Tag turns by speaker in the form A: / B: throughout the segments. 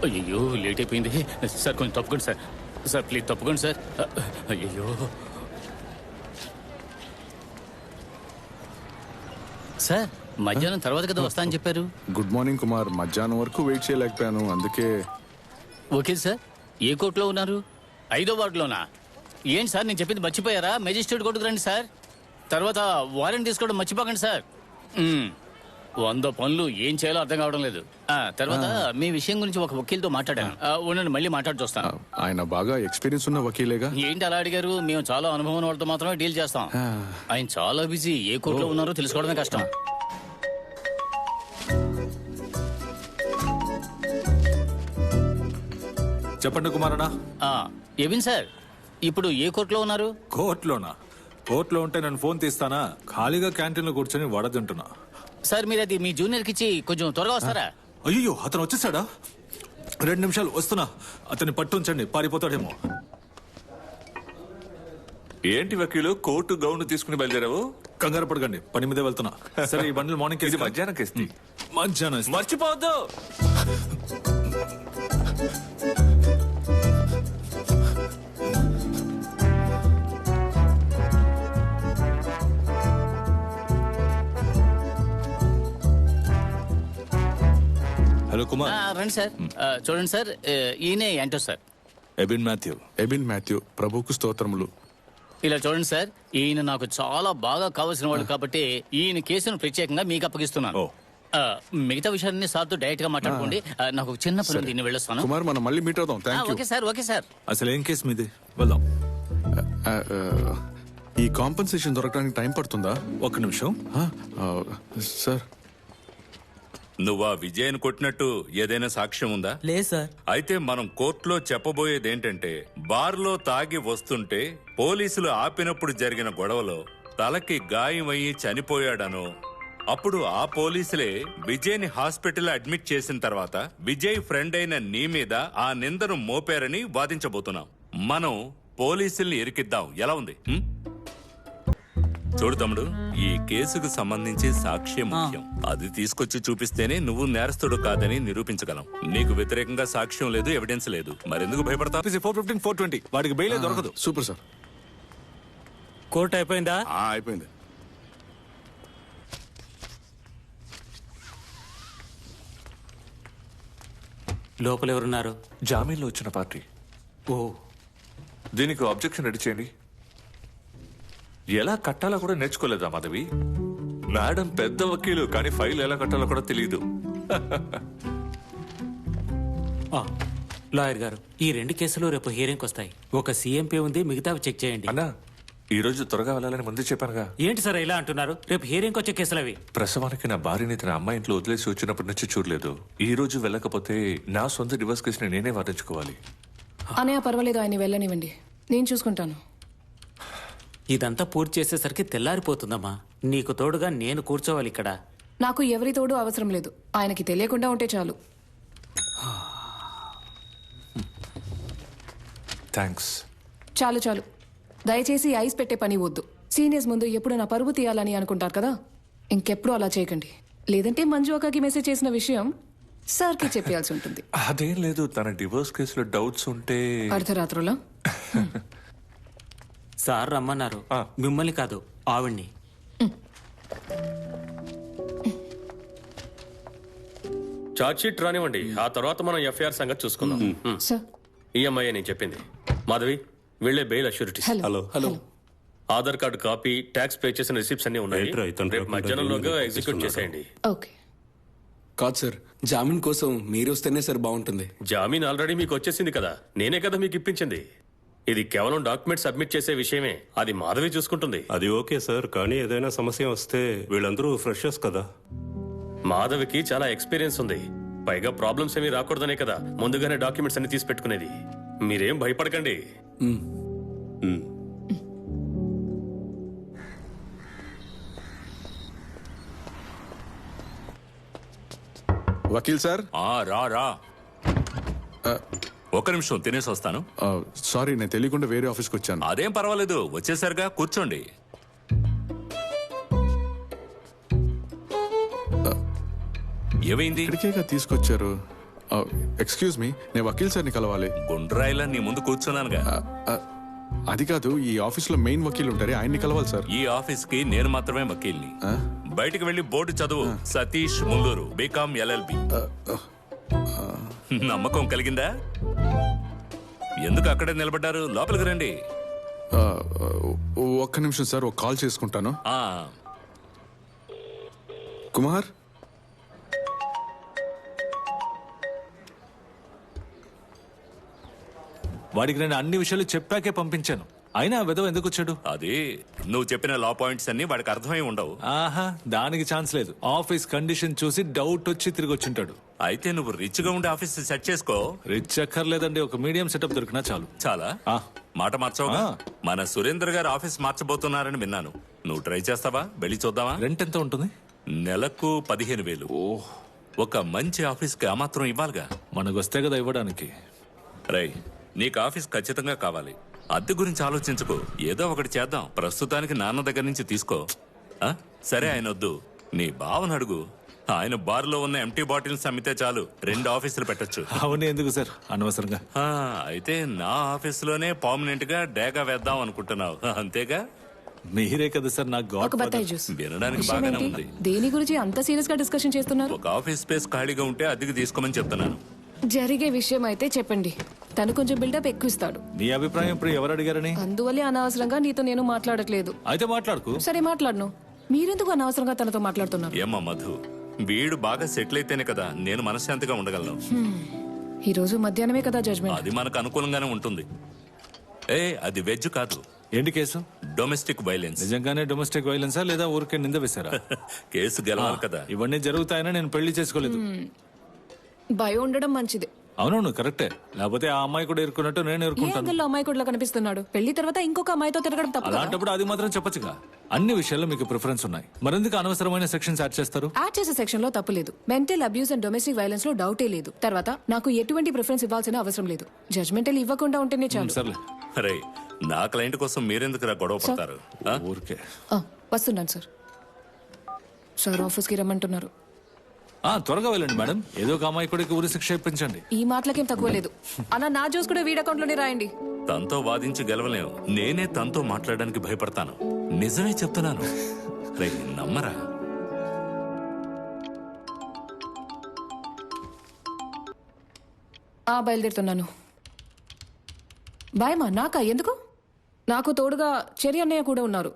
A: అయ్యో లేట్ అయిపోయింది సార్, కొంచెం తప్పుకోండి సార్. సార్ ప్లీజ్ తప్పుకోండి సార్. అయ్యో సార్, మధ్యాహ్నం తర్వాత కదా వస్తా అని చెప్పారు.
B: Good morning Kumar. మధ్యాహ్నం వరకు వెయిట్ చేయలేకపోయాను, అందుకే.
A: Okay sir. ఏ కోర్టులో ఉన్నారు? 5వ వార్డులోనా? ఏంటి సార్ నేను చెప్పింది మర్చిపోయారా? మెజిస్ట్రేట్ కోర్టుకు రండి సార్. తర్వాత వారెంట్ తీసుకోవడం మర్చిపోకండి సార్. 100 పనులు ఏం చేయాలో అర్థం కావడం లేదు. తర్వాత మీ విషయం గురించి ఒక వకీల్తో మాట్లాడాను. ఉండండి, మళ్ళీ మాట్లాడి చూస్తాను.
B: ఆయన బాగా ఎక్స్పీరియన్స్ ఉన్న వకీలేగా?
A: ఏంటి అలా అడిగారు? మేము చాలా అనుభవం వాళ్ళతో మాత్రమే డీల్ చేస్తాం. ఆయన చాలా బిజీ, ఏ కోర్టులో ఉన్నారో తెలుసుకోవడమే కష్టం.
C: చెప్పండి కుమారనా.
A: ఎవిన్ సార్, ఇప్పుడు ఏ కోర్టులో ఉన్నారు?
C: కోర్టులోనా? కోర్టులో ఉంటే నేను ఫోన్ తీస్తానా? ఖాళీగా క్యాంటీన్లో కూర్చొని వడదింటున్నా.
A: సార్ మీరు అది మీ జూనియర్కి ఇచ్చి కొంచెం త్వరగా వస్తారా?
C: అయ్యో, అతను వచ్చేసాడా? 2 నిమిషాలు వస్తున్నా. అతన్ని పట్టుంచండి, పారిపోతాడేమో.
D: ఏంటి వకీలు, కోర్టు గౌన్ తీసుకుని బయలుదేరావు?
C: కంగారు పడకండి, పని మీదే వెళ్తున్నా. సరే, ఈ బండ్లు మార్నింగ్
D: ఇది మధ్యాహ్నం కేసు.
C: మధ్యాహ్నం
D: మర్చిపోవద్దు.
C: హలో కుమార్.
A: రండి సార్. చూడండి సార్, ఈయనే యాంటో సార్.
C: ఎబిన్ మాథ్యూ.
B: ప్రభుకు స్తోత్రములు.
A: ఇలా చూడండి సార్, ఈయన నాకు చాలా బాగా కావాల్సిన వాడు కాబట్టి ఈయన కేసును ప్రత్యేకంగా మీకు అప్పగిస్తున్నాను. మిగతా విషయాన్ని సార్తో డైరెక్ట్ గా మాట్లాడుకోండి. నాకు ఒక చిన్న పని దీన్ని వెళ్ళొస్తాను.
B: కుమార్, మనం మళ్ళీ మీట్ అవుదాం.
A: Okay sir. Okay sir.
C: అసలు ఏం కేసు మీది? వెళ్దాం.
B: ఈ కాంపెన్సేషన్ దొరకడానికి టైం పడుతుందా?
C: 1 నిమిషం.
B: సార్,
D: నువ్వా విజయన్ కొట్టినట్టు ఏదైనా సాక్ష్యం ఉందా?
E: లేదు సార్.
D: అయితే మనం కోర్టులో చెప్పబోయేది ఏంటంటే, బార్లో తాగి వస్తుంటే పోలీసులు ఆపినప్పుడు జరిగిన గొడవలో తలకి గాయమయ్యి చనిపోయాడనో, అప్పుడు ఆ పోలీసులే విజయ్ ని హాస్పిటల్ అడ్మిట్ చేసిన తర్వాత విజయ్ ఫ్రెండ్ అయిన నీ మీద ఆ నిందను మోపారని వాదించబోతున్నాం. మనం పోలీసుల్ని ఇరికిద్దాం. ఎలా ఉంది? చూడు తమ్ముడు, ఈ కేసుకు సంబంధించి సాక్ష్యం ముఖ్యం. అది తీసుకొచ్చి చూపిస్తేనే నువ్వు నేరస్తుడు కాదని నిరూపించగలం. నీకు వ్యతిరేకంగా సాక్ష్యం లేదు, ఎవిడెన్స్ లేదు, మరెందుకు భయపడతావు?
C: 415, 420 వాడికి బెయిలే దొరకదు.
B: Super sir.
E: కోర్టు అయిపోయిందా?
B: అయిపోయింది.
E: లోపల ఎవరున్నారు?
F: జామీన్లో వచ్చిన పార్టీ.
E: ఓ,
F: దీనికి అబ్జెక్షన్ రెడీ చేయండి. ఎలా కట్టాలో కూడా నేర్చుకోలేదా మాధవి? మేడం పెద్ద వకీలు, కానీ ఫైల్ ఎలా కట్టాలో కూడా తెలియదు.
E: లాయర్ గారు, ఈ 2 కేసులు రేపు హియరింగ్కి వస్తాయి. ఒక CMP ఉంది, మిగతావి చెక్ చేయండి.
F: అన్నా, ఈ రోజు త్వరగా వెళ్ళాలని ముందే చెప్పానుగా.
E: ఏంటి సార్ ఇలా అంటున్నారు? రేపు హియరింగ్కి వచ్చే కేసులు అవి.
F: ప్రసవానికి నా భార్యని తన అమ్మాయి ఇంట్లో వదిలేసి వచ్చినప్పటి నుంచి చూడలేదు. ఈ రోజు వెళ్ళకపోతే నా సొంత డివోర్స్ కేసుని నేనే వాదించుకోవాలి.
G: అనయ్య పర్వాలేదు, ఆయన వెళ్ళనివ్వండి, నేను చూసుకుంటాను.
E: ఇదంతా పూర్తి చేసేసరికి తెల్లారిపోతుందమ్మా. నీకు తోడుగా నేను కూర్చోవాలి ఇక్కడ.
G: నాకు ఎవరి తోడు అవసరం లేదు, ఆయనకి తెలియకుండా ఉంటే చాలు.
F: థ్యాంక్స్.
G: చాలు చాలు, దయచేసి ఐస్ పెట్టే పని వద్దు. సీనియర్స్ ముందు ఎప్పుడు నా పరువు తీయాలని అనుకుంటారు కదా, ఇంకెప్పుడు అలా చేయకండి. లేదంటే మంజు అక్కకి మెసేజ్ చేసిన విషయం సార్కి చెప్పాల్సి ఉంటుంది.
F: అదేం లేదు, తన డివోర్స్ కేసులో డౌట్స్ ఉంటే.
G: అర్ధరాత్రులా?
E: సార్ రమ్మన్నారు, మిమ్మల్ని కాదు ఆవిడ్ని.
H: చార్జ్ షీట్ రానివ్వండి, ఆ తర్వాత మనం FIR సంగతి చూసుకుందాం.
G: సార్,
H: EMI నేను చెప్పింది. మాధవి, వీళ్ళే bail assurities.
G: Hello hello.
H: Aadhaar card copy, tax pay చేసిన రిసిప్ట్స్ అన్ని ఉన్నాయి. రేపు మధ్యాహ్నంలోగా ఎగ్జిక్యూట్ చేసేయండి.
G: ఓకే.
I: కాదు సార్, జామీన్ కోసం మీరు వస్తేనే సార్ బాగుంటుంది.
H: జామీన్ ఆల్రెడీ మీకు వచ్చేసింది కదా, నేనే కదా మీకు ఇప్పించింది. ఇది కేవలం డాక్యుమెంట్ సబ్మిట్ చేసే విషయమే, అది మాధవి చూసుకుంటుంది.
J: అది ఓకే సార్, కానీ ఏదైనా సమస్య వస్తే వీళ్ళందరూ ఫ్రెషర్స్ కదా.
H: మాధవికి చాలా ఎక్స్పీరియన్స్ ఉంది, పైగా ప్రాబ్లమ్స్ ఏమీ రాకూడదనే కదా ముందుగానే డాక్యుమెంట్స్ అన్ని తీసి పెట్టుకునేది. మీరేం భయపడకండి.
B: వకీల్ సార్.
D: రా రా, 1 నిమిషం తినేసి వస్తాను.
B: సారీ, నేను తెలియకుండా వేరే ఆఫీస్కి వచ్చాను.
D: అదేం పర్వాలేదు, వచ్చేసరిగా కూర్చోండి. ఏమైంది?
B: ఇక్కడికేగా తీసుకొచ్చారు. ఎక్స్క్యూజ్ మీ, నేను వకీల్ సార్ని కలవాలి.
D: గుండ్రాయిలా నీ ముందు కూర్చున్నానుగా.
B: అది కాదు, ఈ ఆఫీస్లో మెయిన్ వకీల్ ఉంటారే, ఆయన్ని కలవాలి సార్.
D: ఈ ఆఫీస్ కి నేను మాత్రమే వకీల్ని. బయటికి వెళ్లి బోర్డు చదువు. Satish Mulluru, BCom LLB. నమ్మకం కలిగిందా? ఎందుకు అక్కడే నిలబడ్డారు? లోపలికి రండి.
B: ఒక్క నిమిషం సార్, ఒక కాల్ చేసుకుంటాను.
D: ఆ,
B: కుమార్,
C: వాడికి నేను అన్ని విషయాలు చెప్పాకే పంపించాను. అయినా విధవ ఎందుకు వచ్చాడు?
D: అది నువ్వు చెప్పిన లా పాయింట్స్ అన్ని వాడికి అర్థమై ఉండవు.
C: ఆహా, దానికి ఛాన్స్ లేదు. ఆఫీస్ కండిషన్ చూసి డౌట్ వచ్చి తిరిగి వచ్చింటాడు.
D: అయితే నువ్వు రిచ్ గా ఉండే ఆఫీస్ సెట్ చేసుకో.
C: రిచ్ అక్కర్లేదండి, ఒక మీడియం సెటప్ దొరికినా చాలు.
D: చాలా మాట మార్చవుగా. మన సురేంద్ర గారు ఆఫీస్ మార్చబోతున్నారని విన్నాను. నువ్వు ట్రై చేస్తావా? వెళ్ళి చూద్దామా?
C: రెంట్ ఎంత ఉంటుంది?
D: నెలకు 15,000. ఒక మంచి ఆఫీస్ కి ఆ మాత్రం ఇవ్వాలిగా.
C: మనకు వస్తే కదా ఇవ్వడానికి.
D: రై, నీకు ఆఫీస్ ఖచ్చితంగా కావాలి. అద్దె గురించి ఆలోచించుకో, ఏదో ఒకటి చేద్దాం. ప్రస్తుతానికి నాన్న దగ్గర నుంచి తీసుకో. సరే, ఆయన వద్దు, నీ బావను అడుగు. ఆయన బార్లో ఉన్న ఎంటీ బాటిల్స్ అమ్మితే చాలు, 2 ఆఫీసులు పెట్టొచ్చు.
C: అవన్నీ ఎందుకు సార్ అనవసరంగా?
D: అయితే నా ఆఫీసులోనే పర్మనెంట్ గా డేగా వేద్దాం అనుకుంటున్నావు, అంతేగా?
C: మీరే కదా సార్ నాకు
G: ఒక బత్తాయి జ్యూస్.
D: వినడానికి బాగానే ఉంది.
G: దేని గురించి అంత సీరియస్ గా డిస్కషన్ చేస్తున్నారు?
D: ఒక ఆఫీస్ స్పేస్ ఖాళీగా ఉంటే అద్దెకి తీసుకోమని చెప్తున్నాను.
G: జరిగే విషయం అయితే చెప్పండి. తను కొంచెం బిల్డప్ ఎక్కువ ఇస్తాడు.
C: నీ అభిప్రాయం ఇప్పుడు ఎవరు అడిగారని?
G: అందువల్లే అనవసరంగా నీతో నేను మాట్లాడట్లేదు.
C: అయితే మాట్లాడుకు.
G: సరే, మాట్లాడను. మీరెందుకు అనవసరంగా తనతో మాట్లాడుతున్నారు?
D: ఏమ్మా మధు, వీడు బాగా సెటిల్ అయితేనే కదా నేను మనశ్శాంతిగా ఉండగలను.
G: ఈ రోజు మధ్యాహ్నమే కదా జడ్జ్మెంట్.
D: అది మనకు అనుకూలంగానే ఉంటుంది. అది వెజ్ కాదు.
C: ఏంటి కేసు?
D: Domestic violence.
C: నిజంగానే డొమెస్టిక్ వైలెన్సా లేదా ఊరికే నింద వేశారా?
D: కేసు గెలవాలి కదా.
C: ఇవన్నీ జరుగుతాయని నేను పెళ్లి చేసుకోలేదు.
G: భయం ఉండడం మంచిది.
C: అవునవును, కరెక్టే. లేకపోతే ఆ అమ్మాయి కూడా ఎరుకున్నట్టు నేను
G: ఏ
C: ఎరుకుంటాను.
G: యాంగిల్లో అమ్మాయి కూడా కనిపిస్తున్నాడు? పెళ్లి తర్వాత ఇంకొక అమ్మాయితో తిరగడం తప్ప.
C: అలాంటప్పుడు అది మాత్రం చెప్పొచ్చుగా. అన్ని విషయాల్లో మీకు ప్రిఫరెన్స్ ఉన్నాయి, మరెందుకు అనవసరమైన సెక్షన్స్ యాడ్ చేస్తారు?
G: యాడ్ చేసే సెక్షన్ లో తప్పు లేదు. Mental abuse and domestic violence లో డౌటే లేదు. తర్వాత నాకు ఎటువంటి ప్రిఫరెన్స్ ఇవ్వాల్సిన అవసరం లేదు. జడ్జ్మెంటల్ ఇవ్వకుండా ఉంటేనే చాలు.
C: సర్లే.
D: అరే, నా క్లయింట్ కోసం మీరెందుకు గొడవ పడతారు?
C: ఊరికే
G: వస్తున్నాను సార్. సార్ ఆఫీస్కి రమ్మంటున్నారు.
C: త్వరగా వెళ్ళండి మేడం. ఏదో ఒక అమ్మాయి కూడా ఊరి శిక్ష ఇప్పించండి.
G: ఈ మాటలకేం తక్కువ లేదు. అన్న, నా జ్యూస్ కూడా వీడి అకౌంట్ లోనే రాయండి.
D: తనతో వాదించి గెలవలేవు. నేనే తనతో మాట్లాడడానికి భయపడతాను. నిజమే చెప్తున్నాను. రే, నమ్మరా?
G: బయలుదేరుతున్నాను. బాయ్ మా. నాకా? ఎందుకు? నాకు తోడుగా చెరి అన్నయ్య కూడా ఉన్నారు.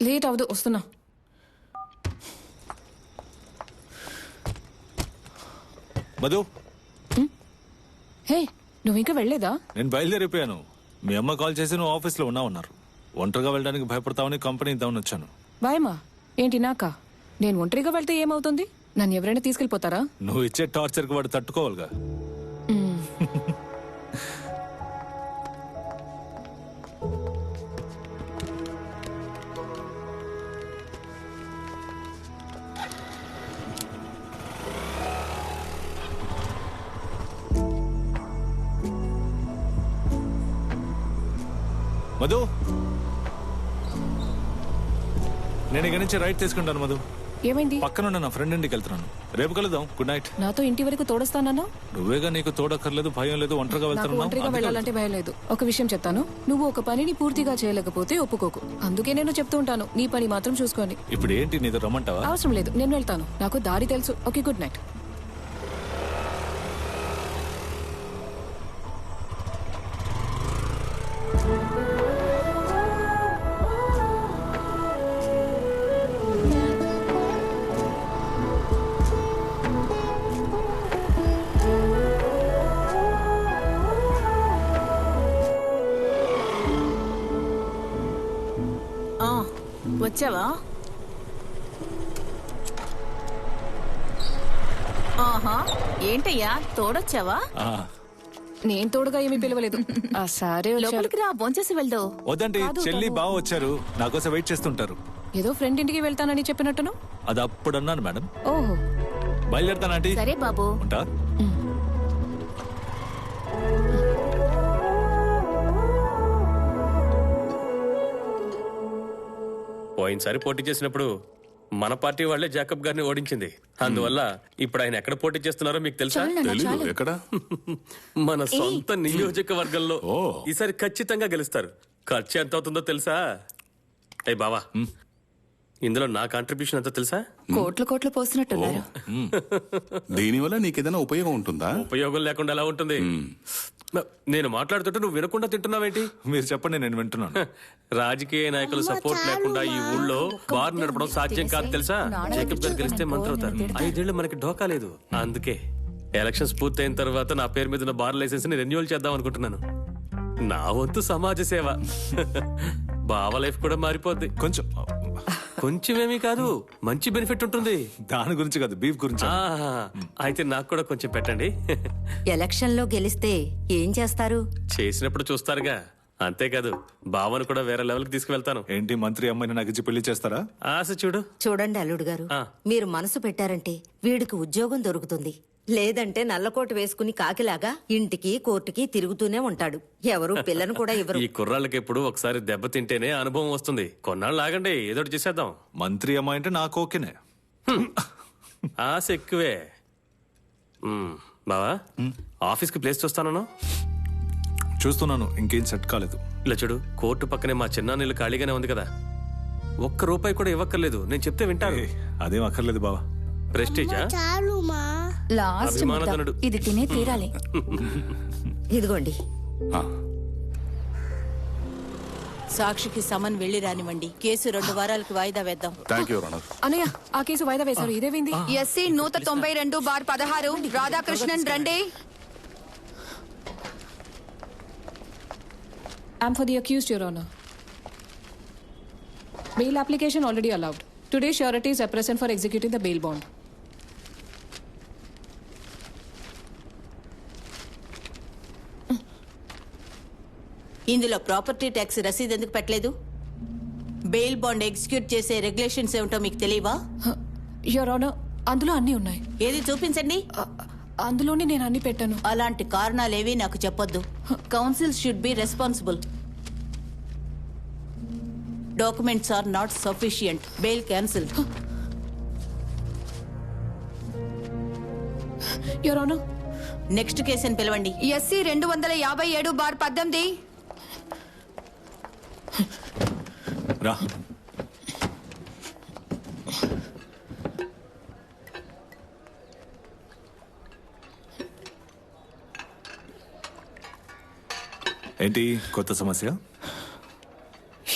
G: లేట్ అవదు, వస్తున్నా.
C: మధు,
G: హే, నువ్వు ఇంకా వెళ్ళలేదా?
C: నేను బయలుదేరిపోయాను. మీ అమ్మ కాల్ చేసి నువ్వు ఆఫీస్లో ఉన్నారు. ఒంటరిగా వెళ్ళడానికి భయపడతావని కంపెనీ ఇద్దామని వచ్చాను.
G: బాయమ్మా. ఏంటి నాకా? నేను ఒంటరిగా వెళ్తే ఏమవుతుంది? నన్ను ఎవరైనా తీసుకెళ్ళిపోతారా?
C: నువ్వు ఇచ్చే టార్చర్కి వాడు తట్టుకోవాలిగా. మధు, నేను ఇక నుంచి రైట్ తీసుకుంటాను. మధు,
G: ఏమైంది?
C: పక్కనున్న నా ఫ్రెండ్ ఇంటికి వెళ్తున్నాను. రేపు కలుద్దాం. Good night.
G: నాతో ఇంటి వరకు తోడొస్తానన్నా?
C: నువ్వేగా నీకు తోడక్కర్లేదు, భయం లేదు, ఒంటరిగా
G: నాకు ఒంటరిగా వెళ్ళాలంటే భయం లేదు. ఒక విషయం చెప్తాను, నువ్వు ఒక పనిని పూర్తిగా చేయలేకపోతే ఒప్పుకోకు. అందుకే నేను చెప్తూ ఉంటాను, నీ పని మాత్రం చూసుకోండి.
C: ఇప్పుడు ఏంటి, నీతో రమ్మంటావా?
G: అవసరం లేదు, నేను వెళ్తాను. నాకు దారి తెలుసు. Okay, good night.
K: వచ్చావా? ఆహా, ఏంటయ్యా తోడొచ్చావా?
G: నేను తోడుగా ఏమీ పిలవలేదు. సరే,
K: లోపలికి రా, భోంచేసి వెళ్దాం.
C: వద్దండి, చెల్లి బావ వచ్చారు, నా కోసం వెయిట్ చేస్తుంటారు.
G: ఏదో ఫ్రెండ్ ఇంటికి వెళ్తానని చెప్పినట్టును.
C: అది అప్పుడు అన్నాను మేడం.
G: ఓహో,
C: బయలుదేరుతానంటే.
K: సరే బాబు,
C: ఉంటా.
H: పోయినసారి పోటీ చేసినప్పుడు మన పార్టీ వాళ్ళే జాకబ్ గారిని ఓడించింది. అందువల్ల ఇప్పుడు ఆయన ఎక్కడ పోటీ చేస్తున్నారో మీకు తెలుసా?
B: తెలీదు ఎక్కడ.
H: మన సొంత నియోజకవర్గంలో ఈసారి ఖచ్చితంగా గెలుస్తారు. ఖర్చు ఎంత అవుతుందో తెలుసా? ఏ బావా, ఇందులో నా కాంట్రిబ్యూషన్ ఎంతో తెలుసా?
K: కోట్లు పోసినట్టున్నారు.
B: దీనివల్ల నీకేదైనా ఉపయోగం ఉంటుందా?
H: ఉపయోగం లేకుండా ఎలా ఉంటుంది? నేను మాట్లాడుతుంటే నువ్వు వినకుండా తింటున్నావేంటి?
C: మీరు చెప్పండి, నేను వింటున్నాను.
H: రాజకీయ నాయకుల సపోర్ట్ లేకుండా ఈ ఊళ్ళో బార్ నడపడం సాధ్యం కాదు తెలుసా? జేకబ్ గారు గెలిస్తే మంత్రి అవుతారు. 5 ఏళ్ళు మనకి ఢోకా లేదు. అందుకే ఎలక్షన్స్ పూర్తయిన తర్వాత నా పేరు మీద ఉన్న బార్ లైసెన్స్ ని రెన్యూవల్ చేద్దాం అనుకుంటున్నాను. నా వంతు సమాజ సేవ. బావ లైఫ్ కూడా మారిపోద్ది. కొంచెమేమీ కాదు, మంచి బెనిఫిట్ ఉంటుంది.
C: దాని గురించి కాదు, బీఫ్ గురించి.
H: అయితే నాకు కూడా కొంచెం పెట్టండి.
K: ఎలక్షన్ లో గెలిస్తే ఏం చేస్తారు?
H: చేసినప్పుడు చూస్తారుగా. అంతేకాదు, బావను కూడా వేరే లెవెల్ కి తీసుకువెళ్తాను.
C: ఏంటి, మంత్రి అమ్మాయిని నాకు ఇచ్చి పెళ్లి చేస్తారా?
H: ఆశ చూడు.
K: చూడండి అల్లుడు గారు, మీరు మనసు పెట్టారంటే వీడికి ఉద్యోగం దొరుకుతుంది. లేదంటే నల్లకోటు వేసుకుని కాకిలాగా ఇంటికి కోర్టుకి తిరుగుతూనే ఉంటాడు. ఎవరు పిల్లను కూడా ఇవ్వరు.
H: ఈ కుర్రాళ్ళకి ఎప్పుడు ఒకసారి దెబ్బ తింటేనే అనుభవం వస్తుంది. కొన్నాళ్ళు ఆగండి, ఏదోటి చేసేద్దాం.
C: మంత్రి అమ్మాయి అంటే నాకు ఓకేనే.
H: ఆశ ఎక్కువే. బావా, ఆఫీస్కి ప్లేస్ చూస్తాను.
C: చూస్తున్నాను, ఇంకేం సెట్ కాలేదు.
H: ఇలా చూడు, కోర్టు పక్కనే మా చిన్న ఇల్లు ఖాళీగానే ఉంది కదా. ₹1 కూడా ఇవ్వక్కర్లేదు, నేను చెప్తే వింటాను.
C: అదేం అక్కర్లేదు బావా.
H: ప్రెస్టీజా? అభిమానధనుడు.
K: ఇది తినే తీరాలి. ఇదిగోండి. సాక్షికి సమన్ వెళ్లి రానివ్వండి. కేసు 2 వారాలకు వాయిదా వేద్దాం.
G: అన్నయ్య, ఆ కేసు వాయిదా వేశారు. ఇదేవింది?
K: ఎస్సీ 192/16 రాధాకృష్ణన్ రండి.
G: I'm for the accused, Your Honor. Bail application already allowed. Today, sureties are present for executing the bail bond.
K: ఇందులో ప్రాపర్టీ ట్యాక్స్ రసీదు ఎందుకు పెట్టలేదు? బెయిల్ బాండ్ ఎగ్జిక్యూట్ చేసే రెగ్యులేషన్స్ ఏమిటో మీకు తెలియవా?
G: Your Honor, అందులో అన్నీ ఉన్నాయి.
K: ఏది చూపించండి.
G: అందులోనే నేను అన్ని పెట్టాను.
K: అలాంటి కారణాలేవి నాకు చెప్పొద్దు. Counsel should be responsible. Documents are not sufficient. Bail cancel.
G: Your Honor,
K: next కేసుని పిలవండి.
L: ఎస్సీ 257/18
C: రా. ఏంటి కొత్త సమస్య?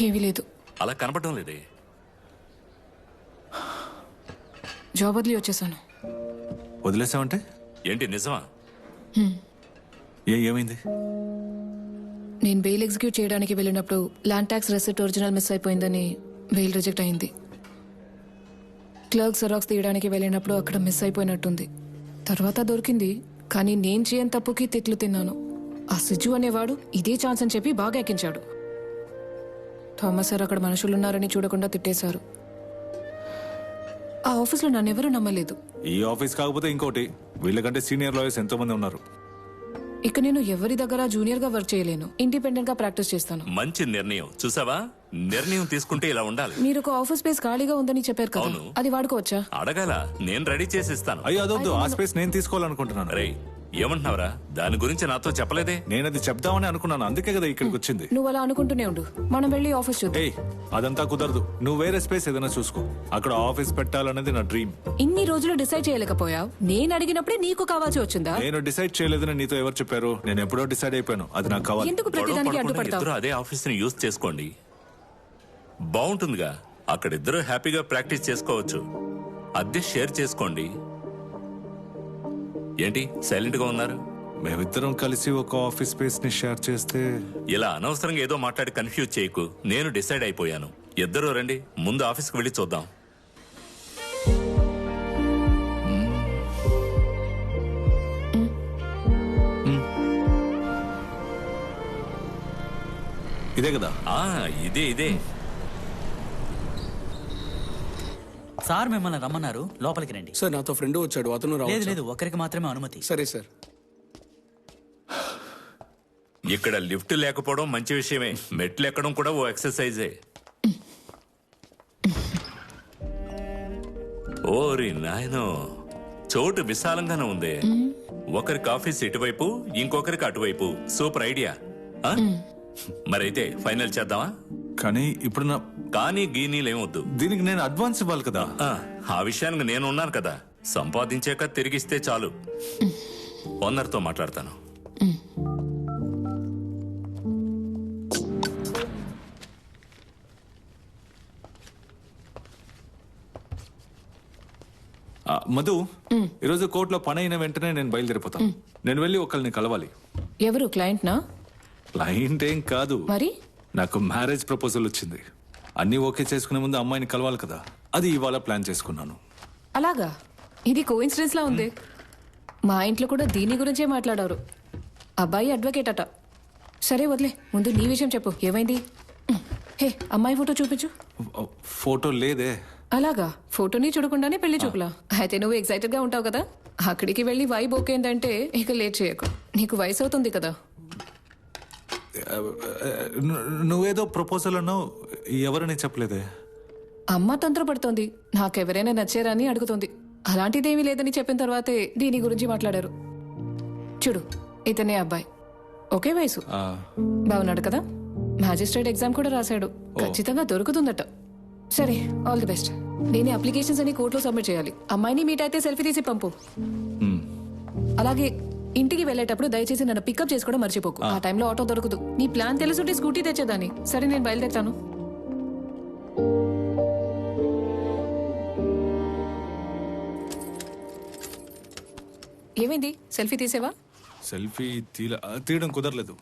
G: ఏమీ లేదు.
D: అలా కనపడడం లేదే.
G: జాబ్ వదిలి వచ్చేసాను.
C: వదిలేసావంటే
D: ఏంటి, నిజమా?
C: ఏమైంది?
G: నేను బెయిల్ ఎగ్జిక్యూట్ చేయడానికి వెళ్ళినప్పుడు land tax receipt original miss అయిపోయిందని బెయిల్ రిజెక్ట్ అయింది. క్లర్క్ జెరాక్స్ తీయడానికి వెళ్ళినప్పుడు అక్కడ మిస్ అయిపోయినట్టుంది. తర్వాత దొరికింది, కానీ నేను చేయని తప్పుకి తిట్లు తిన్నాను. ఆ సిజు అనేవాడు ఇదే ఛాన్స్ అని చెప్పి బాగా ఎక్కించాడు. థామస్ సార్ అక్కడ మనుషులున్నారని చూడకుండా తిట్టేశారు. ఆ ఆఫీస్లో నన్నెవరూ నమ్మలేదు.
C: ఈ ఆఫీస్ కాకపోతే ఇంకోటి, వీళ్ళకంటే సీనియర్ లాయర్స్ ఎంతో మంది ఉన్నారు.
G: ఇక నేను ఎవరి దగ్గర జూనియర్ గా వర్క్ చేయలేను. ఇండిపెండెంట్ గా ప్రాక్టీస్ చేస్తాను.
D: మంచి నిర్ణయం. చూసావా, నిర్ణయం తీసుకుంటే ఇలా ఉండాలి.
G: మీరు ఒక ఆఫీస్ స్పేస్ ఖాళీగా ఉందని చెప్పారు కదా, అది వాడుకోవచ్చా?
D: అడగాల, నేను రెడీ చేసి ఇస్తాను.
C: అయ్యో అదొద్దు, ఆ స్పేస్ నేను తీసుకోవాలనుకుంటున్నాను.
D: రే, ఏమంటున్నావురా? దాని గురించి నాతో చెప్పలేదే.
C: నేను అది చెప్దామని అనుకున్నాను, అందుకే కదా ఇక్కడికి వచ్చింది.
G: నువ్వు అలా అనుకుంటూనే ఉండు, మనం వెళ్ళి ఆఫీస్ చూద్దాం.
C: ఏయ్, అదంతా కుదరదు. నువ్వు వేరే స్పేస్ ఏదైనా చూసుకో. అక్కడ ఆఫీస్ పెట్టాలనేది నా డ్రీమ్.
G: ఇన్ని రోజులు డిసైడ్ చేయలేకపోయావు. నేను అడిగినప్పుడే నీకు కావాల్సి వచ్చిందా?
C: నేను డిసైడ్ చేయలేదని నీతో ఎవరు చెప్పారు? నేను ఎప్పుడో డిసైడ్ అయిపోయాను, అది నాకు కావాలి.
G: ఎందుకు ప్రతిదానికి అడ్డుపడతావు?
D: ఇద్దరు అదే ఆఫీస్ ని యూజ్ చేసుకోండి, బాగుంటుందిగా. అక్కడ ఇద్దరు హ్యాపీగా ప్రాక్టీస్ చేసుకోవచ్చు. అద్దె షేర్ చేసుకోండి. ఏంటి సైలెంట్ గా ఉన్నారు?
C: మేమిద్దరం కలిసి ఒక ఆఫీస్ స్పేస్ ని షేర్ చేస్తే.
D: ఇలా అనవసరంగా ఏదో మాట్లాడి కన్ఫ్యూజ్ చేయకు. నేను డిసైడ్ అయిపోయాను. ఇద్దరు రండి, ముందు ఆఫీస్కి వెళ్ళి చూద్దాం.
C: ఇదే కదా?
D: ఇదే.
M: సార్ మిమ్మల్ని రమ్మన్నారు, లోపలికి రండి.
I: సార్ నాతో ఫ్రెండ్ వచ్చాడు, అతను
M: లేదు, ఒకరికి మాత్రమే అనుమతి.
I: సరే సార్.
D: ఇక్కడ లిఫ్ట్ లేకపోవడం మంచి విషయమే. మెట్లు ఎక్కడం కూడా ఓ ఎక్సర్సైజే. ఓరి నాయనో, చోటు విశాలంగానే ఉంది. ఒకరికి ఆఫీస్ ఇటువైపు, ఇంకొకరికి అటువైపు. Super idea. ఆ? మరైతే ఫైనల్ చేద్దామా?
C: కానీ ఇప్పుడు నా
D: కానీ గీనీలేమొద్దు.
C: దీనికి నేను అడ్వాన్స్ ఇవ్వాలి కదా.
D: ఆ విషయానికి నేను ఉన్నాను కదా. సంపాదించాక తిరిగిస్తే చాలు. ఓనర్తో మాట్లాడతాను.
C: మధు, ఈరోజు కోర్టులో పని అయిన వెంటనే నేను బయలుదేరిపోతాను. నేను వెళ్ళి ఒకరిని కలవాలి.
G: ఎవరు? క్లయింట్ నా?
C: క్లయింట్ ఏం కాదు,
G: మరి
C: నాకు మ్యారేజ్ ప్రపోజల్ వచ్చింది. అన్ని ఓకే చేసుకునే ముందు అమ్మాయిని కలవాలి కదా, అది ఇవాళ ప్లాన్ చేసుకున్నాను.
G: అలాగా? ఇది కోఇన్సిడెన్స్ లా ఉంది. మా ఇంట్లో కూడా దీని గురించే మాట్లాడారు. అబ్బాయి అడ్వకేట్ అట. సరే వదిలే, ముందు నీ విషయం చెప్పు, ఏమైంది? హే, అమ్మాయి ఫోటో చూపించు.
C: ఫోటో లేదే.
G: అలాగా? ఫోటోని చూడకుండానే పెళ్లి చూపులా? అయితే నువ్వు ఎక్సైటెడ్ గా ఉంటావు కదా. అక్కడికి వెళ్ళి వైబ్ ఓకే ఏంటంటే ఇక లేట్ చేయకు, నీకు వయసు అవుతుంది కదా.
C: నువ్వేదో ప్రపోజల్ అన్నావు, ఎవరని చెప్పలేదే.
G: అమ్మ తంత్రపడుతోంది, నాకెవరైనా నచ్చారా అని అడుగుతోంది. అలాంటిదేమీ లేదని చెప్పిన తర్వాతే దీని గురించి మాట్లాడారు. చూడు, ఇతనే అబ్బాయి, ఒకే వయసు, బాగున్నాడు కదా. మ్యాజిస్ట్రేట్ ఎగ్జామ్ కూడా రాశాడు, ఖచ్చితంగా దొరుకుతుందట. సరే, ఆల్ ది బెస్ట్. నేను అప్లికేషన్స్ అని కోర్టులో సబ్మిట్ చేయాలి. అమ్మాయిని మీట్ అయితే సెల్ఫీ తీసి పంపు. అలాగే ఇంటికి వెళ్ళేటప్పుడు దయచేసి నన్ను పికప్ చేసుకోవడం మర్చిపోకు. ఆ టైంలో ఆటో దొరకదు. నీ ప్లాన్ తెలుసుంటే స్కూటీ తెచ్చేదాన్ని. సరే, నేను బయలుదేరుతాను. ఏమైంది? సెల్ఫీ తీసేవా?
C: సెల్ఫీ తీయడం కుదరలేదు.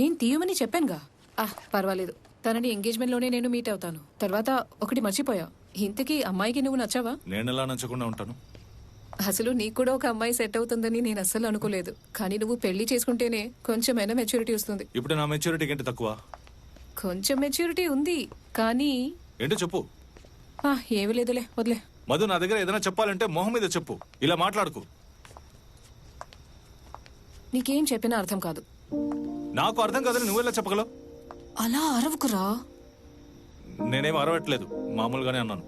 G: నేను తీయమని చెప్పానుగా. పర్వాలేదు, తనని ఎంగేజ్మెంట్ లోనే నేను మీట్ అవుతాను. తర్వాత ఒకటి మర్చిపోయా, ఇంతకీ అమ్మాయికి నువ్వు నచ్చావా?
C: నేను ఎలా నచ్చకుండా ఉంటాను?
G: అసలు నీకు కూడా ఒక అమ్మాయి సెట్ అవుతుందని నేను అస్సలు అనుకోలేదు. కానీ నువ్వు పెళ్లి చేసుకుంటేనే కొంచెమైనా మెచ్యూరిటీ వస్తుంది.
C: ఇప్పుడు నా మెచ్యూరిటీ ఏంటి తక్కువ?
G: కొంచెం మెచ్యూరిటీ ఉంది, కానీ
C: ఏంటో చెప్పు.
G: ఏమీ లేదులే, వదిలే.
C: మధు, నా దగ్గర ఏదైనా చెప్పాలంటే మొహం మీద చెప్పు, ఇలా మాట్లాడుకు.
G: నీకేం చెప్పినా అర్థం కాదు.
C: నాకు అర్థం కాదని నువ్వెలా చెప్పగలవు?
G: అలా అరవకురా.
C: నేనేం అరవట్లేదు, మామూలుగానే అన్నాను.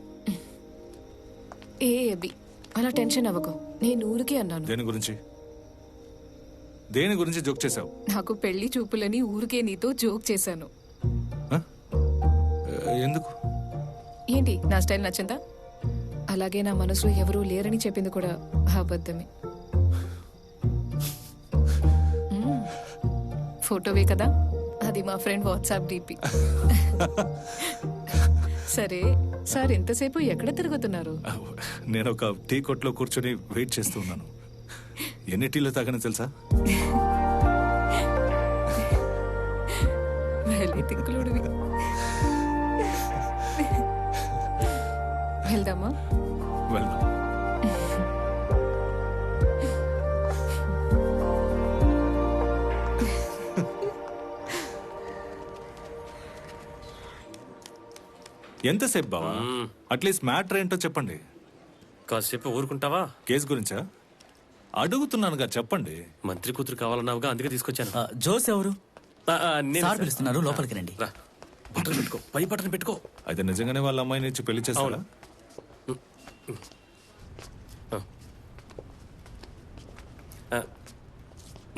G: ఏ అబ్బి, అలా టెన్షన్ అవ్వకు. నేను ఊరికే అన్నాను.
C: దేని గురించి జోక్ చేశావు?
G: నాకు పెళ్లి చూపులని ఊరికే నీతో జోక్ చేశాను.
C: ఎందుకు?
G: ఏంటి, నా స్టైల్ నచ్చిందా? అలాగే నా మనసులో ఎవరూ లేరని చెప్పింది కూడా అబద్ధమే. ఫోటోవే కదా, అది మా ఫ్రెండ్ వాట్సాప్ డిపి. సరే సార్, ఎంతసేపు ఎక్కడ తిరుగుతున్నారు?
C: నేను ఒక టీ కొట్లో కూర్చొని వెయిట్ చేస్తూ ఉన్నాను. ఎన్ని టీలు తాగని తెలుసా?
G: తింకులుడివి. వెళ్దామా?
C: వెళ్దాం. ఎంతసేపు బావా? అట్లీస్ట్ మ్యాటర్ ఏంటో చెప్పండి.
H: కాసేపు ఊరుకుంటావా?
C: కేసు గురించా? అడుగుతున్నానుగా, చెప్పండి.
H: మంత్రి కూతురు కావాలన్నావుగా, అందుకే తీసుకొచ్చాను.
M: జోస్ ఎవరు?
H: సార్
M: పిలుస్తున్నారు, లోపలికి రండి.
H: బట్టలు పెట్టుకో, పై బట్టలు పెట్టుకో.
C: అయితే నిజంగానే వాళ్ళ అమ్మాయిని ఇచ్చి పెళ్లి చేస్తావా?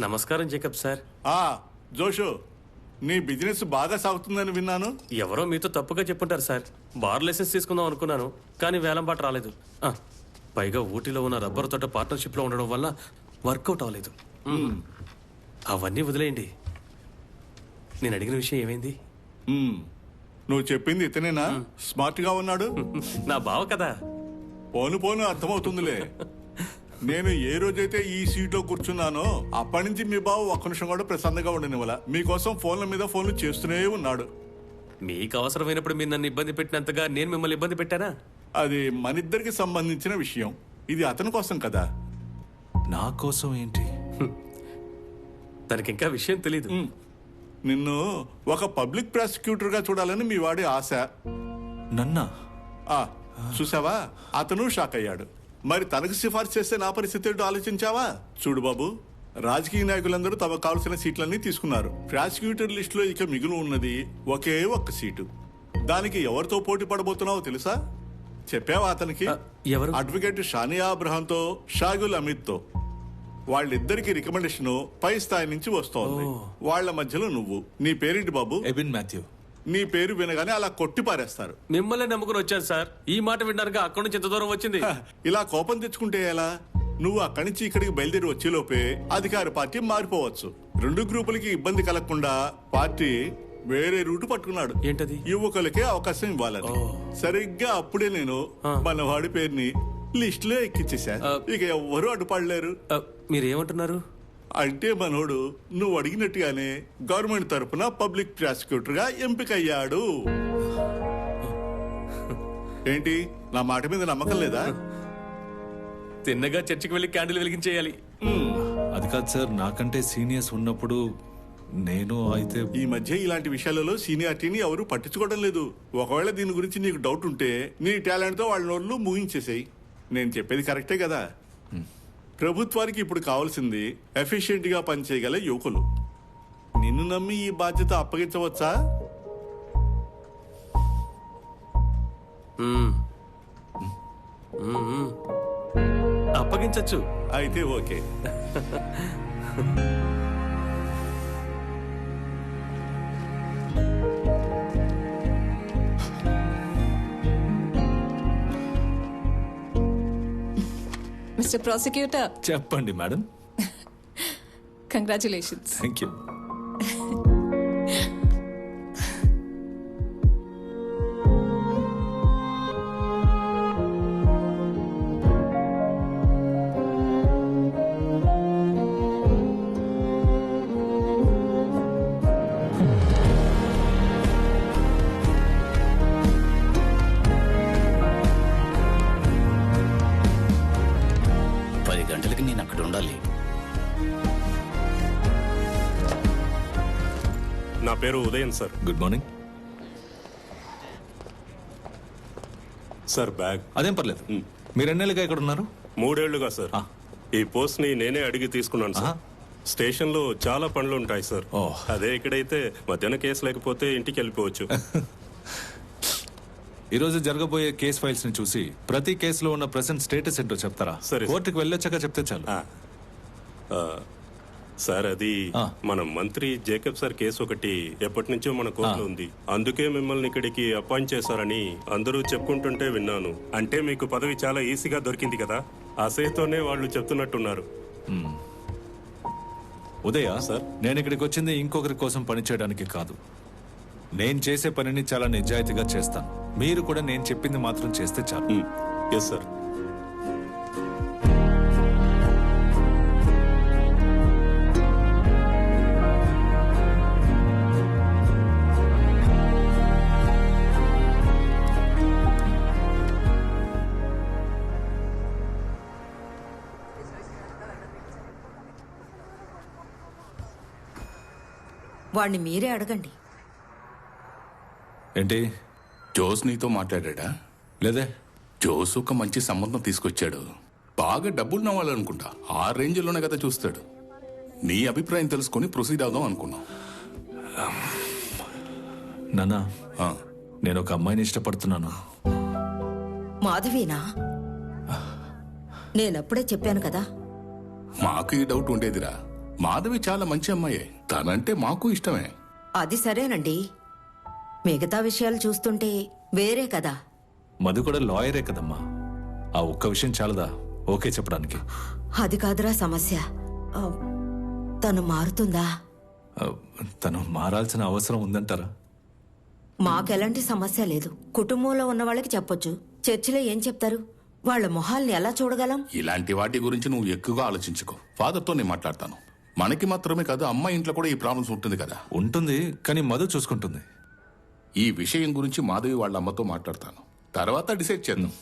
H: నమస్కారం జేకబ్ సార్.
N: జోషు, నీ బిజినెస్ బాగా సాగుతుందని విన్నాను.
H: ఎవరో మీతో తప్పుగా చెప్పుంటారు సార్. బార్ లైసెన్స్ తీసుకుందాం అనుకున్నాను, కానీ వేలం పాట రాలేదు. పైగా ఊటీలో ఉన్న రబ్బర్ తోట పార్ట్నర్షిప్ లో ఉండడం వల్ల వర్కౌట్ అవ్వలేదు. అవన్నీ వదిలేయండి. నేను అడిగిన విషయం ఏమైంది?
N: నువ్వు చెప్పింది ఇతనేనా? స్మార్ట్ గా ఉన్నాడు.
H: నా బావ కదా.
N: పోను పోను అర్థమవుతుందిలే. నేను ఏ రోజైతే ఈ సీట్లో కూర్చున్నానో అప్పటి నుంచి మీ బావ ఒక్క నిమిషం కూడా ప్రశాంతంగా ఉండనివ్వాల. మీకోసం ఫోన్ల మీద ఫోన్లు చేస్తూనే ఉన్నాడు.
H: మీకు అవసరమైనప్పుడు మీరు నన్ను ఇబ్బంది పెట్టినంతగా నేను మిమ్మల్ని ఇబ్బంది పెట్టానా?
N: అది మనిద్దరికి సంబంధించిన విషయం. ఇది అతని కోసం కదా.
C: నా కోసం ఏంటి?
H: తనకి ఇంకా విషయం తెలీదు.
N: నిన్ను ఒక పబ్లిక్ ప్రాసిక్యూటర్ గా చూడాలని మీ వాడి ఆశ.
C: నన్నా?
N: చూసావా, అతను షాక్ అయ్యాడు. మరి తనకు సిఫార్సు చేస్తే నా పరిస్థితి ఏంటో ఆలోచించావా? చూడు బాబు, రాజకీయ నాయకులందరూ తమకు కావాల్సిన సీట్లన్నీ తీసుకున్నారు. ప్రాసిక్యూటర్ లిస్టులో ఇక మిగులు ఉన్నది ఒకే ఒక్క సీటు. దానికి ఎవరితో పోటీ పడబోతున్నావో తెలుసా? చెప్పావా అతనికి?
H: ఎవరు?
N: అడ్వకేట్ షానియా అబ్రహాంతో షాగుల్ అమిత్తో. వాళ్ళిద్దరికి రికమెండేషన్ పై స్థాయి నుంచి వస్తోంది. వాళ్ళ మధ్యలో నువ్వు. నీ పేరేంటి బాబు?
C: ఎబిన్ మాథ్యూ.
N: నీ పేరు వినగానే అలా కొట్టి పారేస్తారు.
H: మిమ్మల్ని నమ్ముకుని వచ్చాను సార్. ఈ మాట వినడానికి అక్కడి నుంచి ఎంత దూరం వచ్చింది?
N: ఇలా కోపం తెచ్చుకుంటే ఎలా? నువ్వు అక్కడి నుంచి ఇక్కడికి బయలుదేరి వచ్చేలోపే అధికార పార్టీ మారిపోవచ్చు. రెండు గ్రూపులకి ఇబ్బంది కలగకుండా పార్టీ వేరే రూటు పట్టుకున్నాడు.
H: ఏంటది?
N: యువకులకే అవకాశం ఇవ్వాలని. సరిగ్గా అప్పుడే నేను మనవాడి పేరుని లిస్ట్ లో ఎక్కించేశా. ఇక ఎవ్వరూ అడ్డుపడలేరు.
H: మీరేమంటున్నారు?
N: అంటే మనోడు నువ్వు అడిగినట్టుగానే గవర్నమెంట్ తరఫున పబ్లిక్ ప్రాసిక్యూటర్ గా ఎంపికయ్యాడు. ఏంటి, నా మాట మీద నమ్మకం లేదా?
H: తిన్నగా చర్చికి వెళ్ళి క్యాండిల్ వెలిగించేయాలి.
C: అది కాదు సార్, నాకంటే సీనియర్స్ ఉన్నప్పుడు నేను అయితే.
N: ఈ మధ్య ఇలాంటి విషయాలలో సీనియారిటీని ఎవరు పట్టించుకోవడం లేదు. ఒకవేళ దీని గురించి నీకు డౌట్ ఉంటే నీ టాలెంట్ తో వాళ్ళ నోళ్ళు ముగించేసాయి. నేను చెప్పేది కరెక్టే కదా? ప్రభుత్వానికి ఇప్పుడు కావాల్సింది ఎఫిషియెంట్ గా పనిచేయగల యువకులు. నిన్ను నమ్మి ఈ బాధ్యత అప్పగించవచ్చా?
H: అప్పగించచ్చు.
N: అయితే ఓకే.
G: Mister prosecutor.
C: చెప్పండి మేడం.
G: కంగ్రాచులేషన్స్.
C: Thank you.
A: నేను అక్కడ ఉండాలి.
J: నా పేరు Udayan sir.
C: Good morning
J: sir. Bag
C: అదేం పర్లేదు. మీరు ఎన్నేళ్ళుగా ఇక్కడ ఉన్నారు?
J: 3 ఏళ్లుగా సార్. ఈ పోస్ట్ ని నేనే అడిగి తీసుకున్నాను సార్. స్టేషన్ లో చాలా పనులు ఉంటాయి సార్. అదే ఇక్కడైతే మధ్యాహ్నం కేసు లేకపోతే ఇంటికి వెళ్ళిపోవచ్చు.
C: ఈ రోజు జరగబోయే కేసు ఫైల్స్ ని చూసి ప్రతి కేసులో ఉన్న ప్రెసెంట్ స్టేటస్ ఏంటో చెప్తారా? కోర్టుకు వెళ్ళొచ్చాక చెప్తే చాలు.
J: సార్, అది మన మంత్రి జేకబ్ సార్ కేసు ఒకటి ఎప్పటి నుంచో మన కోర్టులో ఉంది. అందుకే మిమ్మల్ని ఇక్కడికి అపాయింట్ చేశారని అందరూ చెప్పుకుంటుంటే విన్నాను. అంటే మీకు పదవి చాలా ఈజీగా దొరికింది కదా, ఆ సేతోనే వాళ్ళు చెప్తున్నట్టున్నారు.
C: ఉదయ సార్, నేను ఇక్కడికి వచ్చింది ఇంకొకరి కోసం పనిచేయడానికి కాదు. నేను చేసే పనిని చాలా నిజాయితీగా చేస్తాను. మీరు కూడా నేను చెప్పింది మాత్రం చేస్తే చాలు.
J: Yes sir.
K: వాణ్ణి మీరే అడగండి.
C: ఏంటి,
O: జోస్ నీతో మాట్లాడా?
C: లేదే.
O: జోస్ ఒక మంచి సంబంధం తీసుకొచ్చాడు. బాగా డబ్బులు నవ్వాలనుకుంటా. ఆ రేంజ్లోనే కదా చూస్తాడు. నీ అభిప్రాయం తెలుసుకొని ప్రొసీడ్ అవుదాం అనుకున్నాం.
C: నానా, నేను ఒక అమ్మాయిని ఇష్టపడుతున్నాను.
K: మాధవీనా? నేనప్పుడే చెప్పాను కదా.
O: మాకు ఈ డౌట్ ఉండేదిరా. మాధవి చాలా మంచి అమ్మాయే. తనంటే మాకు ఇష్టమే.
K: అది సరేనండి, మిగతా విషయాలు చూస్తుంటే వేరే కదా.
C: మధు కూడా లాయరే కదమ్మా. ఆ ఒక్క విషయం చాలదా ఓకే చెప్పడానికి?
K: అది కాదురా సమస్య. తను మారుతుందా?
C: తను మారాల్సిన అవసరం ఉందంటారా?
K: మాకెలాంటి సమస్య లేదు. కుటుంబంలో ఉన్న వాళ్ళకి చెప్పొచ్చు. చర్చిలో ఏం చెప్తారు? వాళ్ళ మొహాల్ని ఎలా చూడగలం?
O: ఇలాంటి వాటి గురించి నువ్వు ఎక్కువగా ఆలోచించుకో. ఫాదర్తో నేను మాట్లాడతాను. మనకి మాత్రమే కాదు, అమ్మాయి ఇంట్లో కూడా ఈ ప్రాబ్లమ్స్ ఉంటుంది కదా.
C: ఉంటుంది, కానీ మధు చూసుకుంటుంది.
O: ఈ విషయం గురించి మాధవి వాళ్ళ అమ్మతో మాట్లాడతాను. తర్వాత డిసైడ్ చేద్దాం.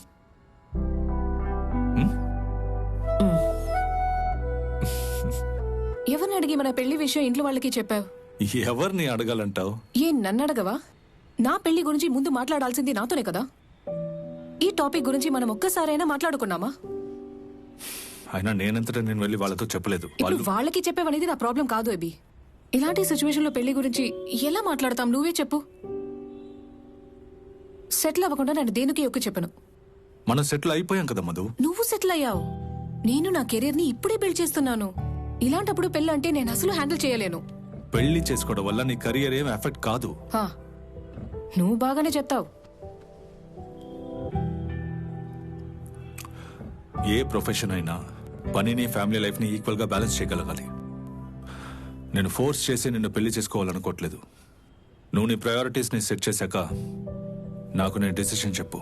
G: ఎవరిని అడిగి మన పెళ్లి విషయం ఇంట్లో వాళ్ళకి చెప్పావు?
C: ఎవరిని అడగాలంటావు?
G: ఏ నన్ను అడగవా? నా పెళ్లి గురించి ముందు మాట్లాడాల్సింది నాతోనే కదా. ఈ టాపిక్ గురించి మనం ఒక్కసారైనా మాట్లాడుకున్నామా?
C: అయినా నేనంతటా నేను వెళ్ళి వాళ్ళతో చెప్పలేదు.
G: ఇప్పుడు వాళ్ళకి చెప్పేవనేది నా ప్రాబ్లం కాదు అబి. ఇలాంటి సిచ్యువేషన్ లో పెళ్లి గురించి ఎలా మాట్లాడతాం? నువ్వే చెప్పు. సెటిల్ అవ్వకుండా నేను దేనికి ఒక్క చెప్పను.
C: మనం సెటిల్ అయిపోయాం కదా మధు.
G: నువ్వు సెటిల్ అయ్యావు, నేను నా కెరీర్ ని ఇప్పుడే బిల్డ్ చేస్తున్నాను. ఇలాంటప్పుడు పెళ్ళంటే నేను అసలు హ్యాండిల్ చేయలేను.
C: పెళ్లి చేసుకోవడం వల్ల నీ కెరియర్ ఏం ఎఫెక్ట్ కాదు.
G: హా, నువ్వు బాగానే చెప్తావు.
C: ఏ ప్రొఫెషన్ అయినా పనిని ఫ్యామిలీ లైఫ్ ని ఈక్వల్ గా బ్యాలెన్స్ చేయగలగాలి. నేను ఫోర్స్ చేసి నిన్ను పెళ్లి చేసుకోవాలనుకోవట్లేదు. నువ్వు నీ ప్రయారిటీస్ ని సెట్ చేశాక నాకు నేను డెసిషన్ చెప్పు.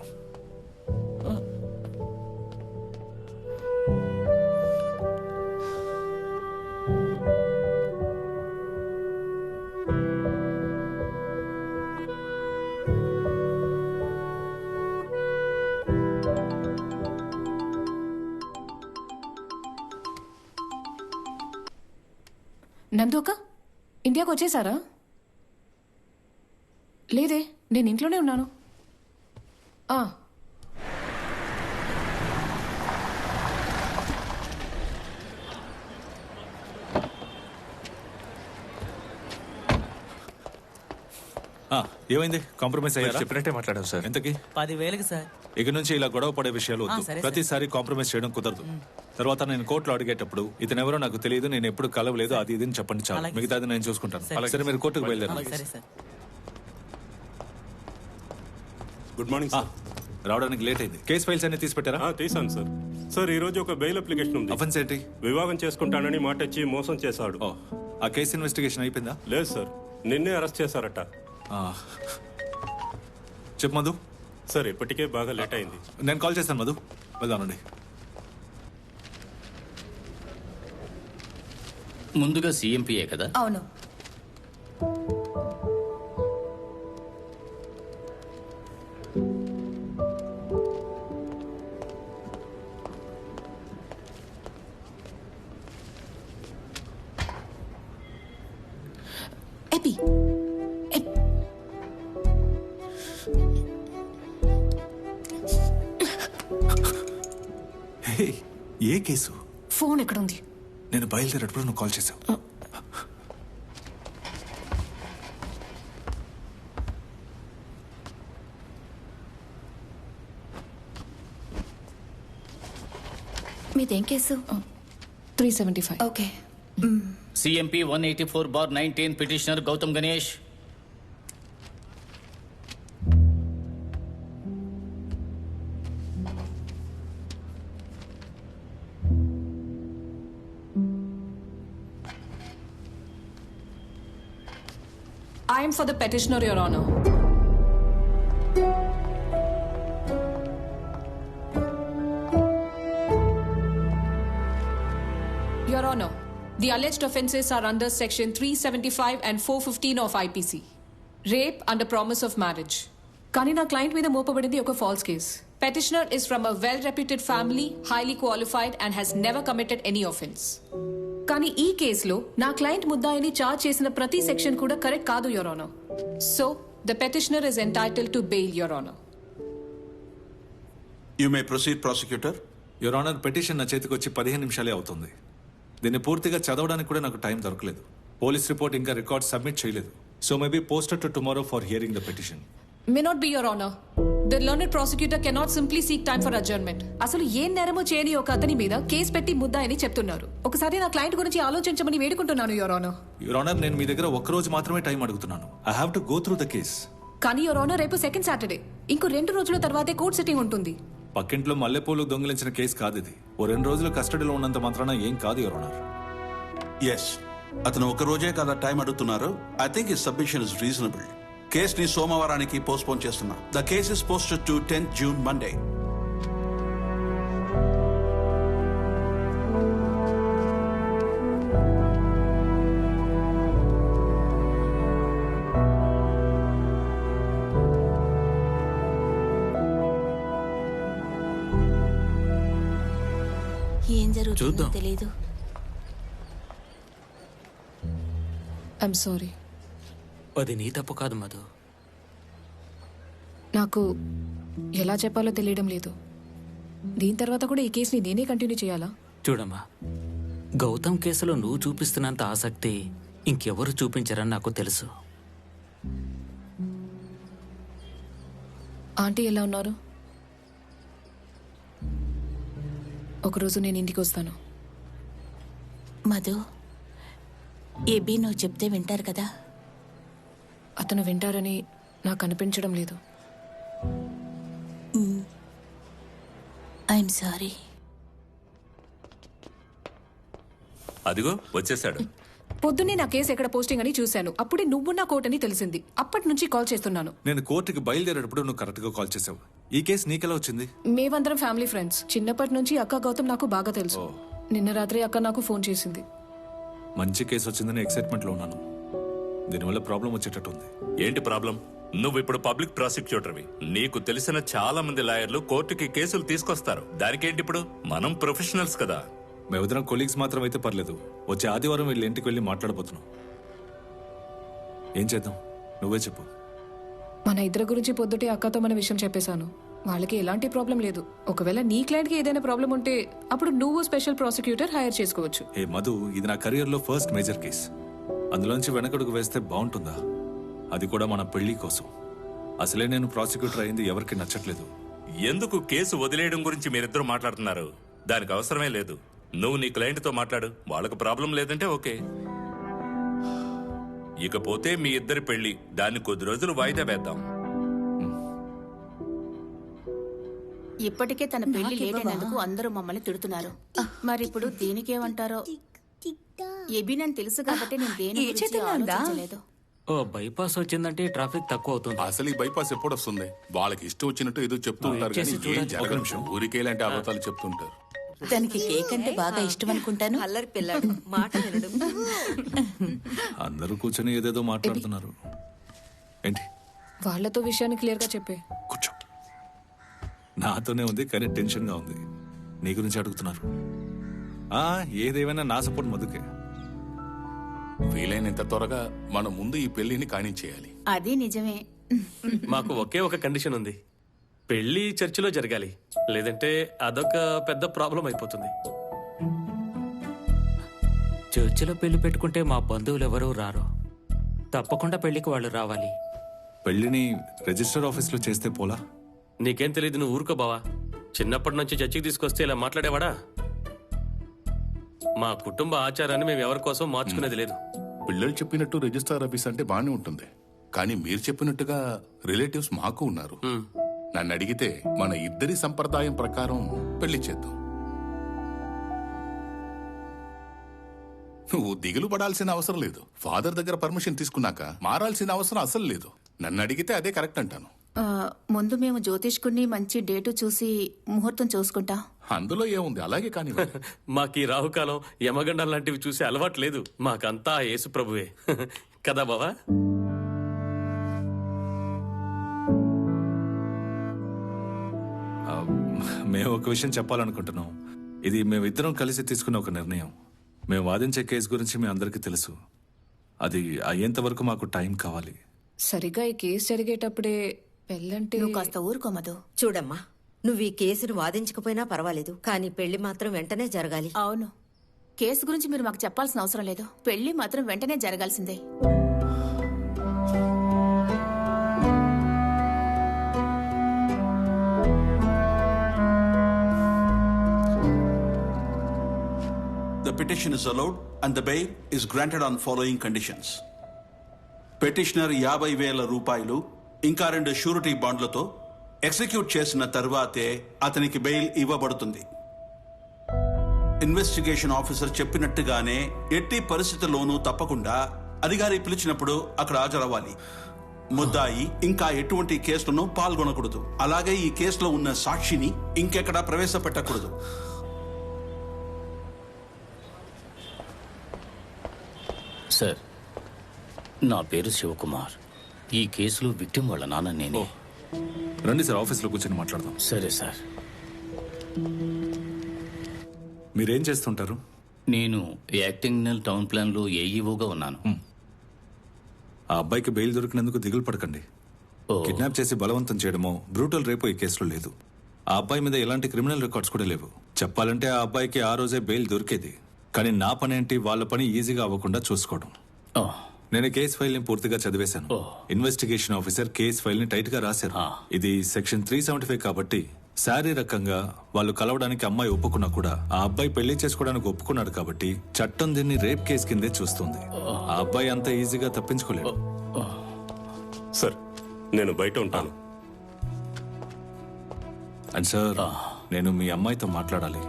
G: నందోక ఇండియాకి వచ్చేసారా? లేదే, నేను ఇంట్లోనే ఉన్నాను.
C: ఏమైంది? కాంప్రమైజ్ అయ్యారా?
F: చెప్పినట్టే మాట్లాడాం సార్.
C: ఎంతకి?
M: 10,000కి సార్.
C: ఇక నుంచి ఇలా గొడవ పడే విషయాలు వద్దు.
M: సరే,
C: ప్రతిసారి కాంప్రమైజ్ చేయడం కుదరదు. తర్వాత నేను కోర్టులో అడిగేటప్పుడు ఇతను ఎవరో నాకు తెలియదు, నేను ఎప్పుడు కలవలేదు, అది ఇది చెప్పండి చాలు. మిగతాది నేను చూసుకుంటాను. సరే, మీరు కోర్టుకు బయలుదేరండి.
M: సరే సార్.
J: Good morning sir.
C: రావడానికి లేట్ అయింది. కేసు ఫైల్స్ అన్ని తీసి పెట్టారా?
J: తీసాను సార్. సార్ ఈ రోజు ఒక బెయిల్ అప్లికేషన్ ఉంది.
C: అఫెన్స్ ఏంటి?
J: వివాహం చేసుకుంటానని మాట ఇచ్చి మోసం చేశాడు.
C: ఆ కేసు ఇన్వెస్టిగేషన్ అయిపోయిందా?
J: లేదు సార్, నిన్నే అరెస్ట్ చేశారట.
C: చెప్పు మధు.
J: సార్ ఇప్పటికే బాగా లేట్ అయింది.
C: నేను కాల్ చేస్తాను మధు, వెళ్దానండి.
A: ముందుగా సీఎంపీఏ కదా?
L: అవును.
G: ఎపి
C: ఏ కేసు?
G: ఫోన్ ఎక్కడుంది?
C: నేను బయలుదేరేటప్పుడు నువ్వు కాల్ చేసావు.
L: మీదేం case?
G: 375.
L: Okay.
A: CMP 184/19 petitioner Gautam Ganesh.
G: I am for the petitioner, Your Honor. Your Honor, the alleged offences are under Section 375 and 415 of IPC. Rape under promise of marriage. కానీ నా client మీద మోపబడింది ఒక falls case. Petitioner is from a well-reputed family, highly qualified and has never committed any offense. కానీ ఈ కేసులో నా client ముద్దాయిని charge చేసిన ప్రతి సెక్షన్ కూడా కరెక్ట్ కాదు, your honour. So the petitioner is entitled to bail, your honour.
P: You may proceed prosecutor.
C: Your honour, petition నా చేతికి వచ్చి 15 నిమిషాలే అవుతుంది. దీన్ని పూర్తిగా చదవడానికి కూడా నాకు టైం దొరకలేదు. పోలీస్ రిపోర్ట్ ఇంకా రికార్డ్ సబ్మిట్ చేయలేదు. So maybe posted to tomorrow for hearing the petition.
G: May not be, your honour. The learned prosecutor cannot simply seek time for adjournment. అసలు ఏ నేరమో చేయని ఒక అతని మీద కేసు పెట్టి ముద్దాయని చెప్తున్నారు. ఒకసారి నా క్లయింట్ గురించి ఆలోచించమని వేడుకుంటున్నాను, యువర్ ఆనర్.
C: యువర్ ఆనర్, నేను మీ దగ్గర ఒక్క రోజు మాత్రమే టైం అడుగుతున్నాను. I have to go through the case.
G: కానీ యువర్ ఆనర్, రేపు సెకండ్ సాటర్డే, ఇంకో 2 రోజుల తర్వాతే కోర్ట్ సిట్టింగ్ ఉంటుంది.
C: పక్కింట్లో మల్లెపూలు దొంగిలించిన కేసు కాదు ఇది. ఓ 2 రోజులు కస్టడీలో ఉన్నంత మాత్రాన ఏం కాదు, యువర్ ఆనర్.
P: ఎస్, అతను ఒక రోజే కదా టైం అడుగుతున్నారు. I think his submission is reasonable. కేసుని సోమవారానికి పోస్ట్పోన్ చేస్తున్నా. The case is posted to 10th June Monday.
L: ఏం జరుగుతుందో తెలీదు.
G: I'm sorry.
E: అది నీ తప్పు కాదు మధు.
G: నాకు ఎలా చెప్పాలో తెలియడం లేదు. దీని తర్వాత కూడా ఈ కేసుని నేనే కంటిన్యూ చేయాలా?
E: చూడమ్మా, గౌతమ్ కేసులో నువ్వు చూపిస్తున్నంత ఆసక్తి ఇంకెవరు చూపించరని నాకు తెలుసు.
G: ఆంటీ ఎలా ఉన్నారు? ఒకరోజు నేను ఇంటికి వస్తాను.
L: మధు, ఏబీ నువ్వు చెప్తే వింటారు కదా?
G: అతను వింటారని నాకు అనిపించడం లేదు.
L: I'm sorry.
D: అదిగో వచ్చేసాడు.
G: పొద్దున్నే నా కేసు ఎక్కడ పోస్టింగ్ అని చూశాను. అప్పుడే నువ్వు నా కోర్ట్ అని తెలిసింది. అప్పటి నుంచి కాల్ చేస్తున్నాను.
C: నేను కోర్టుకి బయలుదేరేటప్పుడు నువ్వు కరెక్ట్గా కాల్ చేసావు. ఈ కేసు నీకెలా వచ్చింది?
G: మేమందరం ఫ్యామిలీ ఫ్రెండ్స్. చిన్నప్పటి నుంచి అక్క గౌతమ్ నాకు బాగా తెలుసు. నిన్న రాత్రి అక్క నాకు ఫోన్ చేసింది.
C: మంచి కేసు వచ్చిందని ఎక్సైట్మెంట్లో ఉన్నాను. దీనివల్ల ప్రాబ్లం వచ్చేటట్టు ఉంది.
D: ఏంటి ప్రాబ్లం? నువ్వు ఇప్పుడు పబ్లిక్ ప్రాసిక్యూటర్వి. నీకు తెలిసిన చాలా మంది లాయర్లు కోర్టుకి కేసులు తీసుకొస్తారు. దానికేంటి ఇప్పుడు? మనం ప్రొఫెషనల్స్ కదా.
C: మేమిద్దరం కొలీగ్స్ మాత్రం అయితే పర్లేదు. వచ్చే ఆదివారం వీళ్ళ ఇంటికి వెళ్ళి మాట్లాడబోతున్నాం. ఏం చేద్దాం నువ్వే చెప్పు.
G: మన ఇద్దరి గురించి పొద్దుటే అక్కతో మన విషయం చెప్పేశాను. వాళ్ళకి ఎలాంటి ప్రాబ్లం లేదు. ఒకవేళ నీ క్లయింట్కి ఏదైనా ప్రాబ్లం ఉంటే అప్పుడు నువ్వు స్పెషల్ ప్రాసిక్యూటర్ హైర్ చేసుకోవచ్చు.
C: ఏ మధు, ఇది నా కెరియర్లో ఫస్ట్ మేజర్ కేస్. అందులోంచి వెనకడుగు వేస్తే బాగుంటుందా? అది కూడా మన పెళ్లి కోసం. అసలే నేను ప్రాసిక్యూటర్ అయింది ఎవరికి నచ్చట్లేదు.
D: ఎందుకు కేసు వదిలేయడం గురించి మీరిద్దరు మాట్లాడుతున్నారు? దానికి అవసరమే లేదు. నువ్వు నీ క్లయింట్తో మాట్లాడు. వాళ్ళకు ప్రాబ్లం లేదంటే ఓకే. ఇకపోతే మీ ఇద్దరి పెళ్లి, దాన్ని కొద్ది రోజులు వాయిదా వేద్దాం.
Q: ఇప్పటికే తన పెళ్లి లేట్ అయినందుకు అందరూ మమ్మల్ని తిడుతున్నారు. మరి ఇప్పుడు దీనికేమంటారో? ఏబీ నన్ను తెలుసు కాబట్టి నేను దేని గురించి ఆలోచించలేదు.
E: ఓ బైపాస్ వచ్చిందంటే ట్రాఫిక్ తక్కువ అవుతుంది.
O: అసలు ఈ బైపాస్ ఎప్పుడు వస్తుంది? వాళ్ళకి ఇష్టం వచ్చినట్టు ఏదో చెప్తూ ఉంటారు కానీ ఏం జరగదు. ఊరికే ఇలాంటి అబద్ధాలు చెప్తుంటారు.
L: తనకి కేక్ అంటే బాగా ఇష్టం అనుకుంటాను.
K: అల్లరి పిల్లాడు, మాట వినడం.
C: అందరూ కూర్చొని ఏదేదో మాట్లాడుతున్నారు. ఏంటి?
G: వాళ్ళతో విషయాన్ని క్లియర్ గా చెప్పే.
C: నాతోనే ఉంది కానీ టెన్షన్ గా ఉంది. నీ గురించి అడుగుతున్నారు. ఏదేమైనా నా సపోర్ట్ మధుకే.
O: వీలైనంత త్వరగా మనం ముందు ఈ పెళ్లిని కానిచ్చేయాలి.
Q: అది నిజమే.
H: మాకు ఒకే ఒక కండిషన్ ఉంది. పెళ్లి చర్చిలో జరగాలి. లేదంటే అదొక పెద్ద ప్రాబ్లం అయిపోతుంది.
E: చర్చిలో పెళ్లి పెట్టుకుంటే మా బంధువులు ఎవరూ రారు. తప్పకుండా పెళ్లికి వాళ్ళు రావాలి.
C: పెళ్లిని రిజిస్టర్ ఆఫీస్లో చేస్తే పోలా?
H: నీకేం తెలియదు, నువ్వు ఊరుకో బావా. చిన్నప్పటి నుంచి చర్చికి తీసుకొస్తే ఇలా మాట్లాడేవాడా? మా కుటుంబ ఆచారాన్ని మేము ఎవరి కోసం మార్చుకునేది లేదు.
O: పిల్లలు చెప్పినట్టు రిజిస్టర్ ఆఫీస్ అంటే బాగానే ఉంటుంది. కానీ మీరు చెప్పినట్టుగా రిలేటివ్స్ మాకు ఉన్నారు. నన్ను అడిగితే మన ఇద్దరి సంప్రదాయం ప్రకారం పెళ్లి చేద్దాం. నువ్వు దిగులు పడాల్సిన అవసరం లేదు. ఫాదర్ దగ్గర పర్మిషన్ తీసుకున్నాక మారాల్సిన అవసరం అసలు లేదు. నన్ను అడిగితే అదే కరెక్ట్ అంటాను.
Q: ముందు మేము జ్యోతిష్కుని మంచి డేటు చూసి ముహూర్తం చూసుకుంటాం.
O: అందులో ఏముంది, అలాగే కానీ.
H: మాకు ఈ రాహుకాలం యమగండం లాంటివి చూసి అలవాటు లేదు. మాకంతా యేసు ప్రభువే కదా బావా.
C: మేము ఒక విషయం చెప్పాలనుకుంటున్నాం. ఇది మేమిద్దరం కలిసి తీసుకున్న ఒక నిర్ణయం. మేము వాదించే కేసు గురించి మీ అందరికీ తెలుసు. అది అయ్యేంత వరకు మాకు టైం కావాలి.
G: సరిగా ఈ కేసు జరిగేటప్పుడే పెళ్ళంటే
Q: నువ్వు కాస్త ఊరుకోమదు.
K: చూడమ్మా, నువ్వు ఈ కేసును వాదించకపోయినా పర్వాలేదు, కానీ పెళ్లి మాత్రం వెంటనే జరగాలి.
Q: అవును, కేసు గురించి మీరు మాకు చెప్పాల్సిన అవసరం లేదు. పెళ్లి మాత్రం వెంటనే జరగాల్సిందే.
P: The petition is allowed and the bail is granted on following conditions. Petitioner 50,000 రూపాయలు ఇంకా 2 షూరిటీ బాండ్లతో ఎగ్జిక్యూట్ చేసిన తర్వాతే అతనికి బెయిల్ ఇవ్వబడుతుంది. ఇన్వెస్టిగేషన్ ఆఫీసర్ చెప్పినట్టుగానే ఎట్టి పరిస్థితుల్లోనూ తప్పకుండా అధికారి పిలిచినప్పుడు అక్కడ హాజరవ్వాలి. ముద్దాయి ఇంకా ఎటువంటి కేసులను పాల్గొనకూడదు. అలాగే ఈ కేసులో ఉన్న సాక్షిని ఇంకెక్కడా ప్రవేశపెట్టకూడదు.
A: సార్, నా పేరు శివకుమార్. ఈ కేసులో విక్టిమ్ వాళ్ళ నాన్న నేనే.
C: రండి సార్, ఆఫీస్లో కూర్చొని మాట్లాడదాం.
A: సరే సార్.
C: మీరేం చేస్తుంటారు?
A: నేను యాక్టింగ్ టౌన్ ప్లాన్లో ఏఈఓగా ఉన్నాను.
C: ఆ అబ్బాయికి బెయిల్ దొరికినందుకు దిగులు పడకండి. కిడ్నాప్ చేసి బలవంతం చేయడమో బ్రూటల్ రేపో ఈ కేసులో లేదు. ఆ అబ్బాయి మీద ఎలాంటి క్రిమినల్ రికార్డ్స్ కూడా లేవు. చెప్పాలంటే ఆ అబ్బాయికి ఆ రోజే బెయిల్ దొరికేది. కానీ నా పని ఏంటి, వాళ్ళ పని ఈజీగా అవ్వకుండా చూసుకోవడం. నేను కేసు ఫైల్ ని పూర్తిగా చదివేశాను. ఇన్వెస్టిగేషన్ ఆఫీసర్ కేసు ఫైల్ ని టైట్ గా రాశారు. ఇది సెక్షన్ 375 కాబట్టి శారీరకంగా వాళ్ళు కలవడానికి అమ్మాయి ఒప్పుకున్నా కూడా ఆ అబ్బాయి పెళ్లి చేసుకోవడానికి ఒప్పుకున్నాడు కాబట్టి చట్టం దీన్ని రేప్ కేసు కిందే చూస్తుంది. ఆ అబ్బాయి అంత ఈజీగా తప్పించుకోలేడు.
J: సార్ నేను బయట ఉంటాను.
C: అండ్ సార్, నేను మీ అమ్మాయితో మాట్లాడాలి.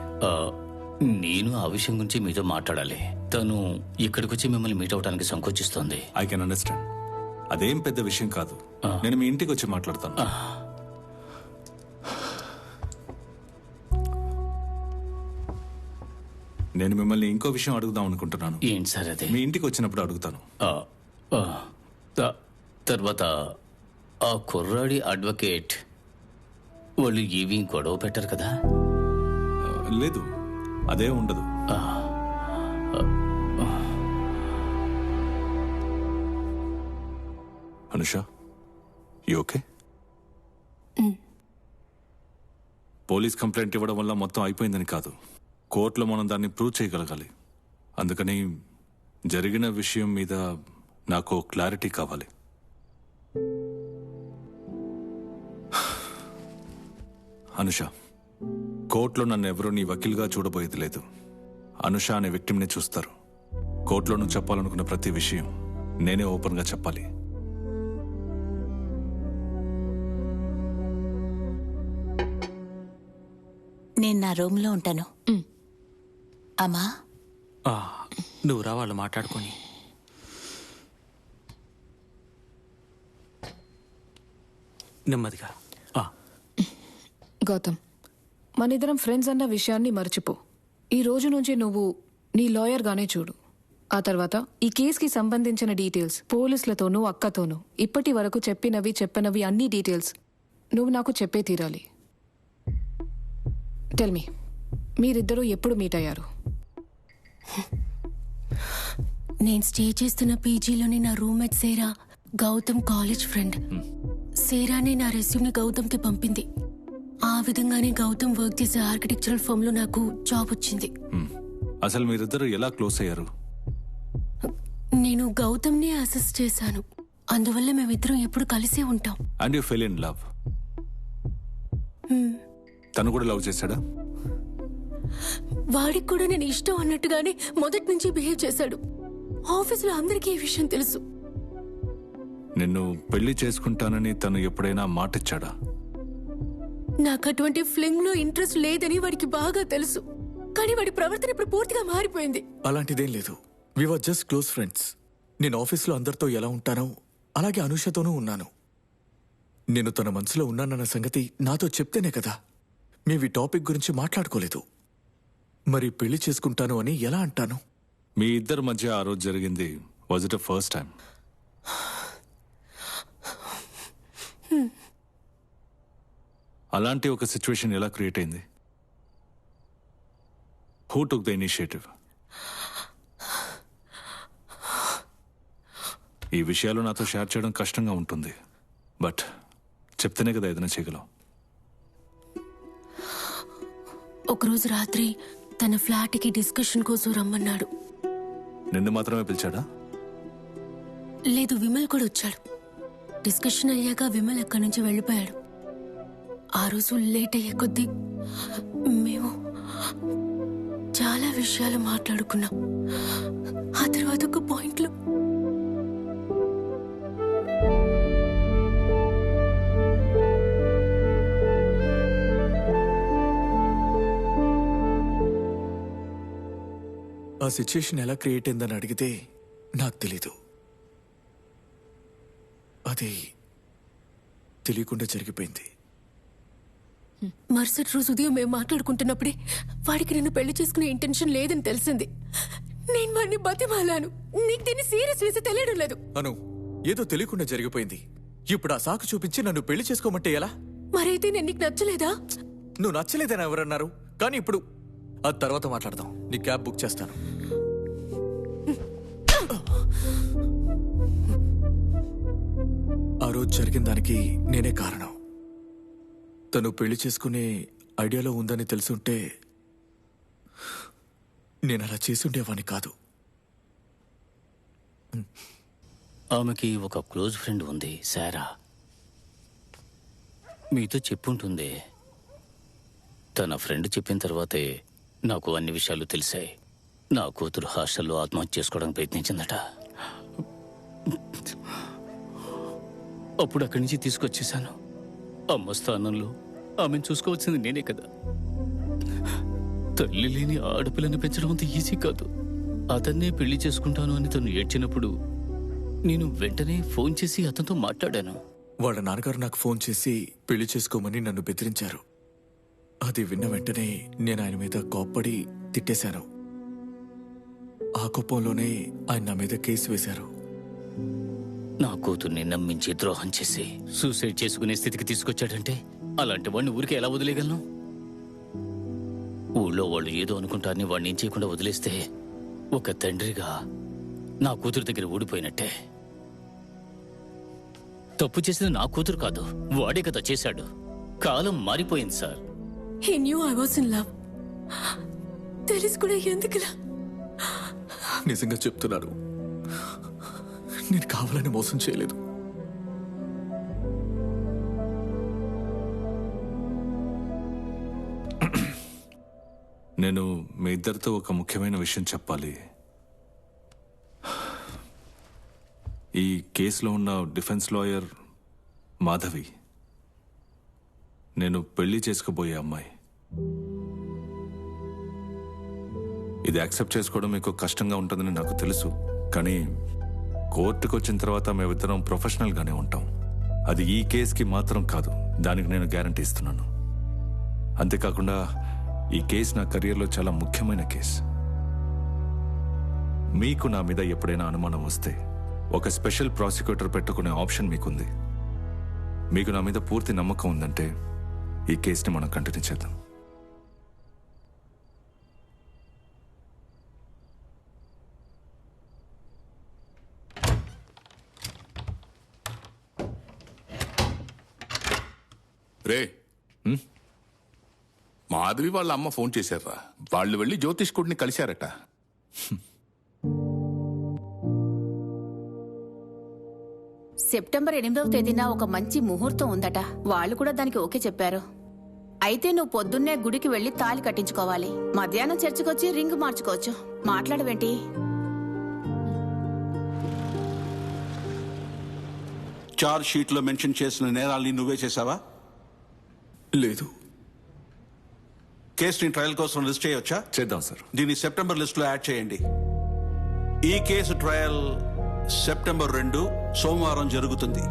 A: నేను ఆ విషయం గురించి మీతో మాట్లాడాలి. తను ఇక్కడికి వచ్చి మిమ్మల్ని మీట్ అవడానికి సంకోచిస్తోంది.
C: I can understand. అదేం పెద్ద విషయం కాదు. నేను మీ ఇంటికి వచ్చి మాట్లాడతాను. నేను మిమ్మల్ని ఇంకో విషయం అడుగుదాం అనుకుంటున్నాను.
A: ఏంటి సార్ అదే?
C: మీ ఇంటికి వచ్చినప్పుడు అడుగుతాను.
A: తర్వాత ఆ కుర్రాడి అడ్వకేట్ వాళ్ళు ఏవి గొడవ పెట్టారు కదా?
C: లేదు, అదే ఉండదు. Anusha, you okay? Police complaint ఇవ్వడం వల్ల మొత్తం అయిపోయిందని కాదు, కోర్టులో మనం దాన్ని ప్రూవ్ చేయగలగాలి. అందుకని జరిగిన విషయం మీద నాకు క్లారిటీ కావాలి. అనుష, కోర్టులో నన్ను ఎవరూ నీ వకీల్గా చూడబోయేది లేదు. అనుష అనే విక్టిమ్ని చూస్తారు. కోర్టులో నువ్వు చెప్పాలనుకున్న ప్రతి విషయం నేనే ఓపెన్గా చెప్పాలి.
L: నేను నా రూమ్లో ఉంటాను. అమ్మా,
E: నువ్వు రా, వాళ్ళు మాట్లాడుకొని. నెమ్మదిగా.
G: గౌతమ్, మనిద్దరం ఫ్రెండ్స్ అన్న విషయాన్ని మర్చిపో. ఈ రోజు నుంచి నువ్వు నీ లాయర్గానే చూడు. ఆ తర్వాత ఈ కేసుకి సంబంధించిన డీటెయిల్స్ పోలీసులతోనూ అక్కతోనూ ఇప్పటి వరకు చెప్పినవి అన్ని డీటెయిల్స్ నువ్వు నాకు చెప్పే తీరాలి. టెల్ మీ, మీరిద్దరూ ఎప్పుడు మీట్ అయ్యారు?
R: నేను స్టే చేస్తున్న పీజీలోని నా రూమ్మేట్ సేరా, గౌతమ్ కాలేజ్ ఫ్రెండ్. సేరానే నా రెస్యూమ్ని గౌతమ్కి పంపింది. ఆ విధంగానే గౌతమ్ వర్క్ చేసే ఆర్కిటెక్చరల్ ఫర్మ్ లో నాకు జాబ్ వచ్చింది.
C: అసలు మీరిద్దరు ఎలా క్లోజ్ అయ్యారు?
R: నేను గౌతమ్ని అసిస్ట్ చేశాను, అందువల్ల మేమిద్దరం ఎప్పుడు కలిసే ఉంటాం.
C: And you fell in love. తను కూడా లవ్ చేశాడా?
R: వాడికి కూడా నేను ఇష్టం అన్నట్టుగానే మొదటి నుంచి బిహేవ్ చేశాడు. ఆఫీసులో అందరికీ ఈ విషయం తెలుసు.
C: నిన్ను పెళ్లి చేసుకుంటానని తను ఎప్పుడైనా మాటిచ్చాడా?
R: నాకు అటువంటి ఫ్లింగ్ లో ఇంట్రెస్ట్ లేదని వాడికి బాగా తెలుసు, కానీ వాడి ప్రవర్తన ఇప్పుడు పూర్తిగా మారిపోయింది.
S: అలాంటిదేం లేదు. వి వర్ జస్ట్ క్లోజ్ ఫ్రెండ్స్. నేను ఆఫీస్లో అందరితో ఎలా ఉంటానో అలాగే అనుషతోనూ ఉన్నాను. నేను తన మనసులో ఉన్నానన్న సంగతి నాతో చెప్తేనే కదా మేము ఈ టాపిక్ గురించి మాట్లాడుకోలేదు. మరి పెళ్లి చేసుకుంటాను అని ఎలా అంటాను?
C: మీ ఇద్దరి మధ్య ఆ రోజు జరిగింది వాజ్ ఇట్ ఫస్ట్ టైం? అలాంటి ఒక సిచ్యువేషన్ ఎలా క్రియేట్ అయింది? Who took the initiative? ఈ విషయాలు నాతో షేర్ చేయడం కష్టంగా ఉంటుంది, బట్ చెప్తేనే కదా ఏదైనా చేయగలం.
R: ఒకరోజు రాత్రి తన ఫ్లాట్కి డిస్కషన్ కోసం రమ్మన్నాడు.
C: నిన్ను మాత్రమే పిలిచాడా?
R: లేదు, విమల్ కూడా వచ్చాడు. డిస్కషన్ అయ్యాక విమల్ అక్కడి నుంచి వెళ్ళిపోయాడు. ఆ రోజు లేట్ అయ్యే కొద్దీ మేము చాలా విషయాలు మాట్లాడుకున్నాం. ఆ తర్వాత ఒక పాయింట్లో
S: ఆ సిచ్యుయేషన్ ఎలా క్రియేట్ అయిందని అడిగితే నాకు తెలీదు. అది తెలియకుండా జరిగిపోయింది.
R: మరుసటి రోజు ఉదయం మేము మాట్లాడుకుంటున్నప్పుడే వాడికి నన్ను పెళ్లి చేసుకునే ఇంటెన్షన్ లేదని తెలిసింది. నేను వాడిని బతిమాలాను. నీకు దీన్ని సీరియస్ వేసి తెలియడం లేదు.
S: అను, ఏదో తెలియకుండా జరిగిపోయింది. ఇప్పుడు ఆ సాకు చూపించి నన్ను పెళ్లి చేసుకోమంటే ఎలా?
R: మరైతే నేను నీకు నచ్చలేదా?
S: నువ్వు నచ్చలేదని ఎవరన్నారు? కానీ ఇప్పుడు ఆ తర్వాత మాట్లాడదాం. నీ క్యాబ్ బుక్ చేస్తాను. ఆ రోజు జరిగిన దానికి నేనే కారణం. తను పెళ్లి చేసుకునే ఐడియాలో ఉందని తెలుసుంటే నేను అలా చేసుండేవాణ్ణి కాదు.
A: ఆమెకి ఒక క్లోజ్ ఫ్రెండ్ ఉంది, సారా. మీతో చెప్పుంటుంది. తన ఫ్రెండ్ చెప్పిన తర్వాతే నాకు అన్ని విషయాలు తెలిసాయి. నా కూతురు హాస్టల్లో ఆత్మహత్య చేసుకోవడానికి ప్రయత్నించిందట. అప్పుడు అక్కడి నుంచి తీసుకొచ్చేసాను. అమ్మ స్థానంలో ఆమెను చూసుకోవాల్సింది నేనే కదా. తల్లి లేని ఆడపిల్లని పెంచడం అంత ఈజీ కాదు. అతన్నే పెళ్లి చేసుకుంటాను అని తను ఏడ్చినప్పుడు నేను వెంటనే ఫోన్ చేసి అతనితో మాట్లాడాను.
S: వాళ్ళ నాన్నగారు నాకు ఫోన్ చేసి పెళ్లి చేసుకోమని నన్ను బెదిరించారు. అది విన్న వెంటనే నేను ఆయన మీద కోప్పడి తిట్టేశాను. ఆ కోపంలోనే ఆయన నా మీద కేసు వేశారు.
A: నా కూతుర్ని నమ్మించి ద్రోహం చేసి సూసైడ్ చేసుకునే స్థితికి తీసుకొచ్చాడంటే అలాంటి వాడిని ఊరికే ఎలా వదిలేయగలను? ఊళ్ళో వాళ్ళు ఏదో అనుకుంటారని వాడిని ఏం చేయకుండా వదిలేస్తే ఒక తండ్రిగా నా కూతురు దగ్గర ఊడిపోయినట్టే. తప్పు చేసింది నా కూతురు కాదు, వాడే కదా చేశాడు. కాలం మారిపోయింది sir.
R: He knew I was in love. తెలిసి కూడా ఎందుకులా?
S: నిజంగా చెప్తున్నాను, నేను కావాలని మోసం చేయలేదు.
C: నేను మీ ఇద్దరితో ఒక ముఖ్యమైన విషయం చెప్పాలి. ఈ కేసులో ఉన్న డిఫెన్స్ లాయర్ మాధవి నేను పెళ్లి చేసుకోబోయే అమ్మాయి. ఇది యాక్సెప్ట్ చేసుకోవడం మీకు కష్టంగా ఉంటుందని నాకు తెలుసు. కానీ కోర్టుకు వచ్చిన తర్వాత మేమిద్దరం ప్రొఫెషనల్గానే ఉంటాం. అది ఈ కేసుకి మాత్రం కాదు, దానికి నేను గ్యారంటీ ఇస్తున్నాను. అంతేకాకుండా ఈ కేసు నా కెరియర్లో చాలా ముఖ్యమైన కేసు. మీకు నా మీద ఎప్పుడైనా అనుమానం వస్తే ఒక స్పెషల్ ప్రాసిక్యూటర్ పెట్టుకునే ఆప్షన్ మీకుంది. మీకు నా మీద పూర్తి నమ్మకం ఉందంటే ఈ కేసుని మనం కంటిన్యూ చేద్దాం.
O: రే, మాధవి వాళ్ళ అమ్మ ఫోన్ చేశారా? వాళ్ళు వెళ్ళి జ్యోతిష్కుడిని కలిశారట.
Q: సెప్టెంబర్ 8వ తేదీన ఒక మంచి ముహూర్తం ఉందట. వాళ్ళు కూడా దానికి ఓకే చెప్పారు. అయితే నువ్వు పొద్దున్నే గుడికి వెళ్లి తాళి కట్టించుకోవాలి. మధ్యాహ్నం చర్చికొచ్చి రింగ్ మార్చుకోవచ్చు. మాట్లాడవేంటి?
P: చార్జ్ షీట్లో మెన్షన్ చేసిన నేరాల్ని నువ్వే చేశావా?
S: లేదు.
P: కేసుని ట్రయల్ కోసం లిస్ట్ చేయొచ్చా?
C: చేద్దాం సార్.
P: దీన్ని సెప్టెంబర్ లిస్ట్ లో యాడ్ చేయండి. ఈ కేసు ట్రయల్ సెప్టెంబర్ 2 సోమవారం జరుగుతుంది.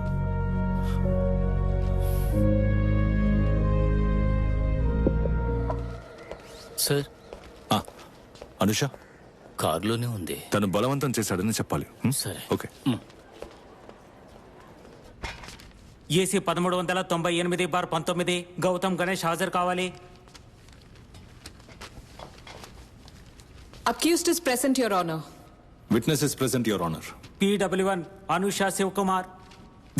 A: సార్,
C: అనుష
A: కారులోనే ఉంది.
C: తను బలవంతం చేశాడని చెప్పాలి.
A: సరే,
C: ఓకే.
E: ఏసీ 1398/19 గౌతమ్ గణేష్ హాజరు కావాలి.
G: Accused is present, Your Honor.
C: Witness is present, Your Honor.
E: PW1 Anusha Shivkumar.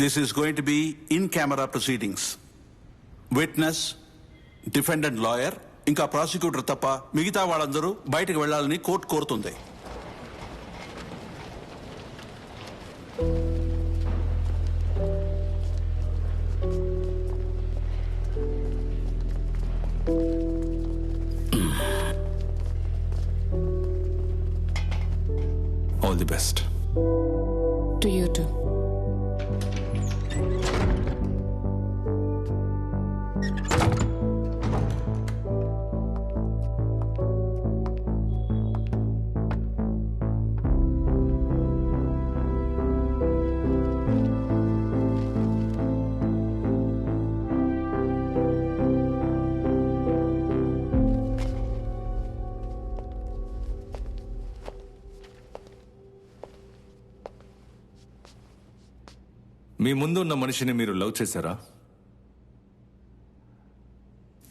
P: This is going to be in-camera proceedings. Witness, defendant lawyer, ఇంకా ప్రాసిక్యూటర్ తప్ప మిగతా వాళ్ళందరూ బయటకు వెళ్లాలని కోర్టు కోరుతుంది.
C: All the best.
G: To you too.
C: మీ ముందు ఉన్న మనిషిని మీరు లవ్ చేశారా?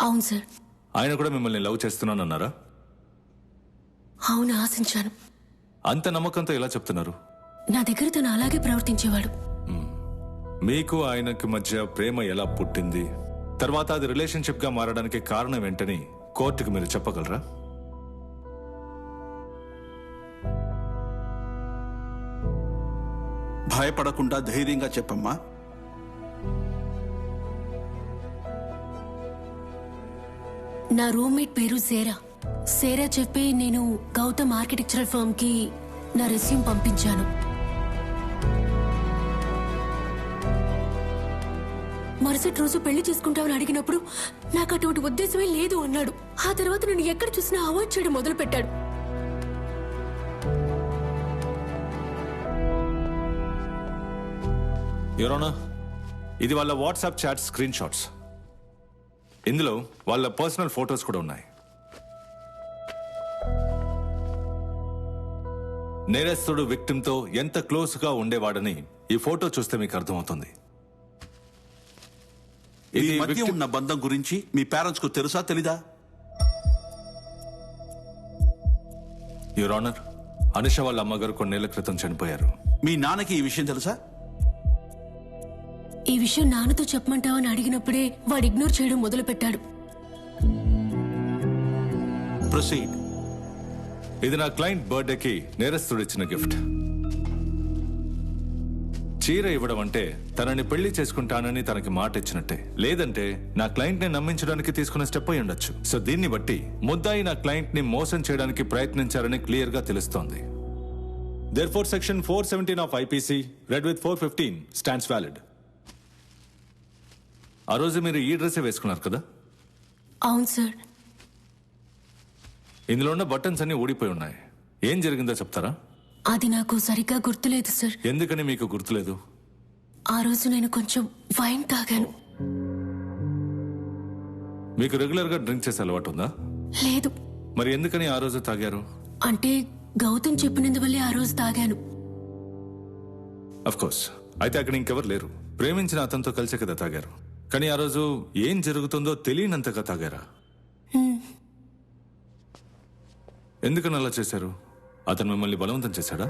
R: అవును సార్.
C: ఆయన కూడా మిమ్మల్ని లవ్ చేస్తున్నానన్నారా?
R: అవును, ఆశించాను.
C: అంత నమ్మకంతో ఎలా చెప్తున్నారు?
R: నా దగ్గర తను అలాగే ప్రవర్తించేవాడు.
C: మీకు ఆయనకి మధ్య ప్రేమ ఎలా పుట్టింది, తర్వాత అది రిలేషన్షిప్ గా మారడానికి కారణం ఏంటని కోర్టుకు మీరు చెప్పగలరా?
P: భయపడకుండా ధైర్యంగా చెప్పమ్మా.
R: నా రూమ్మేట్ పేరు సేరా. సేరా చెప్పి నేను గౌతమ్ ఆర్కిటెక్చరల్ ఫర్మ్ కి నా రెస్యూమ్ పంపించాను. మరుసటి రోజు పెళ్లి చేసుకుంటామని అడిగినప్పుడు నాకు అటువంటి ఉద్దేశమే లేదు అన్నాడు. ఆ తర్వాత నేను ఎక్కడ చూసినా అవాయిడ్ చేయడం మొదలు పెట్టాడు.
C: యువర్ ఆనర్, ఇది వాళ్ళ వాట్సాప్ చాట్ స్క్రీన్ షాట్స్. ఇందులో వాళ్ళ పర్సనల్ ఫోటోస్ కూడా ఉన్నాయి. నేరస్తుడు విక్టిమ్ తో ఎంత క్లోజ్ గా ఉండేవాడని ఈ ఫోటో చూస్తే మీకు అర్థమవుతుంది.
P: ఈ మధ్య ఉన్న బంధం గురించి మీ పేరెంట్స్ కు తెలుసా తెలీదా?
C: యువర్ ఆనర్, అనుష వాళ్ళ అమ్మగారు కొన్నేళ్ల క్రితం చనిపోయారు.
P: మీ నాన్నకి ఈ విషయం తెలుసా?
R: ఈ విషయం నాన్నతో చెప్పమంటావని అడిగినప్పుడే వాడు ఇగ్నోర్ చేయడం మొదలు పెట్టాడు.
P: ప్రొసీడ్.
C: ఇది నా క్లయింట్ బర్త్డేకి నేరస్తుడు ఇచ్చిన గిఫ్ట్. చీర ఇవ్వడం అంటే తనని పెళ్లి చేసుకుంటానని తనకి మాట ఇచ్చినట్టే. లేదంటే నా క్లయింట్ ని నమ్మించడానికి తీసుకున్న స్టెప్ అయి ఉండొచ్చు. సో దీన్ని బట్టి ముద్దాయి నా క్లయింట్ ని మోసం చేయడానికి ప్రయత్నించారని క్లియర్ గా తెలుస్తోంది. Therefore, section 417 of IPC, read with 415, stands valid. ఆ రోజు మీరు ఈ డ్రెస్ వేసుకున్నారు కదా?
R: అవును సార్.
C: ఇందులో ఉన్న బటన్స్ అన్ని ఊడిపోయి ఉన్నాయి. ఏం జరిగిందో చెప్తారా?
R: అది నాకు సరిగ్గా గుర్తులేదు సార్.
C: ఎందుకని మీకు గుర్తులేదు?
R: ఆ రోజు నేను కొంచెం వైన్ తాగాను.
C: మీకు రెగ్యులర్ గా డ్రింక్ చేసే అలవాటు ఉందా?
R: లేదు.
C: మరి ఎందుకని ఆ రోజు తాగారు?
R: అంటే గౌతమ్ చెప్పినందువల్లే ఆ రోజు తాగాను.
C: Of course. అయితే అక్కడ ఇంకెవరు లేరు. ప్రేమించిన అతనితో కలిసి కదా తాగారు. కానీ ఆ రోజు ఏం జరుగుతుందో తెలియనంతగా తాగారా? ఎందుకని అలా చేశారు? అతను మిమ్మల్ని బలవంతం చేశాడా?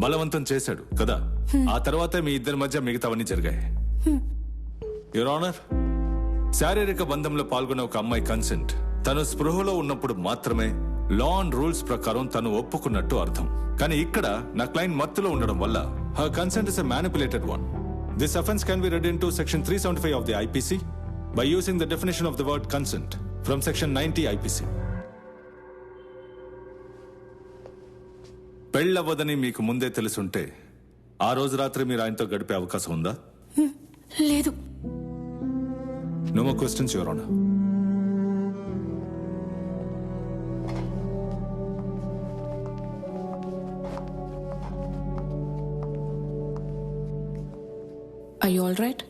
C: బలవంతం చేశాడు కదా? ఆ తర్వాత మీ ఇద్దరి మధ్య మిగతావన్నీ జరిగాయి. యువర్ ఆనర్, శారీరక బంధంలో పాల్గొనే ఒక అమ్మాయి కన్సెంట్ తను స్పృహలో ఉన్నప్పుడు మాత్రమే లా అండ్ రూల్స్ ప్రకారం తను ఒప్పుకున్నట్టు అర్థం. కానీ ఇక్కడ నా క్లయింట్ మత్తులో ఉండడం వల్ల her consent is a manipulated one. This offense can be read into section 375 of the IPC by using the definition of the word consent from section 90 IPC. పెళ్ళవ్వదని మీకు ముందే తెలుసుంటే ఆ రోజు రాత్రి మీరు ఆయనతో గడిపే అవకాశం ఉందా?
R: లేదు.
C: No more questions, Your Honor.
G: Are you all right?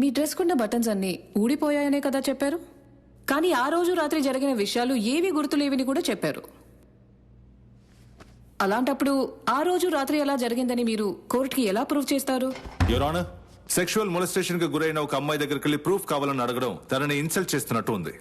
G: Me dress కున్న బటన్స్ అన్ని ఊడిపోయాయనే కదా చెప్పారు. కానీ ఆ రోజు రాత్రి జరిగిన విషయాలు ఏవి గుర్తులేవని కూడా చెప్పారు. అలాంటప్పుడు ఆ రోజు రాత్రి ఎలా జరిగిందని మీరు కోర్టుకి ఎలా ప్రూవ్ చేస్తారు?
C: యువర్ ఆనర్, సెక్షువల్ మొలెస్టేషన్ కి గురైన ఒక అమ్మాయి దగ్గరికి వెళ్ళి ప్రూఫ్ కావాలని అడగడం తనని ఇన్సల్ట్ చేస్తున్నట్టు ఉంది.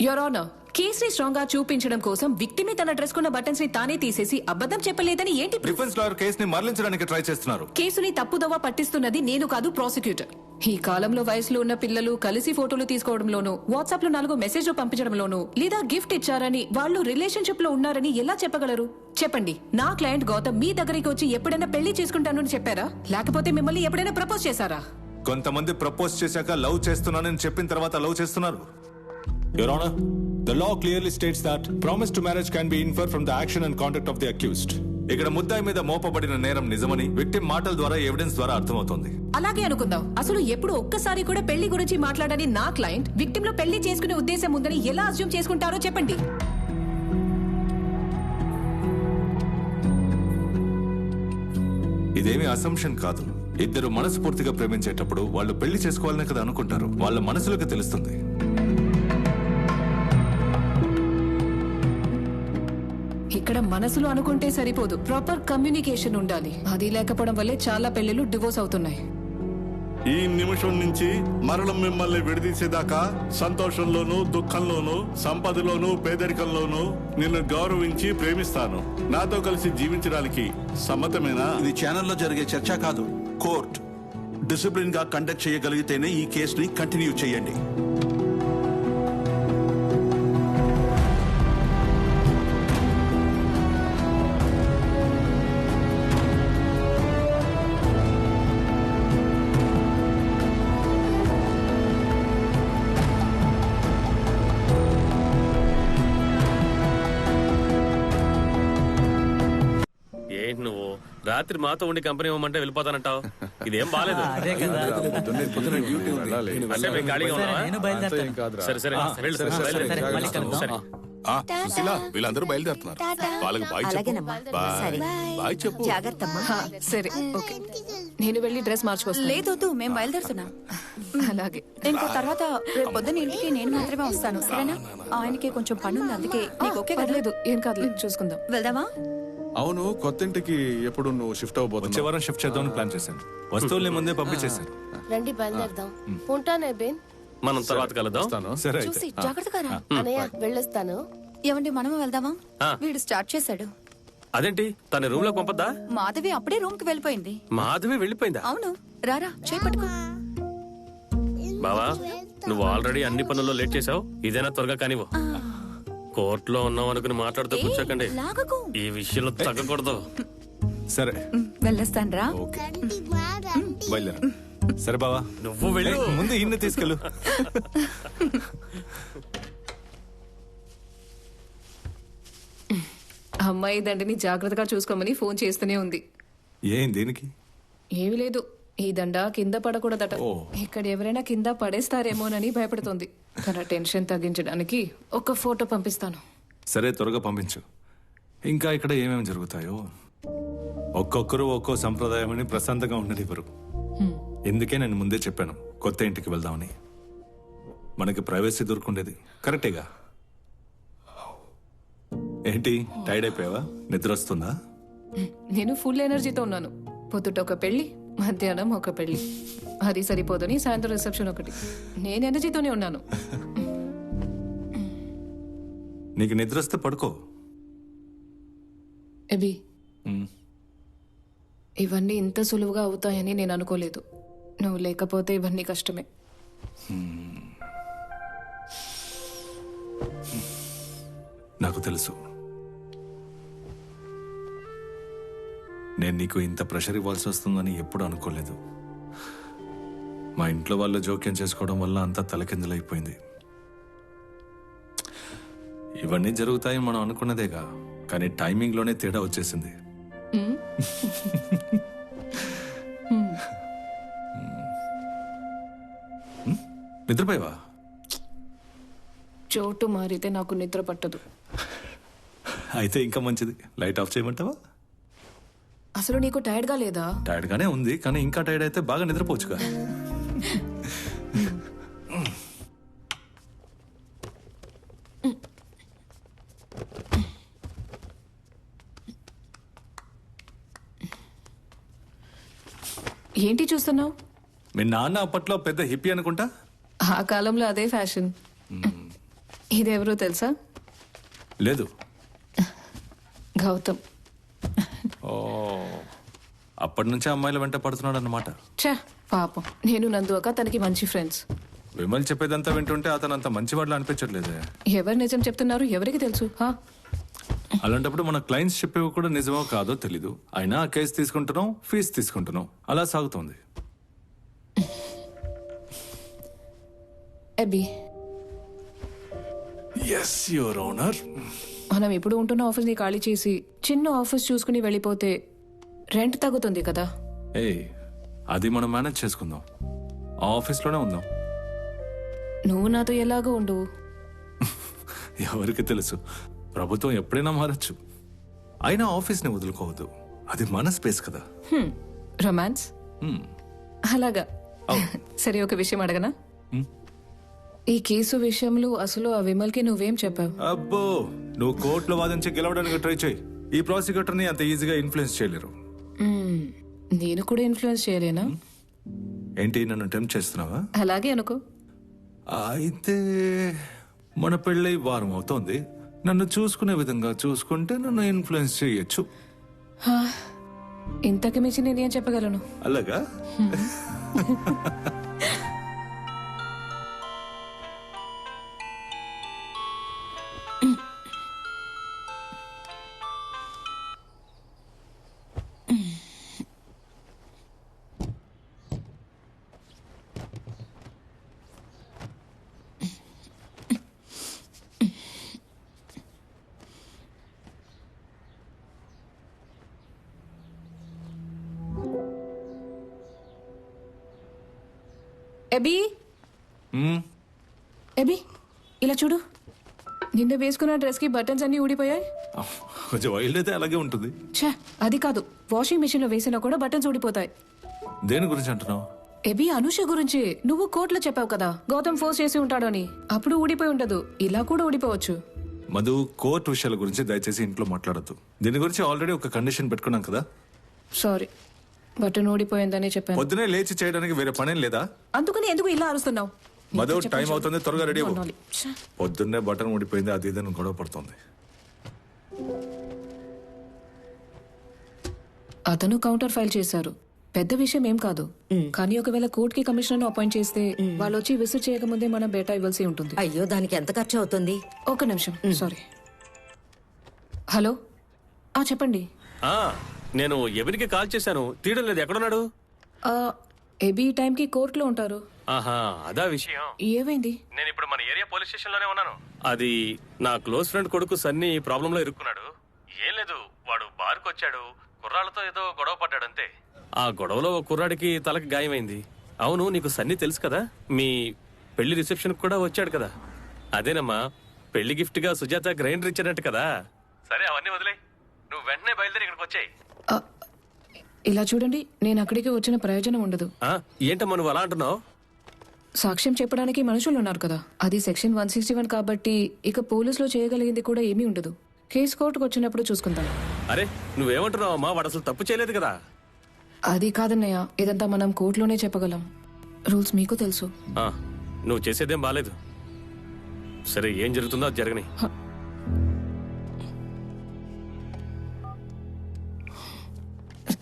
G: యువర్ ఆనర్, కేసుని స్ట్రాంగ్ గా చూపించడం కోసం విక్టిమ్ తన డ్రెస్ కున్న బటన్స్ ని తానే తీసేసి అబద్ధం చెప్పలేదని ఏంటి?
C: డిఫెన్స్ లాయర్ కేసుని మరలించడానికి ట్రై చేస్తున్నారు.
G: కేసుని తప్పుదోవ పట్టిస్తున్నది నేను కాదు, ప్రాసిక్యూటర్. ఈ కాలంలో వయసులో ఉన్న పిల్లలు కలిసి ఫోటోలు తీసుకోవడంలోనూ, వాట్సాప్ లో 4 మెసేజ్లు పంపించడంలోనూ, లేదా గిఫ్ట్ ఇచ్చారని వాళ్ళు రిలేషన్షిప్ లో ఉన్నారని ఎలా చెప్పగలరు? చెప్పండి. నా క్లయింట్ గౌతమ్ మీ దగ్గరికి వచ్చి ఎప్పుడైనా పెళ్లి చేసుకుంటాను అని చెప్పారా? లేకపోతే మిమ్మల్ని ఎప్పుడైనా ప్రపోజ్ చేశారా?
C: కొంతమంది ప్రపోజ్ చేశాక లవ్ చేస్తున్నానని చెప్పిన తర్వాత లవ్ చేస్తున్నారు. Your Honor, the law clearly states that promise to marriage can be inferred from the action and conduct of the accused. ఇక్కడ ముద్దాయి మీద మోపబడిన నేరం నిజమని విక్టిమ్ మాటల ద్వారా, ఎవిడెన్స్ ద్వారా అర్థమవుతోంది.
G: అలాగే అనుకుందాం. అసలు ఎప్పుడు ఒక్కసారి కూడా పెళ్లి గురించి మాట్లాడని నా క్లయింట్ విక్టిమ్ లో పెళ్లి చేసుకునే ఉద్దేశం ఉందని ఎలా అస్యూమ్ చేసుకుంటారో చెప్పండి.
C: ఇదేమి అసంప్షన్ కాదు. ఇద్దరు మనస్ఫూర్తిగా ప్రేమించేటప్పుడు వాళ్ళు పెళ్లి చేసుకోవాలనే కదా అనుకుంటారు. వాళ్ళ మనసులకు తెలుస్తుంది.
G: ఇక్కడ మనసులో అనుకుంటే సరిపోదు, ప్రాపర్ కమ్యూనికేషన్ ఉండాలి. అది లేకపోవడం వల్లే చాలా పెళ్లిలు డివోర్స్ అవుతున్నాయి.
N: ఈ నిమిషం నుంచి మరణం మిమ్మల్ని విడదీసేదాకా సంతోషంలోనూ, దుఃఖంలోనూ, సంపదలోనూ, పేదరికంలోనూ నిన్ను గౌరవించి ప్రేమిస్తాను. నాతో కలిసి జీవించడానికి సమ్మతమేనా?
P: ఇది ఛానల్లో జరిగే చర్చ కాదు, కోర్ట్. డిసిప్లిన్ గా కండక్ట్ చేయగలిగితేనే ఈ కేసుని కంటిన్యూ చేయండి.
H: ఏంటి నువ్వు రాత్రి మాతో ఉండి కంపెనీ ఇవ్వమంటే వెళ్ళిపోతానంటావు? ఇదేం బాలేదు.
M: అదే కదా.
H: అంటే మేము ఖాళీగా ఉన్నావా?
M: నేను బయలుదేరుతాను.
H: సరే సరే వెళ్ళు, బయలుదేరు.
M: మళ్ళీ కలుద్దాం.
H: సరే.
O: సుశీల వీళ్ళందరూ బయలుదేరుతున్నారు. వాళ్ళకి బాయ్ చెప్పు.
K: అలాగేనమ్మా. సరే.
O: బాయ్ చెప్పు.
K: జాగ్రత్తమ్మా.
G: సరే ఓకే, నేను వెళ్ళి డ్రెస్ మార్చుకొస్తాను.
T: లేదు మేము బయలుదేరుతున్నాం.
G: అలాగే.
T: ఇంకో తర్వాత రేపు పొద్దున్న ఇంటికి నేను మాత్రమే వస్తాను, సరేనా? ఆయనకి కొంచెం పని ఉంది, అందుకే నీకు ఓకే కదా?
G: పర్లేదు, ఏం కాదులేదు, చూసుకుందాం.
T: వెళ్దామా?
B: అవును, కొత్త ఇంటికి ఎప్పుడు నువ్వు షిఫ్ట్
C: వచ్చే
B: అవబోతున్నావు?
C: వారం షిఫ్ట్ చేద్దామని ప్లాన్ చేశాను. వస్తువుల్ని ముందే పంపించేశాను.
U: రండి బయలుదేరదాం. ఉంటానే బేన్.
H: మనం తర్వాత కలుద్దాం.
C: సరే
T: చూసి జాగ్రత్తగా రా.
U: అనయ్య వెళ్ళొస్తాను.
T: ఏమండి మనము వెళ్దామా?
H: ఆ.
T: వీడు స్టార్ట్ చేశాడు.
H: అదేంటి తన రూమ్ లో పంపద్దా?
T: మాధవి అప్పుడే రూమ్ కి వెళ్ళిపోయింది.
H: మాధవి వెళ్ళిపోయిందా?
T: అవును, రారా చేపట్టుకో.
H: బావా నువ్వు ఆల్రెడీ అన్ని పనుల్లో లేట్ చేసావు, ఇదేనా త్వరగా కానివ్వు. కోర్టులో ఉన్నావు అనుకుని మాట్లాడుతూ కూర్చోకండి.
T: లాగకు.
H: ఈ విషయంలో తగ్గకూడదు.
C: సరే
T: వెళ్ళొస్తాను రా.
C: బయలుదేరా. సరే బావా,
H: నువ్వు వెళ్ళు.
C: ముందు ఇన్ని తీసుకెళ్ళు.
G: అమ్మాయి దండని జాగ్రత్తగా చూసుకోమని ఫోన్ చేస్తూనే ఉంది.
C: ఏం దేనికి?
G: ఏమీ లేదు, ఈ దండ కింద పడకూడదట. ఇక్కడ ఎవరైనా కింద పడేస్తారేమోనని భయపడుతోంది. తన టెన్షన్ తగ్గించడానికి ఒక ఫోటో పంపిస్తాను.
C: సరే త్వరగా పంపించు. ఇంకా ఇక్కడ ఏమేమి జరుగుతాయో. ఒక్కొక్కరు ఒక్కో సంప్రదాయం అని ప్రశాంతంగా ఉండనివ్వరు. ఎందుకే నేను ముందే చెప్పాను కొత్త ఇంటికి వెళ్దామని. మనకి ప్రైవసీ దొరుకుండేది. కరెక్టేగా? ఏంటి టైర్డ్ అయిపోయావా? నిద్ర వస్తుందా?
G: నేను ఫుల్ ఎనర్జీతో ఉన్నాను. పొద్దుట ఒక పెళ్లి, మధ్యాహ్నం ఒక పెళ్లి, అది సరిపోదని సాయంత్రం రిసెప్షన్ ఒకటి. నేను ఎనర్జీతోనే ఉన్నాను.
C: నీకు నిద్ర వస్తే పడుకో.
G: ఎబి, ఇవన్నీ ఇంత సులువుగా అవుతాయని నేను అనుకోలేదు. నువ్వు లేకపోతే ఇవన్నీ కష్టమే.
C: నాకు తెలుసు. నేను నీకు ఇంత ప్రెషర్ ఇవ్వాల్సి వస్తుందని ఎప్పుడు అనుకోలేదు. మా ఇంట్లో వాళ్ళు జోక్యం చేసుకోవడం వల్ల అంతా తలకిందులైపోయింది. ఇవన్నీ జరుగుతాయి మనం అనుకున్నదేగా, కానీ టైమింగ్లోనే తేడా వచ్చేసింది. నిద్రపోయావా?
G: చోటు మారితే నాకు నిద్ర పట్టదు.
C: అయితే ఇంకా మంచిది, లైట్ ఆఫ్ చేయమంటావా?
G: అసలు నీకు టైర్డ్గా లేదా?
C: టైర్డ్ గానే ఉంది, కానీ ఇంకా టైర్డ్ అయితే బాగా నిద్రపోవచ్చుగా.
G: ఏంటి చూస్తున్నావు?
C: మీ నాన్న అప్పట్లో పెద్ద హిప్పీ అనుకుంటా.
G: ఆ కాలంలో అదే ఫ్యాషన్. ఇదెవరో తెలుసా?
C: లేదు.
G: గౌతమ్.
C: ఓ, అప్పటి నుంచే అమ్మాయిల వెంట పడుతున్నాడు అన్నమాట.
G: ఛా, పాపం. నేను నందు అక్క తనకి మంచి ఫ్రెండ్స్.
C: విమల్ చెప్పేదంతా వింటుంటే అతను అంత మంచివాళ్ళు అనిపించట్లేదే.
G: ఎవరు నిజం చెప్తున్నారు ఎవరికి తెలుసు?
C: అలాంటప్పుడు మన క్లయింట్స్ చెప్పేవి కూడా నిజమో కాదో తెలీదు. అయినా ఆ కేసు తీసుకుంటున్నాం, ఫీజు తీసుకుంటున్నాం, అలా సాగుతోంది.
G: అబ్బి,
C: ఎస్ యువర్ ఓనర్.
G: మనం ఇప్పుడు ఉంటున్న ఆఫీస్ని ఖాళీ చేసి చిన్న ఆఫీస్ చూసుకుని వెళ్ళిపోతే రెంట్ తగ్గుతుంది కదా.
C: అది మనం మేనేజ్ చేసుకుందాం. ఆ ఆఫీస్లోనే ఉందాం.
G: నువ్వు నాతో ఎలాగో ఉండు.
C: ఎవరికి తెలుసు, ప్రభుత్వం ఎప్పుడైనా మారచ్చు. అయినా ఆఫీస్ని వదులుకోవద్దు, అది మన స్పేస్ కదా.
G: రొమాన్స్ అలాగా. సరే, ఒక విషయం అడగనా? ఈ కేసు విషయంలో అసలు ఆ విమల్కి నువ్వేం చెప్పావు?
C: అబ్బో, నువ్వు కోర్టులో వాదించి గెలవడానికి ట్రై చేయి. ఈ ప్రాసిక్యూటర్ని అంత ఈజీగా ఇన్ఫ్లుయెన్స్ చేయలేరు.
G: నేను కూడా ఇన్ఫ్లుయెన్స్ చేయలేనా?
C: ఏంటి, నన్ను టెంప్ట్ చేస్తున్నావా?
G: అలాగే అనుకో.
C: అయితే మన పెళ్ళై వారం అవుతోంది. నన్ను చూసుకునే విధంగా చూసుకుంటే నన్ను ఇన్ఫ్లుయెన్స్ చేయొచ్చు.
G: ఇంతకు మించి నేనేం చెప్పగలను?
C: అలాగా?
G: ఎబీ ఎబీ ఇలా చూడు, నిన్న వేసుకున్న డ్రెస్ కి బటన్స్ అన్ని ఊడిపోయాయి.
C: కొంచెం వైల్డ్ అయితే అలాగే ఉంటుంది.
G: ఛే, అది కాదు, వాషింగ్ మెషిన్ లో వేసినా కూడా బటన్స్ ఊడిపోతాయి.
C: దేని గురించి అంటున్నావు?
G: ఎబీ, అనుష గురించి. నువ్వు కోర్టులో చెప్పావు కదా గౌతమ్ ఫోర్స్ చేసి ఉంటాడని. అప్పుడు ఊడిపోయి ఉండదు, ఇలా కూడా ఊడిపోవచ్చు.
C: మధు, కోర్టు విషయాల గురించి దయచేసి ఇంట్లో మాట్లాడద్దు. దీని గురించి ఆల్రెడీ ఒక కండిషన్ పెట్టుకున్నాం కదా.
G: సారీ, బటన్ ఊడిపోయిందని చెప్పాను.
C: పొద్దునే లేచి చేయడానికి వేరే పనేం లేదా?
G: అందుకని ఎందుకు ఇలా అరుస్తున్నావు?
C: మధు, టైం అవుతుంది, త్వరగా రెడీ అవ్వు. పొద్దున్నే బటన్ ఊడిపోయింది అది ఇదని గొడవ పడుతుంది.
G: అతను కౌంటర్ ఫైల్ చేశారు, పెద్ద విషయం ఏం కాదు. కానీ ఒకవేళ కోర్ట్ కి కమిషనర్ అపాయింట్ చేస్తే వాళ్ళు వచ్చి విసిట్ చేయకముందే మనం బేటా ఇవ్వాల్సి ఉంటుంది.
K: అయ్యో, దానికి ఎంత ఖర్చు అవుతుంది?
G: ఒక నిమిషం, సారీ. హలో, చెప్పండి.
H: నేను ఎవరికి కాల్ చేశాను, తీయడం లేదు. ఎక్కడున్నాడు?
G: ఎబీ టైంకి కోర్టులో ఉంటారు.
H: ఆహా, అదా విషయం.
G: ఏమైంది?
H: నేను ఇప్పుడు మన ఏరియా పోలీస్ స్టేషన్ లోనే ఉన్నాను. అది నా క్లోజ్ ఫ్రెండ్ కొడుకు సన్నీ ప్రాబ్లం లో ఇరుక్కున్నాడు. ఏం లేదు, వాడు బార్కు వచ్చాడు, కుర్రాళ్ళతో ఏదో గొడవ పడ్డాడంతే. ఆ గొడవలో ఒక కుర్రాడికి తలకి గాయమైంది. అవును, నీకు సన్నీ తెలుసు కదా, మీ పెళ్లి రిసెప్షన్ కూడా వచ్చాడు కదా. అదేనమ్మా, పెళ్లి గిఫ్ట్ గా సుజాత గ్రైండర్ ఇచ్చాడంట కదా. సరే, అవన్నీ వదిలే, నువ్వు వెంటనే బయలుదేరి ఇక్కడికి వచ్చాయి.
G: ఇలా చూడండి, నేను అక్కడికి వచ్చిన ప్రయోజనం ఉండదు.
H: ఏంటమ్మా నువ్వు అలా అంటున్నావు?
G: సాక్ష్యం చెప్పడానికి మనుషులు ఉన్నారు కదా. అది సెక్షన్ 161 కాబట్టి ఇక పోలీసులో చేయగలిగింది కూడా ఏమీ ఉండదు. కేసు కోర్టుకు వచ్చినప్పుడు చూసుకుందాం.
H: అరే, నువ్వేమంటున్నావు అమ్మా? వాడు అసలు తప్పు చేయలేదు కదా.
G: అది కాదన్నయ్య, ఇదంతా మనం కోర్టులోనే చెప్పగలం. రూల్స్ మీకు తెలుసు.
H: నువ్వు చేసేదేం బాలేదు. సరే, ఏం జరుగుతుందో అది జరగని.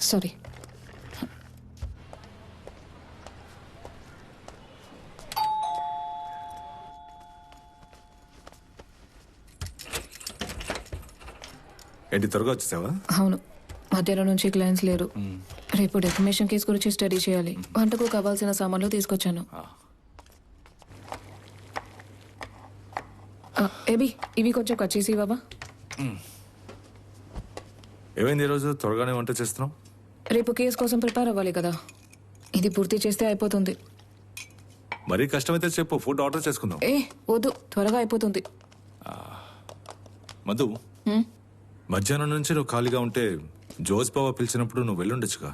G: సారీ.
C: ఏంటి, త్వరగా వచ్చేసావా?
G: అవును, మధ్యాహ్నం నుంచి క్లయింట్స్ లేరు. రేపు డెఫమేషన్ కేసు గురించి స్టడీ చేయాలి. వంటకు కావాల్సిన సామాన్లు తీసుకొచ్చాను. ఏబీ, ఇవి కొంచెం కట్ చేసి ఇవ్వవా?
C: ఏమైంది ఈరోజు త్వరగానే వంట చేస్తున్నాం?
G: రేపు కేసు కోసం ప్రిపేర్ అవ్వాలి కదా, ఇది పూర్తి చేస్తే అయిపోతుంది.
C: మరీ కష్టమైతే చెప్పు, ఫుడ్ ఆర్డర్ చేసుకుందాం.
G: వద్దు, త్వరగా అయిపోతుంది.
C: మధు, మధ్యాహ్నం నుంచి నువ్వు ఖాళీగా ఉంటే జోస్ బావ పిలిచినప్పుడు నువ్వు వెళ్ళుండొచ్చుగా.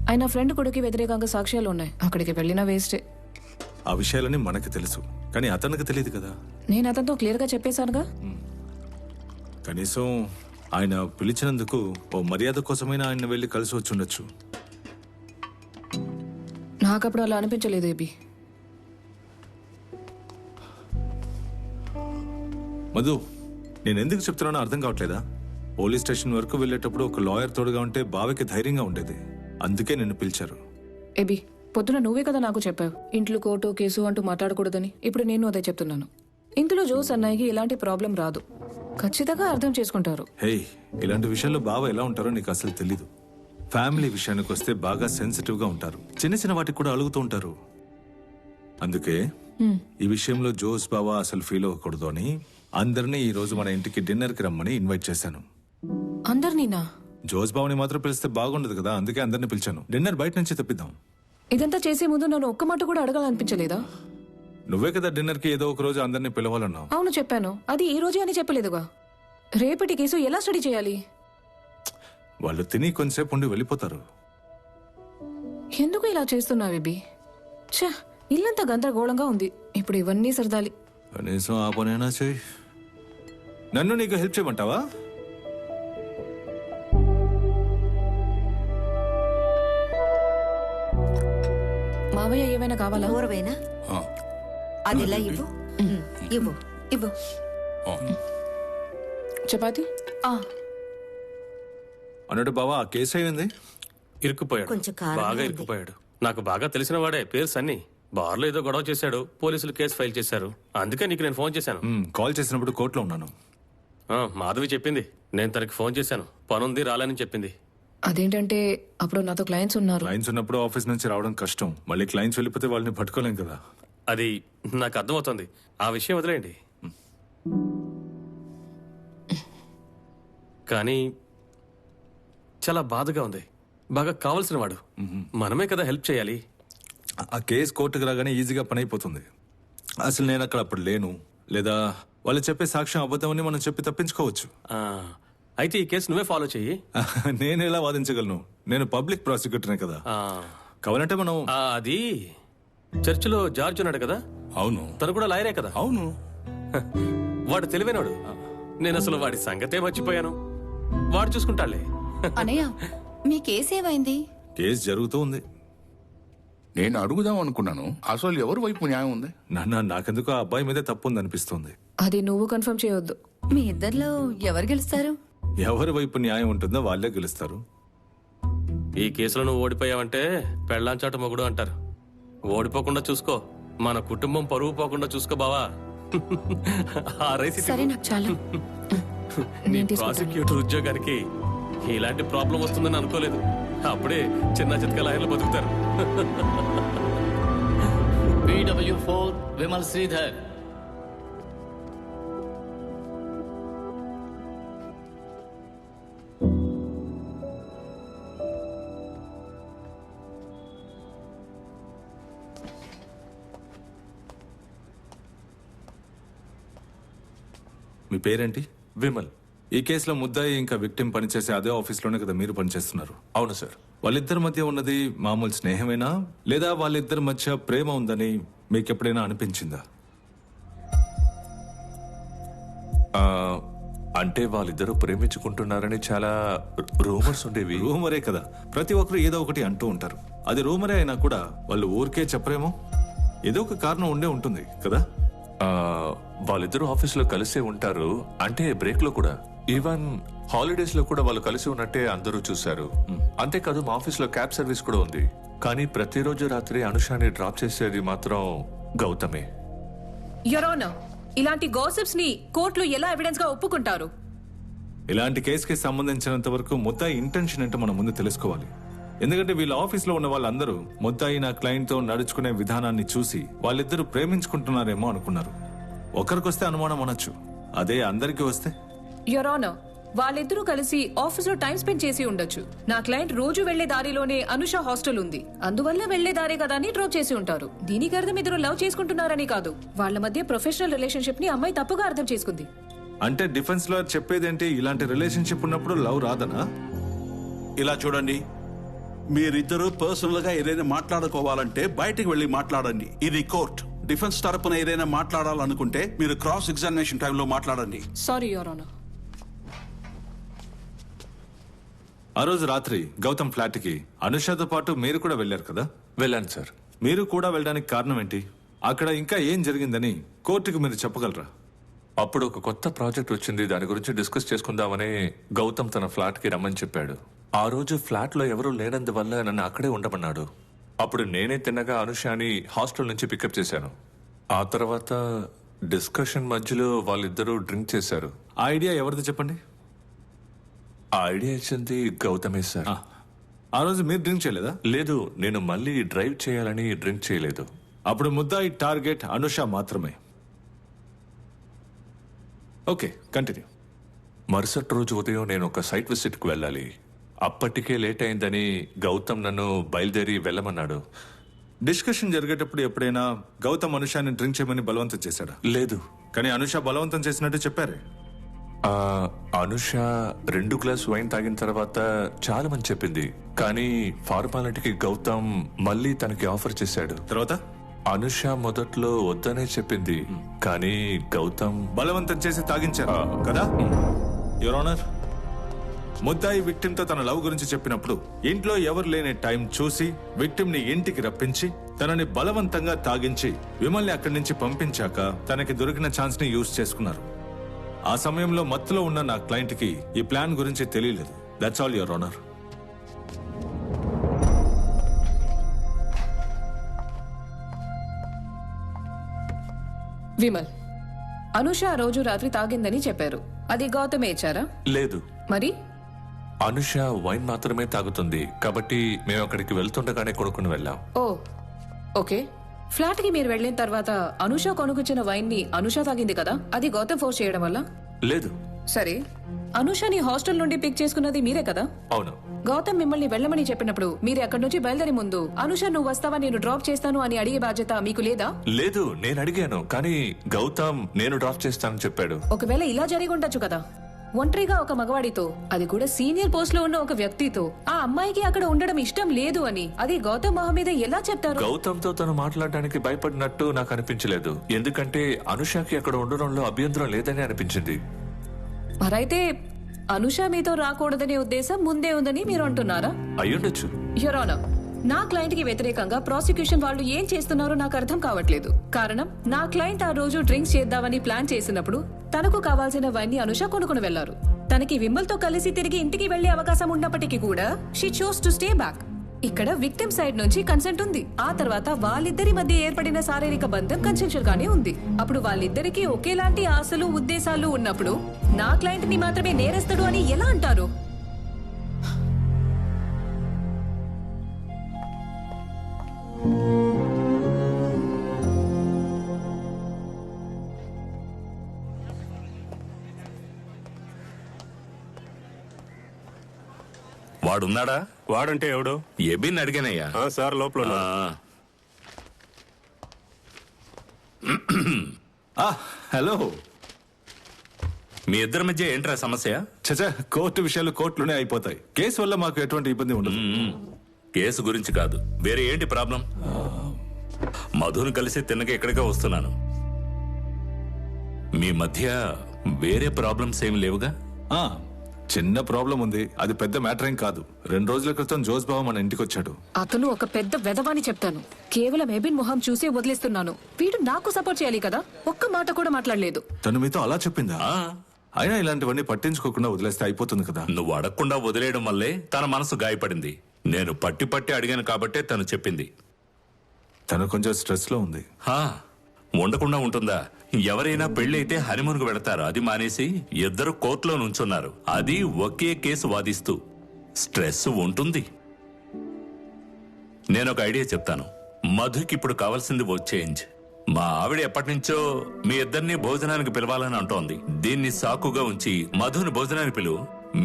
G: ఆయన ఫ్రెండ్ కొడుకు వ్యతిరేకంగా సాక్ష్యాలు ఉన్నాయి, అక్కడికి వెళ్ళినా వేస్టే.
C: ఆ విషయాలని మనకి తెలుసు, కానీ అతనికి తెలియదు కదా.
G: నేను అతనితో క్లియర్ గా చెప్పేశానుగా.
C: కనీసం ఆయన పిలిచినందుకు ఓ మర్యాద కోసమైనా ఆయన వెళ్ళి కలిసి వచ్చి ఉండొచ్చు.
G: నాకప్పుడు అలా అనిపించలేదు ఏబీ.
C: మధు, నేను ఎందుకు చెప్తున్నానో అర్థం కావట్లేదా? పోలీస్ స్టేషన్ వరకు వెళ్ళేటప్పుడు ఒక లాయర్ తోడుగా ఉంటే బావకి ధైర్యంగా ఉండేది, అందుకే నిన్ను పిలిచారు.
G: ఏబీ, పొద్దున నువ్వే కదా నాకు చెప్పావు ఇంట్లో కోర్టు కేసు అంటూ మాట్లాడకూడదని. ఇప్పుడు నేను అదే చెప్తున్నాను. ఇందులో జోస్ అన్నయ్యకి ఎలాంటి ప్రాబ్లం రాదు, ఖచ్చితంగా అర్థం చేసుకుంటారు.
C: హే, ఇలాంటి విషయాల్లో బావ ఎలా ఉంటారో నీకు అసలు తెలీదు. ఫ్యామిలీ విషయానికి వస్తే బాగా సెన్సిటివ్ గా ఉంటారు, చిన్న చిన్న వాటికి కూడా అలుగుతూ ఉంటారు. అందుకే ఈ విషయంలో జోస్ బావ అసలు ఫీల్ అవ్వకూడదు అని అందరినీ ఈ రోజు మన ఇంటికి డిన్నర్ కి రమ్మని ఇన్వైట్ చేశాను.
G: అందరినీనా?
C: జోస్ బావని మాత్రం పిలిస్తే బాగుండదు కదా, అందుకే అందరిని పిలిచాను. డిన్నర్ బయట నుంచి తెప్పిద్దాం.
G: ఇదంతా చేసే ముందు నన్ను ఒక్క మాట కూడా అడగాలనిపించలేదా?
C: నువ్వే కదా డిన్నర్ కి ఏదో ఒక రోజు అందరినీ పిలవాలన్నావు.
G: అవును, చెప్పాను. అది ఈ రోజే అని చెప్పలేదుగా. రేపటి కేసు ఎలా స్టడీ చేయాలి?
C: వాళ్ళు తిని కొంతసేపు ఉండి వెళ్ళిపోతారు.
G: ఎందుకు ఇలా చేస్తున్నావు బేబీ? ఛా, ఇల్లంతా గందరగోళంగా ఉంది. ఇప్పుడు ఇవన్నీ సరదాలి.
C: కనీసం ఆ పనైనా చెయ్యి. నన్ను నీకు హెల్ప్ చేయమంటావా?
G: మావయ్య ఏమైనా కావాలా?
K: ఊరవేనా? అది ఇలా ఇవ్వు. ఇవ్వు ఇవ్వు.
G: చపాతి
C: అన్నట్టు బావా, ఆ కేసు అయింది.
H: ఇరుక్కుపోయాడు,
K: కొంచెం కారంగా
H: బాగా
K: ఉంది.
H: ఇరుక్కుపోయాడు. నాకు బాగా తెలిసిన వాడే, పేరు సన్నీ. బార్లో ఏదో గొడవ చేశాడు, పోలీసులు కేసు ఫైల్ చేశారు. అందుకే నీకు నేను ఫోన్ చేశాను.
C: కాల్ చేసినప్పుడు కోర్టులో ఉన్నాను.
H: మాధవి చెప్పింది, నేను తనకి ఫోన్ చేశాను, పనుంది రాలేని చెప్పింది.
G: అదేంటంటే అప్పుడు నాతో క్లయింట్స్ ఉన్నారు.
C: క్లయింట్స్ ఉన్నప్పుడు ఆఫీస్ నుంచి రావడం కష్టం, మళ్ళీ క్లయింట్స్ వెళ్ళిపోతే వాళ్ళని పట్టుకోలేం కదా.
H: అది నాకు అర్థమవుతుంది, ఆ విషయం వదిలేయండి. కానీ చాలా బాధగా ఉంది. బాగా కావాల్సిన వాడు, మనమే కదా హెల్ప్ చేయాలి.
C: ఆ కేసు కోర్టుకు రాగానే ఈజీగా పని అయిపోతుంది. అసలు నేను అక్కడ అప్పుడు లేను, లేదా వాళ్ళు చెప్పే సాక్ష్యం అబద్ధమని మనం చెప్పి తప్పించుకోవచ్చు.
H: అయితే ఈ కేసు నువ్వే ఫాలో చెయ్యి.
C: నేను ఎలా వాదించగలను? నేను పబ్లిక్ ప్రాసిక్యూటర్నే కదా. కావాలంటే మనం
H: అది చర్చిలో జార్జ్ ఉన్నాడు కదా.
C: అవును,
H: తను కూడా లాయరే కదా.
C: అవును.
H: వాడు తెలివైనవాడు. నేను అసలు వాడి సంగతే మర్చిపోయాను. వాడు చూసుకుంటాడులే.
T: అనయ్య, మీ కేసు ఏమైంది?
C: కేసు జరుగుతూ ఉంది.
O: నేను అడుగుదాం అనుకున్నాను, అసలు ఎవరి వైపు న్యాయం ఉంది?
C: నాన్న, నాకెందుకు ఆ అబ్బాయి మీదే తప్పు ఉంది అనిపిస్తుంది.
G: అది నువ్వు కన్ఫర్మ్ చేయొద్దు.
T: మీ ఇద్దరిలో ఎవరు గెలుస్తారు?
C: ఎవరి వైపు న్యాయం ఉంటుందో వాళ్ళే గెలుస్తారు.
H: ఈ కేసులో నువ్వు ఓడిపోయావంటే పెళ్ళాంచాట మొగుడు అంటారు. ఓడిపోకుండా చూసుకో, మన కుటుంబం పరువు పోకుండా చూసుకో బావా. ఆ రైస్
T: సరే, నాకు చాలా.
H: నీ ప్రాసిక్యూటర్ ఉద్యోగానికి ఇలాంటి ప్రాబ్లం వస్తుందని అనుకోలేదు. అప్పుడే చిన్న చితక లాయర్లు బతుకుతారు.
A: PW4 విమల్ శ్రీధర్.
C: మీ పేరేంటి?
F: విమల్.
C: ఈ కేసులో ముద్దాయి ఇంకా విక్టిమ్ పనిచేసే అదే ఆఫీస్లోనే కదా మీరు పనిచేస్తున్నారు?
F: అవును సార్.
C: వాళ్ళిద్దరి మధ్య ఉన్నది మామూలు స్నేహమేనా, లేదా వాళ్ళిద్దరి మధ్య ప్రేమ ఉందని మీకు ఎప్పుడైనా అనిపించిందా?
F: అంటే వాళ్ళిద్దరూ ప్రేమించుకుంటున్నారని చాలా రూమర్స్ ఉండేవి.
C: రూమరే కదా, ప్రతి ఒక్కరు ఏదో ఒకటి అంటూ ఉంటారు. అది రూమరే అయినా కూడా వాళ్ళు ఊరికే చెప్పరేమో, ఏదో ఒక కారణం ఉండే ఉంటుంది కదా.
F: వాళ్ళిద్దరూ ఆఫీస్ లో కలిసే ఉంటారు, అంటే బ్రేక్ లో కూడా, ఈవెన్ హాలిడేస్ లో కూడా వాళ్ళు కలిసి ఉన్నట్టే అందరూ చూశారు. అంతేకాదు మా ఆఫీస్ లో క్యాబ్ సర్వీస్ కూడా ఉంది. కానీ ప్రతిరోజు రాత్రి అనుషాని డ్రాప్ చేసేది మాత్రం గౌతమే.
G: యువర్ ఆనర్, ఇలాంటి గాసిప్స్ ని కోర్టులో ఎలా ఎవిడెన్స్ గా ఒప్పుకుంటారు?
C: ఇలాంటి కేసుకి సంబంధించినంత వరకు ముద్దాయి ఇంటెన్షన్ ఏంటో మనం ముందు తెలుసుకోవాలి. ఎందుకంటే వీళ్ళ ఆఫీస్ లో ఉన్న వాళ్ళందరూ ముద్దాయి నా క్లయింట్ తో నడుచుకునే విధానాన్ని చూసి వాళ్ళిద్దరూ ప్రేమించుకుంటున్నారేమో అనుకున్నారు. ఒకరికొస్తే అనుమానం అనొచ్చు, అదే అందరికీ వస్తే?
G: యువర్ ఆనర్, వాళ్ళిద్దరూ కలిసి ఆఫీస్ లో టైం స్పెండ్ చేసి ఉండొచ్చు. నా క్లయింట్ రోజు వెళ్లే దారిలోనే అనుష హాస్టల్ ఉంది, అందువల్ల వెళ్లే దారే కదా అని డ్రాప్ చేసి ఉంటారు. దీనికి అర్థం ఇద్దరు లవ్ చేసుకుంటున్నారని కాదు, వాళ్ళ మధ్య ప్రొఫెషనల్ రిలేషన్షిప్ ని అమ్మాయి తప్పుగా అర్థం చేసుకుంది.
C: అంటే డిఫెన్స్ లో చెప్పేదేంటి, ఇలాంటి రిలేషన్షిప్ ఉన్నప్పుడు లవ్ రాదనా?
P: ఇలా చూడండి, మీరిద్దరూ పర్సనల్ గా ఏదైనా మాట్లాడుకోవాలంటే బయటికి వెళ్లి మాట్లాడండి. ఇది కోర్ట్. డిఫెన్స్ తరపున ఏదైనా మాట్లాడాలనుకుంటే మీరు క్రాస్ ఎగ్జామినేషన్ టైంలో మాట్లాడండి.
G: Sorry your honour.
C: ఆ రోజు రాత్రి గౌతమ్ ఫ్లాట్ కి అనుషతో పాటు మీరు కూడా వెళ్లారు కదా?
F: వెళ్ళాను సార్.
C: మీరు కూడా వెళ్ళడానికి కారణం ఏంటి? అక్కడ ఇంకా ఏం జరిగిందని కోర్టుకు మీరు చెప్పగలరా?
F: అప్పుడు ఒక కొత్త ప్రాజెక్ట్ వచ్చింది, దాని గురించి డిస్కస్ చేసుకుందామని గౌతమ్ తన ఫ్లాట్ కి రమ్మని చెప్పాడు. ఆ రోజు ఫ్లాట్ లో ఎవరూ లేనందువల్ల నన్ను అక్కడే ఉండమన్నాడు. అప్పుడు నేనే తిన్నగా అనుషాని హాస్టల్ నుంచి పికప్ చేశాను. ఆ తర్వాత డిస్కషన్ మధ్యలో వాళ్ళిద్దరూ డ్రింక్ చేశారు.
C: ఆ ఐడియా ఎవరిది చెప్పండి?
F: ఆ ఐడియా ఇచ్చింది గౌతమే సార్.
C: ఆ రోజు మీరు డ్రింక్ చేయలేదా?
F: లేదు, నేను మళ్ళీ డ్రైవ్ చేయాలని డ్రింక్ చేయలేదు.
C: అప్పుడు ముద్దాయి టార్గెట్ అనుష మాత్రమే. Okay, continue.
F: మరుసటి రోజు ఉదయం నేను ఒక సైట్ విజిట్ కు వెళ్ళాలి. అప్పటికే లేట్ అయిందని గౌతమ్ నన్ను బయలుదేరి వెళ్ళమన్నాడు.
C: డిస్కషన్ జరిగేటప్పుడు ఎప్పుడైనా గౌతమ్ అనుషాని డ్రింక్ చేయమని బలవంతం చేశాడా?
F: లేదు.
C: కానీ అనుష బలవంతం చేసినట్టు చెప్పారే.
F: అనుష 2 గ్లాస్ వైన్ తాగిన తర్వాత చాలా మంది చెప్పింది, కానీ ఫార్మాలిటీకి గౌతమ్ మళ్ళీ తనకి ఆఫర్ చేశాడు.
C: తర్వాత
F: అనుష మొదట్లో వద్దనే చెప్పింది, కానీ గౌతమ్
C: బలవంతం చేసి తాగించారు కదా? యువర్ ఆనర్, ముద్దాయి విక్టిమ్ తో తన లవ్ గురించి చెప్పినప్పుడు ఇంట్లో ఎవరు లేని టైం చూసి విక్టిమ్ ని ఇంటికి రప్పించి తనని బలవంతంగా తాగించి విమల్ని అక్కడి నుంచి పంపించాక తనకి దొరికిన ఛాన్స్ ని యూజ్ చేసుకున్నారు. ఆ సమయంలో మత్తులో ఉన్న నా క్లయింట్ కి ఈ ప్లాన్ గురించి తెలియలేదు. That's all your honour.
G: Vimal, Anusha ఆ రోజు రాత్రి తాగిందని చెప్పారు, అది గౌతమే ఇచ్చారా?
F: లేదు.
G: మరి
F: అనుష వైన్ మాత్రమే తాగుతుంది, కాబట్టి మేము అక్కడికి వెళ్తుండగానే కొనుక్కుని వెళ్ళాం.
G: ఓ ఓకే. ఫ్లాట్ కి మీరు వెళ్ళిన తర్వాత అనుష కొనుకొచ్చిన వైన్ ని అనుష తాగింది కదా, అది గౌతమ్ ఫోర్స్ చేయడం వల్ల?
F: లేదు,
G: సరే, అనుషని హాస్టల్ నుండి పిక్ చేసుకున్నది మీరే కదా?
C: అవును.
G: గౌతమ్ మిమ్మల్ని వెళ్ళమని చెప్పినప్పుడు మీరు అక్కడి నుంచి బయలుదేరి ముందు అనుష నువ్వు వస్తావా, నేను డ్రాప్ చేస్తాను అని అడిగే బాధ్యత మీకు లేదా?
F: లేదు, నేను అడిగాను, కానీ గౌతమ్ నేను డ్రాప్ చేస్తానని చెప్పాడు.
G: ఒకవేళ ఇలా జరిగి ఉండొచ్చు కదా, ఒంటరిగా ఒక మగవాడితో, అది కూడా సీనియర్ పోస్ట్ లో ఉన్న ఒక వ్యక్తితో, ఆ అమ్మాయికి అక్కడ ఉండడం ఇష్టం లేదు అని అది గౌతమ్ మొహం మీద ఎలా చెప్తారు?
F: గౌతమ్ తో తను మాట్లాడడానికి భయపడినట్టు నాకు అనిపించలేదు, ఎందుకంటే అనుషకి అక్కడ ఉండడంలో అభ్యంతరం లేదని అనిపించింది.
G: మరైతే అనుష మీతో రాకూడదనే ఉద్దేశం ముందే ఉందని మీరు అంటున్నారా?
F: అయ్యుండొచ్చు.
G: యువర్ ఆనర్, నా క్లయింట్ కి వ్యతిరేకంగా ప్రాసిక్యూషన్ వాళ్ళు ఏం చేస్తున్నారో నాకు అర్థం కావట్లేదు. కారణం, నా క్లయింట్ ఆ రోజు డ్రింక్స్ చేద్దామని ప్లాన్ చేసినప్పుడు తనకు కావాల్సిన వైన్ ని అనుష కొనుక్కుని వెళ్లారు. తనకి విమల్ తో కలిసి తిరిగి ఇంటికి వెళ్లే అవకాశం ఉన్నప్పటికీ కూడా she chose to stay back. ఇక్కడ విక్టిమ్ సైడ్ నుంచి కన్సెంట్ ఉంది. ఆ తర్వాత వాళ్ళిద్దరి మధ్య ఏర్పడిన శారీరక బంధం కన్సెన్షువల్ గానే ఉంది. అప్పుడు వాళ్ళిద్దరికి ఒకేలాంటి ఆశలు ఉద్దేశాలు ఉన్నప్పుడు నా క్లయింట్ ని మాత్రమే నేరస్తుడు అని ఎలా అంటారు?
D: వాడున్నాడా?
J: వాడంటే ఎవడు?
D: ఎబిన్ అడిగానయ్యా.
J: సార్ లోపల ఉన్నారు.
C: హలో,
D: మీ ఇద్దరి మధ్య ఏంట్రా సమస్య?
C: చచ్చా, కోర్టు విషయాలు కోర్టులోనే అయిపోతాయి. కేసు వల్ల మాకు ఎటువంటి ఇబ్బంది ఉండదు.
D: కేసు గురించి కాదు, వేరే ఏంటి ప్రాబ్లం? మధును కలిసి తిన్నగా ఇక్కడికే వస్తున్నాను. మీ మధ్య వేరే ప్రాబ్లమ్స్ ఏమి లేవుగా?
C: చిన్న ప్రాబ్లం ఉంది, అది పెద్ద మ్యాటర్ ఏం కాదు. 2 రోజుల క్రితం జోస్ బావ మన ఇంటికి వచ్చాడు.
G: అతను ఒక పెద్ద వెధవాని చెప్తాను. కేవలం ఎబిన్ మొహం చూసే వదిలేస్తున్నాను. వీడు నాకు సపోర్ట్ చేయాలి కదా, ఒక్క మాట కూడా మాట్లాడలేదు.
C: తను మీతో అలా చెప్పిందా? అయినా ఇలాంటివన్నీ పట్టించుకోకుండా వదిలేస్తే అయిపోతుంది కదా.
D: నువ్వు అడగకుండా వదిలేయడం వల్లే తన మనసు గాయపడింది. నేను పట్టి పట్టి అడిగాను కాబట్టే తను చెప్పింది.
C: తను కొంచెం స్ట్రెస్ లో ఉంది.
D: ఉండకుండా ఉంటుందా? ఎవరైనా పెళ్లి అయితే హనీమూన్కు వెళతారు, అది మానేసి ఇద్దరు కోర్టులో నుంచున్నారు, అది ఒకే కేసు వాదిస్తూ. స్ట్రెస్ ఉంటుంది. నేను ఒక ఐడియా చెప్తాను. మధుకి ఇప్పుడు కావాల్సింది ఓ చేంజ్. మా ఆవిడ ఎప్పటి నుంచో మీ ఇద్దరిని భోజనానికి పిలవాలని అంటోంది. దీన్ని సాకుగా ఉంచి మధుని భోజనానికి పిలువు.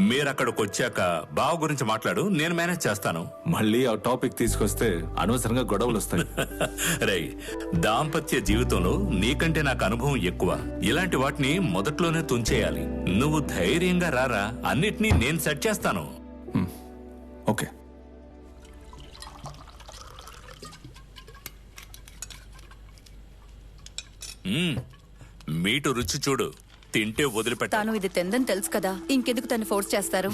D: మీరక్కడికి వచ్చాక బావ గురించి మాట్లాడు, నేను మేనేజ్ చేస్తాను.
C: మళ్ళీ ఆ టాపిక్ తీసుకొస్తే అనవసరంగా గొడవలు వస్తాయి.
D: రై, దాంపత్య జీవితంలో నీకంటే నాకు అనుభవం ఎక్కువ. ఇలాంటి వాటిని మొదట్లోనే తుంచేయాలి. నువ్వు ధైర్యంగా రారా, అన్నిటినీ నేను సెట్ చేస్తాను.
C: ఓకే.
D: మీటు రుచి చూడు, తింటే వదిలిపెట్ట.
T: తాను ఇది తిందని తెలుసు కదా, ఇంకెందుకు తను ఫోర్స్ చేస్తారు?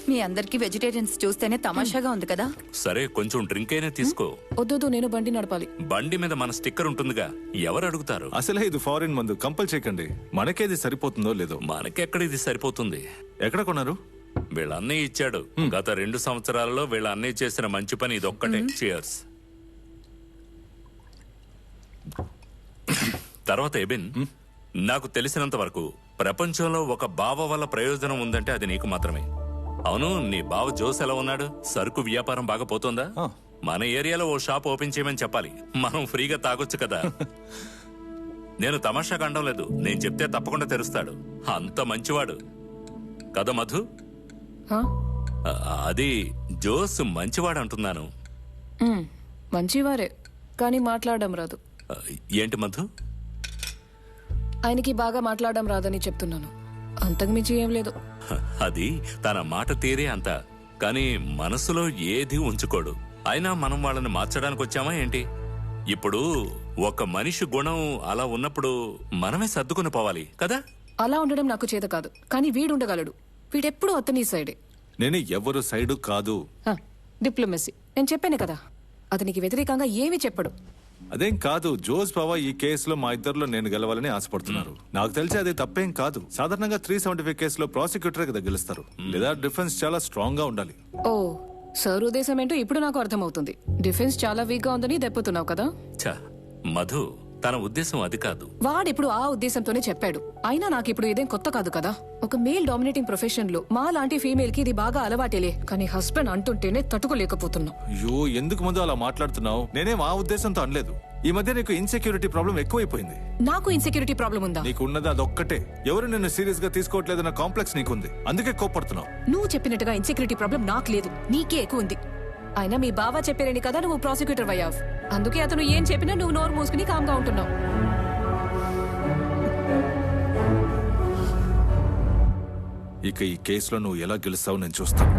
T: మీ అందరికి వెజిటేరియన్స్ చూస్తేనే తమాషాగా ఉంది కదా.
D: సరే, కొంచెం డ్రింక్ అయినా తీసుకో.
G: వద్దు, నేను బండి నడపాలి.
D: బండి మీద మన స్టిక్కర్ ఉంటుందిగా, ఎవరు అడుగుతారు?
C: అసలే ఇది ఫారిన్ మందు, కంపల్ చేయకండి. మనకేది సరిపోతుందో లేదో.
D: మనకెక్కడ ఇది సరిపోతుంది?
C: ఎక్కడ కొన్నారు?
D: వీళ్ళ అన్నయ్య ఇచ్చాడు. గత 2 సంవత్సరాలలో వీళ్ళ అన్నయ్య చేసిన మంచి పని ఇదొక్కటే. చియర్స్. తర్వాత ఎబిన్, నాకు తెలిసినంత వరకు ప్రపంచంలో ఒక బావ వల్ల ప్రయోజనం ఉందంటే అది నీకు మాత్రమే. అవును, నీ బావ జోస్ ఎలా ఉన్నాడు? సరుకు వ్యాపారం బాగా పోతుందా? మన ఏరియాలో ఓ షాప్ ఓపెన్ చేయమని చెప్పాలి, మనం ఫ్రీగా తాగొచ్చు కదా. నేను తమాషాగా అనడం లేదు, నేను చెప్తే తప్పకుండా తెరుస్తాడు. అంత మంచివాడు కదా మధు? అది జోస్ మంచివాడు అంటున్నాను.
G: మంచివారే, కానీ మాట్లాడడం రాదు.
D: ఏంటి మధు?
G: ఆయనకి బాగా మాట్లాడడం రాదని చెప్తున్నాను, అంతకుమించి ఏం లేదు.
D: అది తన మాట తీరే అంత, కానీ మనసులో ఏది ఉంచుకోడు. అయినా మనం వాళ్ళని మార్చడానికి వచ్చామా ఏంటి? ఇప్పుడు ఒక మనిషి గుణం అలా ఉన్నప్పుడు మనమే సర్దుకుని పోవాలి కదా.
G: అలా ఉండడం నాకు చేత కాదు, కానీ వీడుండగలడు. వీడెప్పుడు అతని సైడే.
C: నేను ఎవరు సైడు కాదు.
G: డిప్లొమసీ, నేను చెప్పాను కదా, అతనికి వ్యతిరేకంగా ఏమీ చెప్పడు.
C: అదేం కాదు, జోస్ బావా ఈ కేసులో మా ఇద్దరిలో నేను గెలవాలని ఆశపడుతున్నారు. నాకు తెలిసి అది తప్పేం కాదు. సాధారణంగా 375 కేసులో ప్రాసిక్యూటర్ కదా గెలుస్తారు, లేదా డిఫెన్స్ చాలా స్ట్రాంగ్ గా ఉండాలి.
G: ఓ, సార్ ఉద్దేశం ఏంటో ఇప్పుడు నాకు అర్థమవుతుంది. డిఫెన్స్ చాలా వీక్ గా ఉందని దెప్పుతున్నావు కదా.
D: మధు, తన ఉద్దేశం అది కాదు.
G: వాడిప్పుడు ఆ ఉద్దేశంతోనే చెప్పాడు. అయినా నాకు ఇప్పుడు ఇదేం కొత్త కాదు కదా. ఒక మేల్ డామినేటింగ్ ప్రొఫెషన్ లో మా లాంటి ఫీమేల్ కి ఇది బాగా అలవాటేలే, కానీ హస్బెండ్ అంటుంటేనే తట్టుకోలేకపోతున్నావు.
C: అయ్యో, ఎందుకు ముందు అలా మాట్లాడుతున్నావు? నేనేం ఆ ఉద్దేశంతో అనలేదు. ఈ మధ్య నీకు ఇన్సెక్యూరిటీ ప్రాబ్లం ఎక్కువైపోయింది.
G: నాకు ఇన్సెక్యూరిటీ ప్రాబ్లం ఉందా?
C: నీకు ఉన్నది అదొక్కటే. ఎవరు నిన్ను సీరియస్ గా తీసుకోవట్లేదన్న కాంప్లెక్స్ నీకుంది, అందుకే కోపడుతున్నావు.
G: నువ్వు చెప్పినట్టుగా ఇన్సెక్యూరిటీ ప్రాబ్లం నాకు లేదు, నీకే ఎక్కువ ఉంది. అయినా మీ బావ చెప్పారని కదా నువ్వు ప్రాసిక్యూటర్ అయ్యావు. అందుకే అతను ఏం చెప్పినా నువ్వు నోరు మూసుకుని కామ్గా ఉంటున్నావు.
C: ఇక ఈ కేసులో నువ్వు ఎలా గెలుస్తావు నేను చూస్తాను.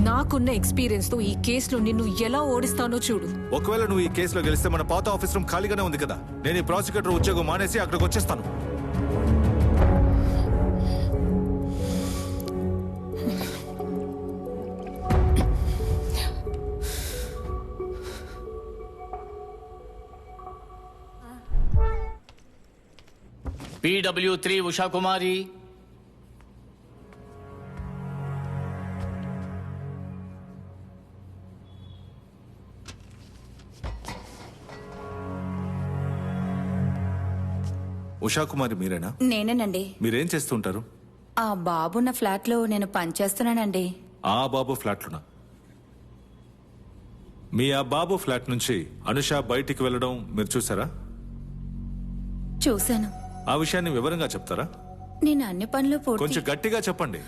G: నాకున్న ఎక్స్పీరియన్స్ తో ఈ కేసులో నిన్ను ఎలా ఓడిస్తానో చూడు.
C: ఒకవేళ నువ్వు ఈ కేసులో గెలిస్తే మన పాత ఆఫీస్ రూమ్ ఖాళీగానే ఉంది కదా, నేను ఈ ప్రాసిక్యూటర్ ఉద్యోగం మానేసి అక్కడికి వచ్చేస్తాను.
A: PW3 ఉషా కుమారి.
C: ఉషా కుమారి మీరేనా?
T: నేనేనండి.
C: మీరేం చేస్తుంటారు?
T: ఆ బాబున్న ఫ్లాట్ లో నేను పనిచేస్తున్నానండి.
C: ఆ బాబు ఫ్లాట్లోనా? మీ ఆ బాబు ఫ్లాట్ నుంచి అనుష బయటికి వెళ్ళడం మీరు చూసారా?
T: చూశాను.
C: ఆ విషయాన్ని వివరంగా చెప్తారా?
T: నేను అన్ని పనులు
C: కొంచెం గట్టిగా చెప్పండి.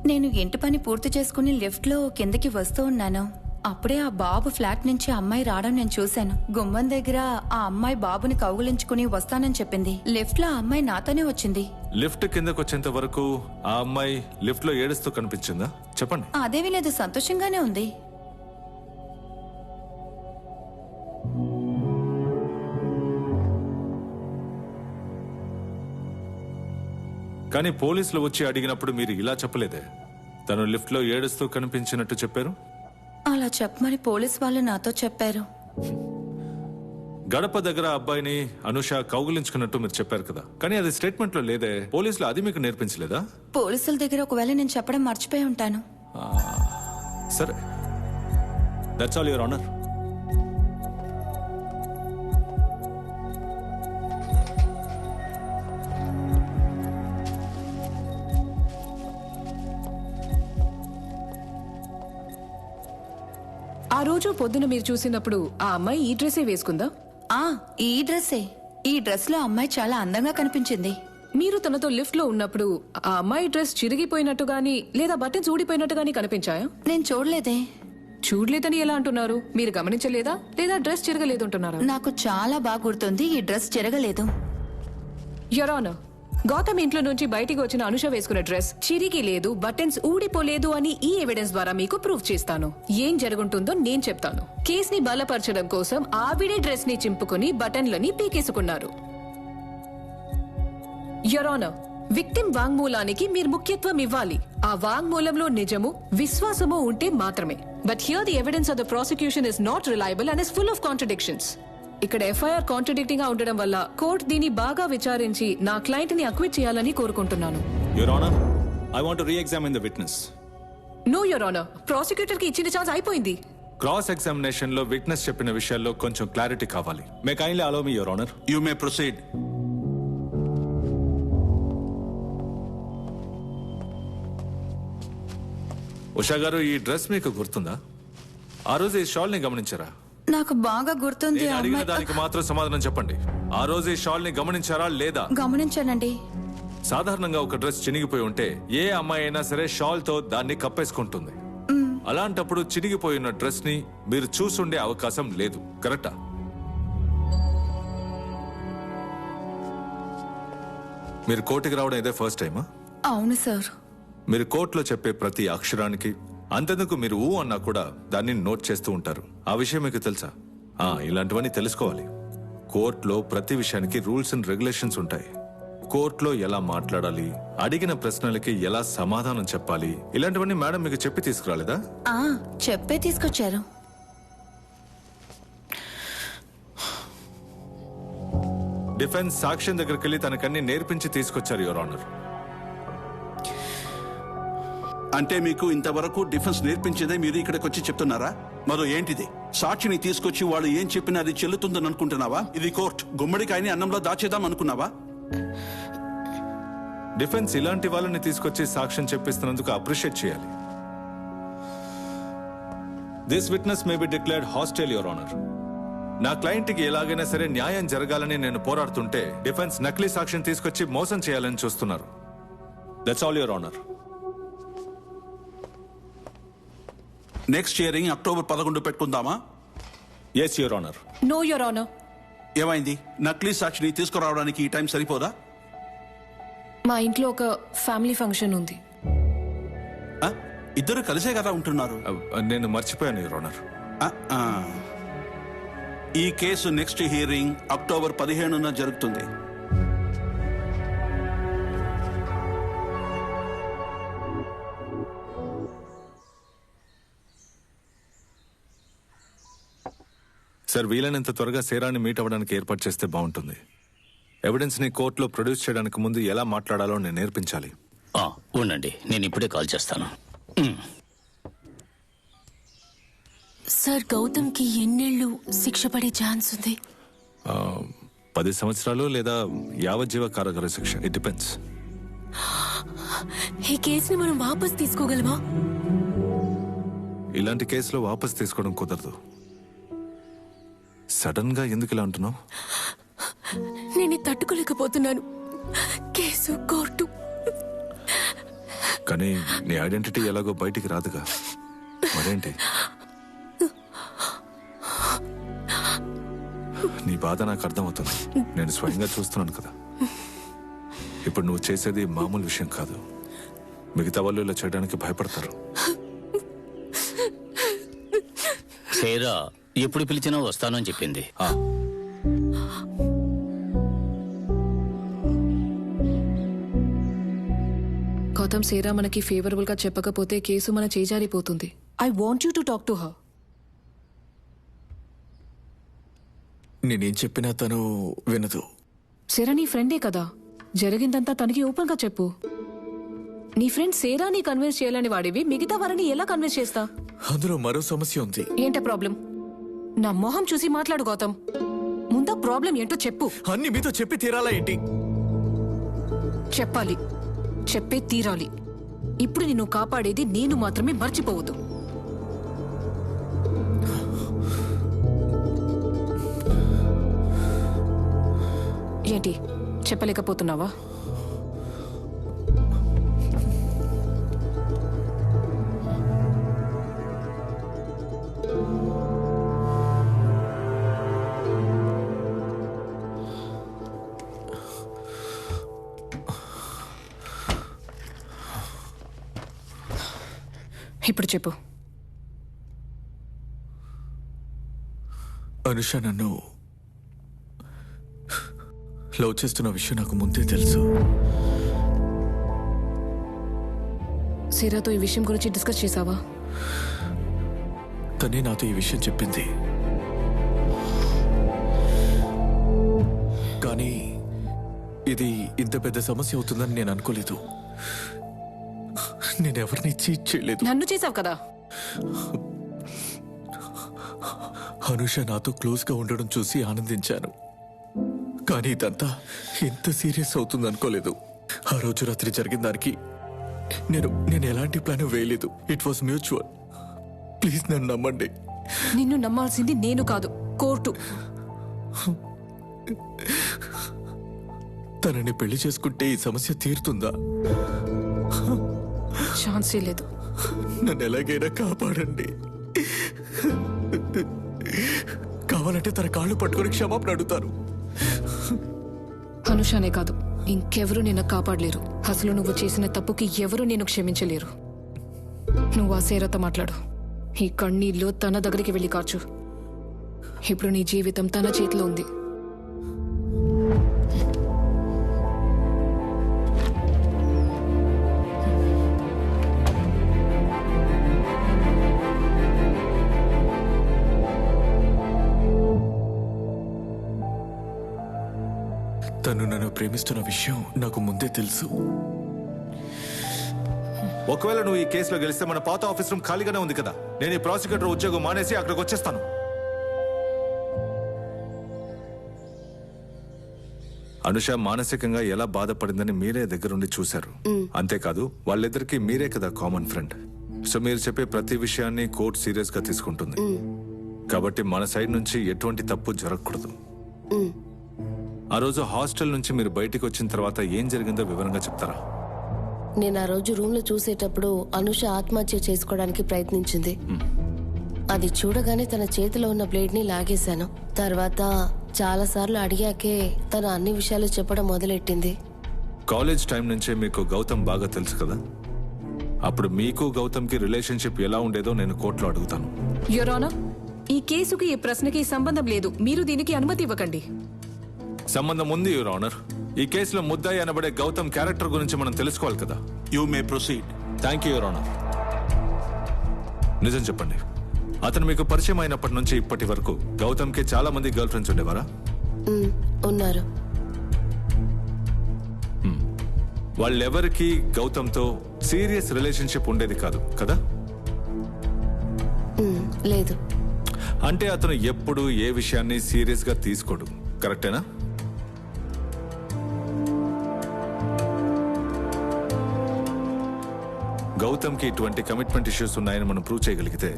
T: నేను ఇంటి పని పూర్తి చేసుకుని లిఫ్ట్ లో కిందకి వస్తూ ఉన్నాను. అప్పుడే ఆ బాబు ఫ్లాట్ నుంచి అమ్మాయి రావడం నేను చూశాను. గుమ్మం దగ్గర ఆ అమ్మాయి బాబుని కౌగులించుకుని వస్తానని చెప్పింది. లిఫ్ట్ లో ఆ అమ్మాయి నాతోనే వచ్చింది.
C: లిఫ్ట్ కిందకు వచ్చేంత వరకు ఆ అమ్మాయి లిఫ్ట్ లో ఏడుస్తూ కనిపించిందా? చెప్పండి.
T: అదేమీ లేదు, సంతోషంగానే ఉంది.
C: కానీ పోలీసులు వచ్చి అడిగినప్పుడు మీరు ఇలా చెప్పలేదే. తను లిఫ్ట్ లో ఏడుస్తూ కనిపించినట్టు చెప్పారు.
T: అలా చెప్పమని పోలీస్ వాళ్ళు నాతో చెప్పారు.
C: గడప దగ్గర అబ్బాయిని అనుష కౌగులించుకున్నట్టు మీరు చెప్పారు కదా, కానీ అది స్టేట్మెంట్ లో లేదే. పోలీసులు అది మీకు నేర్పించలేదా?
T: పోలీసుల దగ్గర ఒకవేళ నేను చెప్పడం మర్చిపోయి ఉంటాను.
C: సరే, దట్స్ ఆల్ యువర్ ఆనర్.
G: ఆ రోజు పొద్దున మీరు చూసినప్పుడు ఆ అమ్మాయి ఈ డ్రెస్సే వేసుకుందా?
T: ఈ డ్రెస్సే. ఈ డ్రెస్ లో అమ్మాయి చాలా అందంగా కనిపించింది.
G: మీరు తనతో లిఫ్ట్ లో ఉన్నప్పుడు ఆ అమ్మాయి డ్రెస్ చిరిగిపోయినట్టు గానీ లేదా బటన్స్ ఊడిపోయినట్టు గానీ కనిపించాయా?
T: నేను చూడలేదే.
G: చూడలేదని ఎలా అంటున్నారు? మీరు గమనించలేదా లేదా డ్రెస్ చిరగలేదు అంటున్నారా?
T: నాకు చాలా బాగా గుర్తుంది, ఈ డ్రెస్ చిరగలేదు.
G: యువర్ ఆనర్, గౌతమ్ ఇంట్లో నుంచి బయటికి వచ్చిన అనుష వేసుకున్న డ్రెస్ చిరిగి లేదు, బటన్స్ ఊడిపోలేదు అని ఈ ఎవిడెన్స్ ద్వారా మీకు ప్రూవ్ చేస్తాను. ఏం జరుగుంటుందో నేను చెప్తాను. కేసుని బలపరచడం కోసం ఆవిడే డ్రెస్ ని చింపుకుని బటన్లని పీకేసుకున్నారు. యువర్ ఆనర్, విక్టిమ్ వాంగ్మూలానికి మీరు ముఖ్యత్వం ఇవ్వాలి. ఆ వాంగ్మూలంలో నిజము, విశ్వాసము ఉంటే మాత్రమే. But here the evidence of the prosecution is not reliable and is full of contradictions. ఇక్కడ ఎఫ్ఐఆర్ కాంట్రడిక్టింగ్ గా ఉండడం వల్ల కోర్టు దీన్ని బాగా విచారించి నా క్లయింట్ ని అక్విట్ చేయాలని కోరుకుంటున్నాను.
C: Your honour, I want to re-examine the witness.
G: No your honour, prosecutor కి ఇచ్చిన ఛాన్స్ అయిపోయింది.
C: క్రాస్ ఎగ్జామినేషన్ లో విట్నెస్ చెప్పిన విషయాల్లో కొంచెం క్లారిటీ కావాలి. May kindly allow me your honour.
P: You may proceed.
C: Usha గారు, ఈ డ్రెస్ మీకు గుర్తుందా? ఆ రోజు ఈ షాల్ ని గమనించారా?
T: నాకు బాగా గుర్తుంది.
C: నేను అడిగిన దానికి మాత్రం సమాధానం చెప్పండి. ఆ రోజు ఈ షాల్ ని గమనించారా లేదా?
T: గమనించానండి.
C: సాధారణంగా ఒక డ్రెస్ చినిగిపోయి ఉంటే ఏ అమ్మాయి అయినా సరే షాల్ తో దాన్ని కప్పేసుకుంటుంది. అలాంటప్పుడు చినిగిపోయిన డ్రెస్ ని మీరు చూసుండే అవకాశం లేదు, కరెక్టా? మీరు కోర్టుకి రావడం ఇదే ఫస్ట్ టైమా?
T: అవును సార్.
C: మీరు కోర్టులో చెప్పే ప్రతి అక్షరానికి అంతెందుకు మీరు ఊ అన్నా కూడా దాన్ని నోట్ చేస్తూ ఉంటారు. ఆ విషయం మీకు తెలుసా? ఇలాంటివన్నీ తెలుసుకోవాలి. కోర్టులో ప్రతి విషయానికి రూల్స్ అండ్ రెగ్యులేషన్స్ ఉంటాయి. కోర్టులో ఎలా మాట్లాడాలి, అడిగిన ప్రశ్నలకి ఎలా సమాధానం చెప్పాలి, ఇలాంటివన్నీ మేడం మీకు చెప్పి తీసుకురాలేదా?
T: చెప్పే తీసుకొచ్చారు.
C: డిఫెన్స్ సాక్ష్యం దగ్గరికి వెళ్ళి తనకన్నీ నేర్పించి తీసుకొచ్చారు యువర్ ఆనర్.
P: అంటే మీకు ఇంతవరకు డిఫెన్స్ నేర్పించేదే మీరు ఇక్కడికి వచ్చి చెప్తున్నారా? మరో ఏంటిది? సాక్షిని తీసుకొచ్చి వాళ్ళు ఏం చెప్పినా అది చెల్లుతుందని అనుకుంటున్నావా? ఇది కోర్టు. గుమ్మడికాయని అన్నంలో దాచేద్దాం అనుకున్నావా?
C: డిఫెన్స్ ఇలాంటి వాళ్ళని తీసుకొచ్చి సాక్ష్యం చెప్పిస్తున్నందుకు అప్రిషియేట్ చేయాలి.
P: డిఫెన్స్ ఇలాంటి వాళ్ళని తీసుకొచ్చి సాక్ష్యం చెప్పిస్తున్నందుకు అప్రిషియేట్ చేయాలి.
C: డిఫెన్స్ ఇలాంటి వాళ్ళని తీసుకొచ్చి సాక్ష్యం చెప్పిస్తున్నందుకు అప్రిషియేట్ చేయాలి. This witness may be declared hostile your honour. నా క్లయింట్కి ఎలాగైనా సరే న్యాయం జరగాలని నేను పోరాడుతుంటే డిఫెన్స్ నకిలీ సాక్ష్యం తీసుకొచ్చి మోసం చేయాలని చూస్తున్నారు. That's all your honour.
P: Next hearing October 11 పెట్టుకుందామా?
C: Yes your honour.
G: No your honour.
P: ఏమైంది? నకిలీ సాక్షిని తీసుకురావడానికి ఈ టైం సరిపోదా?
G: మా ఇంట్లో ఒక ఫ్యామిలీ ఫంక్షన్ ఉంది.
P: ఇద్దరు కలిసే కదా ఉంటున్నారు.
C: నేను మర్చిపోయాను యువర్ ఆనర్.
P: ఈ కేసు నెక్స్ట్ హియరింగ్ అక్టోబర్ 15న జరుగుతుంది.
C: సార్, వీలైనంత త్వరగా సేరాన్ని మీట్ అవ్వడానికి ఏర్పాటు చేస్తే బాగుంటుంది. ఎవిడెన్స్ ని కోర్టులో ప్రొడ్యూస్ చేయడానికి ముందు ఎలా మాట్లాడాలో నేను నేర్పించాలి.
A: ఉండండి, నేను ఇప్పుడే కాల్ చేస్తాను.
R: సార్, గౌతమ్కి ఎన్నేళ్ళు శిక్ష పడే ఛాన్స్ ఉంది?
C: 10 సంవత్సరాలు లేదా యావజ్జీవ కారాగార శిక్ష. It depends.
R: ఈ కేసుని మనం వాపస్ తీసుకోగలమా?
C: ఇలాంటి కేసులో వాపస్ తీసుకోవడం కుదరదు. సడన్ గా ఎందుకు ఇలా అంటున్నావు?
R: నేను తట్టుకోలేకపోతున్నాను. Case, court.
C: కానీ నీ ఐడెంటిటీ ఎలాగో బయటికి రాదుగా, మరేంటి? నీ బాధ నాకు అర్థమవుతుంది. నేను స్వయంగా చూస్తున్నాను కదా. ఇప్పుడు నువ్వు చేసేది మామూలు విషయం కాదు. మిగతా వాళ్ళు ఇలా చేయడానికి భయపడతారు.
A: సేరా ఎప్పుడు పిలిచినా వస్తాను అని చెప్పింది.
G: గౌతమ్, సేరా మనకి ఫేవరబుల్ గా చెప్పకపోతే కేసు మన చేజారిపోతుంది. I want you to talk to her.
S: నేనేం చెప్పినా తను వినదు.
G: సేరా నీ ఫ్రెండే కదా, జరిగిందంతా తనకి ఓపెన్ గా చెప్పు. నీ ఫ్రెండ్ సేరాని కన్విన్స్ చేయాలని వాడివి మిగతా వారిని ఎలా కన్విన్స్ చేస్తా?
S: అందులో మరో సమస్య ఉంది.
G: ఏంట ప్రాబ్లం? నా మొహం చూసి మాట్లాడు గౌతమ్. ముందా ప్రాబ్లం ఏంటో చెప్పు.
S: అన్ని మీతో చెప్పి తీరాలా ఏంటి?
G: చెప్పాలి, చెప్పే తీరాలి. ఇప్పుడు నిన్ను కాపాడేది నేను మాత్రమే, మర్చిపోవద్దు. ఏంటి చెప్పలేకపోతున్నావా? ఇప్పుడు చెప్పు.
S: అనుష నన్ను లవ్ చేస్తున్న విషయం నాకు ముందే తెలుసు.
G: సేరాతో ఈ విషయం గురించి డిస్కస్ చేసావా?
S: తనే నాతో ఈ విషయం చెప్పింది. కానీ ఇది ఇంత పెద్ద సమస్య అవుతుందని నేను అనుకోలేదు. నేనెవరిని చీట్ చేయలేదు.
G: నన్ను చేసావు కదా.
S: అనుష నాతో క్లోజ్ గా ఉండడం చూసి ఆనందించాను. కానీ ఇదంతా ఎంత సీరియస్ అవుతుంది అనుకోలేదు. ఆ రోజు రాత్రి జరిగిన దానికి నేను ఎలాంటి ప్లాన్ వేయలేదు. It was mutual. ప్లీజ్ నన్ను నమ్మండి.
G: నిన్ను నమ్మాల్సింది నేను కాదు, కోర్టు.
S: తనని పెళ్లి చేసుకుంటే ఈ సమస్య తీరుతుందా?
G: ఛాన్సే లేదు.
S: నన్ను ఎలాగైనా కాపాడండి. కావాలంటే తన కాళ్ళు పట్టుకొని క్షమాపణ అడుగుతారు.
G: అనుషానే కాదు, ఇంకెవరూ నిన్ను కాపాడలేరు. అసలు నువ్వు చేసిన తప్పుకి ఎవరూ నేను క్షమించలేరు. నువ్వు ఆ సేరతో మాట్లాడు. ఈ కన్నీళ్ళు తన దగ్గరికి వెళ్ళి కార్చు. ఇప్పుడు నీ జీవితం తన చేతిలో ఉంది.
S: తను నన్ను ప్రేమిస్తున్న విషయం నాకు ముందే తెలుసు.
C: ఒకవేళ నువ్వు ఈ కేసులో గెలిస్తే మన పాత ఆఫీస్ రూమ్ ఖాళీగానే ఉంది కదా. నేను ఈ ప్రాసిక్యూటర్ ఉద్యోగం మానేసి అక్కడికి వచ్చేస్తాను. అనుష మానసికంగా ఎలా బాధపడిందని మీరే దగ్గరుండి చూశారు. అంతేకాదు వాళ్ళిద్దరికి మీరే కదా కామన్ ఫ్రెండ్. సో మీరు చెప్పే ప్రతి విషయాన్ని కోర్టు సీరియస్ గా తీసుకుంటుంది. కాబట్టి మన సైడ్ నుంచి ఎటువంటి తప్పు జరగకూడదు. ఆ రోజు హాస్టల్ నుంచి మీరు బయటికి వచ్చిన తర్వాత ఏం జరిగిందో వివరంగా చెప్తారా?
U: నేను ఆ రోజు రూమ్ లో చూసేటప్పుడు అనుష ఆత్మహత్య చేసుకోవడానికి ప్రయత్నించింది. అది చూడగానే తన చేతిలో ఉన్న బ్లేడ్ ని లాగేశాను. తర్వాత చాలా సార్లు అడిగాకే తను అన్ని విషయాలు చెప్పడం మొదలెట్టింది.
C: కాలేజ్ టైం నుంచే మీకు గౌతమ్ బాగా తెలుసు కదా? అప్పుడు మీకు గౌతమ్కి రిలేషన్షిప్ ఎలా ఉండేదో నేను కోర్టులో అడుగుతాను.
G: యువర్ ఆనర్, ఈ కేసుకి ఈ ప్రశ్నకి సంబంధం లేదు. మీరు దీనికి అనుమతి ఇవ్వకండి.
C: సంబంధం ఉంది యువర్ ఆనర్. ఈ కేసులో ముద్దాయి అనబడే గౌతమ్ క్యారెక్టర్ గురించి మనం తెలుసుకోవాలి కదా.
P: You may proceed.
C: Thank you your honour. నిజం చెప్పండి, అతను మీకు పరిచయం అయినప్పటి నుంచి ఇప్పటి వరకు గౌతమ్కి చాలా మంది గర్ల్ ఫ్రెండ్స్ ఉండేవారా?
U: ఉన్నారు.
C: వాళ్ళెవరికి గౌతమ్తో సీరియస్ రిలేషన్షిప్ ఉండేది కాదు కదా?
U: లేదు.
C: అంటే అతను ఎప్పుడు ఏ విషయాన్ని సీరియస్ గా తీసుకోడు, కరెక్టేనా? గౌతమ్కి ఇటువంటి కమిట్మెంట్ ఇష్యూస్ ఉన్నాయని మనం ప్రూవ్ చేయగలిగితే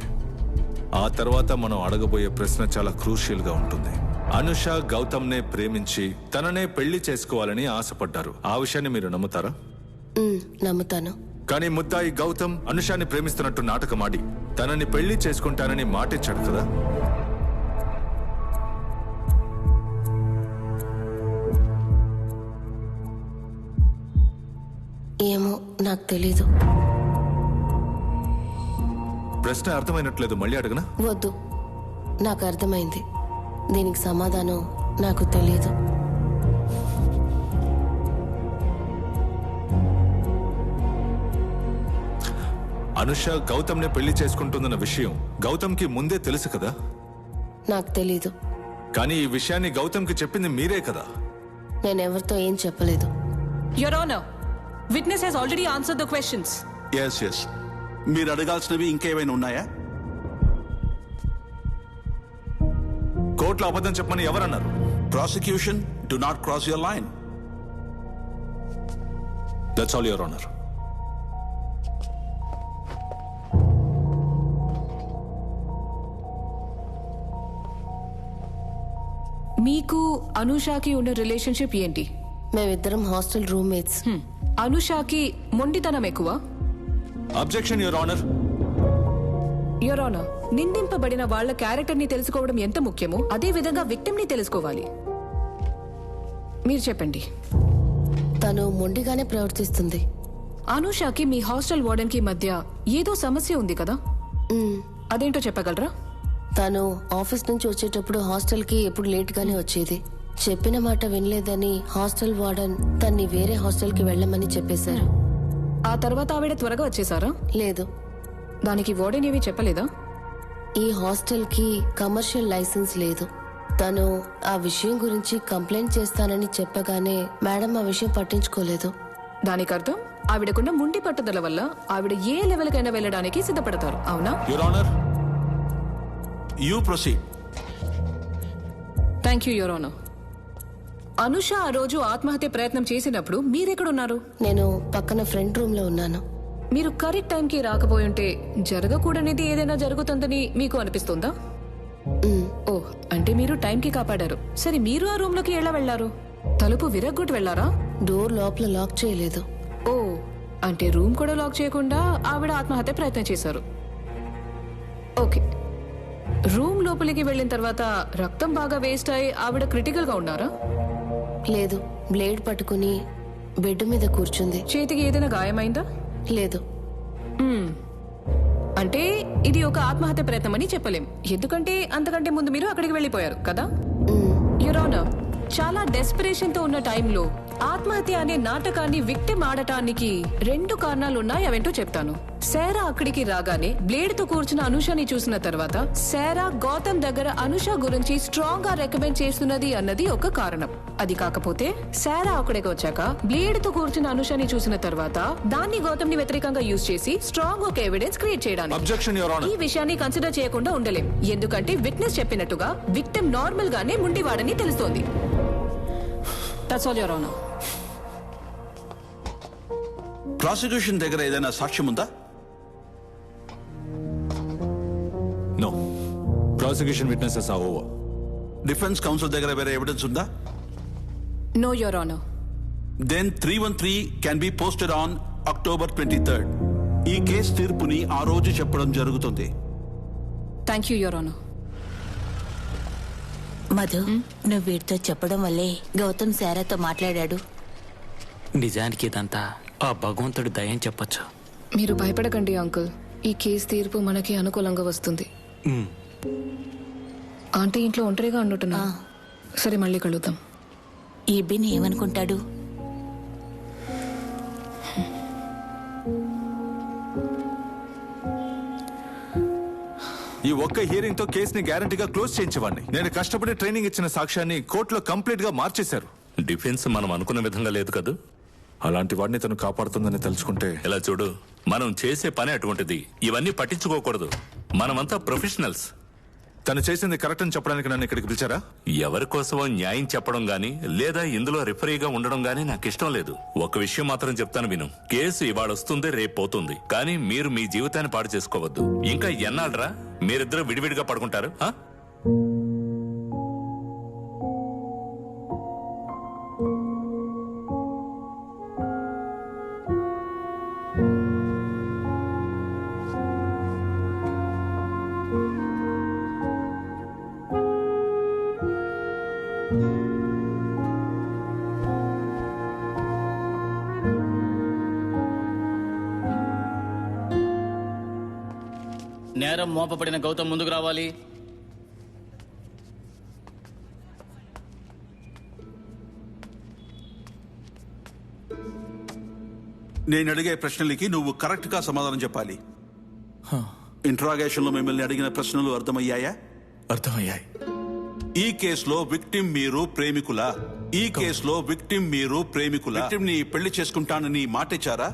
C: ఆ తర్వాత మనం అడగబోయే ప్రశ్న చాలా క్రూషియల్ గా ఉంటుంది. అనుష గౌతమ్నే ప్రేమించి తననే పెళ్లి చేసుకోవాలని ఆశపడ్డారు. ఆ విషయాన్ని మీరు నమ్ముతారా?
U: నమ్ముతాను.
C: కానీ ముద్దాయి గౌతమ్ అనుషాన్ని ప్రేమిస్తున్నట్టు నాటకమాడి తనని పెళ్లి చేసుకుంటానని మాటిచ్చాడు కదా?
U: ఏమో, నాకు తెలీదు.
C: ప్రశ్న అర్థమైనట్లేదు, మళ్ళీ అడగనా?
U: వద్దు, నాకు అర్థమైంది. దీనికి సమాధానం నాకు తెలీదు.
C: అనుష గౌతమ్ని పెళ్లి చేసుకుంటుందన్న విషయం గౌతమ్కి ముందే తెలుసు కదా?
U: నాకు తెలీదు.
C: కానీ ఈ విషయాన్ని గౌతమ్కి చెప్పింది మీరే కదా?
U: నేనెవరితో ఏం చెప్పలేదు.
G: Your honour, witness has already answered the questions.
P: Yes మీరు అడగాల్సినవి ఇంకేమైనా ఉన్నాయా?
C: కోర్టులో అబద్ధం చెప్పమని ఎవరన్నారు?
P: Prosecution do not cross your line.
C: That's all your honour.
G: మీకు అనుషాకి ఉన్న రిలేషన్షిప్ ఏంటి?
U: మేమిద్దరం హాస్టల్ రూమ్మేట్స్.
G: అనుషాకి మొండితనం ఎక్కువ.
C: Objection your honour.
G: Your honour, నిందింపబడిన వాళ్ళ క్యారెక్టర్ ని తెలుసుకోవడం ఎంత ముఖ్యమో అదే విధంగా విక్టిమ్ ని తెలుసుకోవాలి. మీరు చెప్పండి.
U: తను మొండిగానే ప్రవర్తిస్తుంది.
G: అనుషాకి మీ హాస్టల్ వార్డెన్ కి మధ్య ఏదో సమస్య ఉంది కదా? అదేంటో చెప్పగలరా?
U: తను ఆఫీస్ నుంచి వచ్చేటప్పుడు హాస్టల్ కి ఎప్పుడు లేట్ గానే వచ్చేది. చెప్పిన మాట వినలేదని హాస్టల్ వార్డెన్ తన్ని వేరే హాస్టల్ కి వెళ్ళమని చెప్పేశారు.
G: ఆ తర్వాత ఆవిడ త్వరగా వచ్చేసారా?
U: లేదు.
G: దానికి వార్డెన్ ఏమీ చెప్పలేదా?
U: ఈ హాస్టల్ కి కమర్షియల్ లైసెన్స్ లేదు. తను ఆ విషయం గురించి కంప్లైంట్ చేస్తానని చెప్పగానే మేడం ఆ విషయం పట్టించుకోలేదు.
G: దానికి అర్థం ఆవిడకున్న ముండి పట్టుదల వల్ల ఆవిడ ఏ లెవెల్ కైనా వెళ్ళడానికి సిద్ధపడతారు, అవునా?
C: Your honour,
P: you proceed.
G: Thank you your honour. Anusha ఆ రోజు ఆత్మహత్య ప్రయత్నం చేసినప్పుడు మీరెక్కడున్నారు?
U: నేను పక్కన ఫ్రంట్ రూమ్ లో ఉన్నాను.
G: మీరు కరెక్ట్ టైంకి రాకపోయుంటే జరగకూడనిది ఏదైనా జరుగుతుందని మీకు అనిపిస్తుందా? ఓ, అంటే మీరు టైంకి కాపాడారు. సరే, మీరు ఆ రూమ్ లోకి ఎలా వెళ్లారు? తలుపు విరగ్గొట్టి వెళ్లారా?
U: డోర్ లోపల లాక్ చేయలేదు.
G: ఓ, అంటే రూమ్ కూడా లాక్ చేయకుండా ఆవిడ ఆత్మహత్య ప్రయత్నం చేశారు. ఓకే. రూమ్ లోపలికి వెళ్ళిన తర్వాత రక్తం బాగా వేస్ట్ అయి ఆవిడ క్రిటికల్ గా ఉన్నారా?
U: లేదు. బ్లేడ్ పట్టుకుని బెడ్ మీద కూర్చుంది.
G: చేతికి ఏదైనా గాయమైందా?
U: లేదు.
G: అంటే ఇది ఒక ఆత్మహత్య ప్రయత్నం అని చెప్పలేం, ఎందుకంటే అంతకంటే ముందు మీరు అక్కడికి వెళ్ళిపోయారు కదా? యువర్ ఆనర్, చాలా డెస్పిరేషన్ తో ఉన్న టైంలో ఆత్మహత్య అనే నాటకాన్ని విక్టిమ్ ఆడటానికి 2 కారణాలు ఉన్నాయి. అవేంటో చెప్తాను. శారా అక్కడికి రాగానే బ్లేడ్ తో కూర్చున్న అనుషని చూసిన తర్వాత శారా గౌతమ్ దగ్గర అనుష గురించి స్ట్రాంగ్ గా రికమెండ్ చేస్తున్నది అన్నది ఒక కారణం. అది కాకపోతే శారా అక్కడికి వచ్చాక బ్లేడ్ తో కూర్చున్న అనుషని చూసిన తర్వాత దాన్ని గౌతమ్ ని వ్యతిరేకంగా యూజ్ చేసి స్ట్రాంగ్ ఒక ఎవిడెన్స్ క్రియేట్ చేయడానికి ఈ విషయాన్ని కన్సిడర్ చేయకుండా ఉండలేం, ఎందుకంటే విట్నెస్ చెప్పినట్టుగా విక్టిమ్ నార్మల్ గానే ముండివాడని తెలుస్తోంది. That's all your honour.
P: Prosecution దగ్గర ఏదైనా సాక్ష్యం ఉందా?
C: No, prosecution witnesses are over.
P: Defence counsel దగ్గర వేరే ఎవిడెన్స్ ఉందా?
G: No your honour.
P: Then 313 can be posted on October 23rd. ఈ కేసు తీర్పుని ఆ రోజు చెప్పడం జరుగుతుంది.
G: Thank you your honour.
L: Madhu, నువ్వు వీటితో చెప్పడం వల్లే గౌతమ్ శారాతో మాట్లాడాడు.
E: నిజానికి ఇదంతా ఆ భగవంతుడు దయం చెప్పొచ్చు.
G: మీరు భయపడకండి అంకుల్, ఈ కేసు తీర్పు మనకి అనుకూలంగా వస్తుంది. ఆంటీ ఇంట్లో ఒంటరిగా ఉన్నట్టున్నా. సరే, మళ్ళీ కలుద్దాం.
L: ఈ బిన్ ఏమనుకుంటాడు?
C: ఈ ఒక్క హియరింగ్ తో కేసుని గ్యారంటీగా క్లోజ్ చేయించేవాడిని. నేను కష్టపడి ట్రైనింగ్ ఇచ్చిన సాక్ష్యాన్ని కోర్టులో కంప్లీట్ గా మార్చేశారు.
D: డిఫెన్స్ మనం అనుకున్న విధంగా లేదు కదా.
C: అలాంటి వాడిని తను కాపాడుతుందని తెలుసుకుంటే.
D: ఇలా చూడు, మనం చేసే పని అటువంటిది. ఇవన్నీ పట్టించుకోకూడదు. మనమంతా ప్రొఫెషనల్స్.
C: తను చేసింది కరెక్ట్ అని చెప్పడానికి నన్ను ఇక్కడికి పిలిచారా?
D: ఎవరి కోసమో న్యాయం చెప్పడం గానీ లేదా ఇందులో రిఫరీగా ఉండడం గానీ నాకు ఇష్టం లేదు. ఒక విషయం మాత్రం చెప్తాను విను. కేసు ఇవాళ వస్తుంది, రేపు పోతుంది. కానీ మీరు మీ జీవితాన్ని పాడు చేసుకోవద్దు. ఇంకా ఎన్నాళ్ళరా మీరిద్దరూ విడివిడిగా పడుకుంటారు?
A: నేరం మోపబడిన గౌతమ్ ముందుకు రావాలి.
P: నేను అడిగే ప్రశ్నలకి నువ్వు కరెక్ట్ గా సమాధానం చెప్పాలి. ఇంట్రాగేషన్ లో మిమ్మల్ని అడిగిన ప్రశ్నలు అర్థమయ్యాయా?
S: అర్థమయ్యాయి.
P: ఈ కేసులో విక్టిమ్ మీరు ప్రేమికులా? ఈ కేసులో విక్టిమ్ మీరు ప్రేమికులా? విక్టిమ్ ని పెళ్లి చేసుకుంటానని మాటిచ్చారా?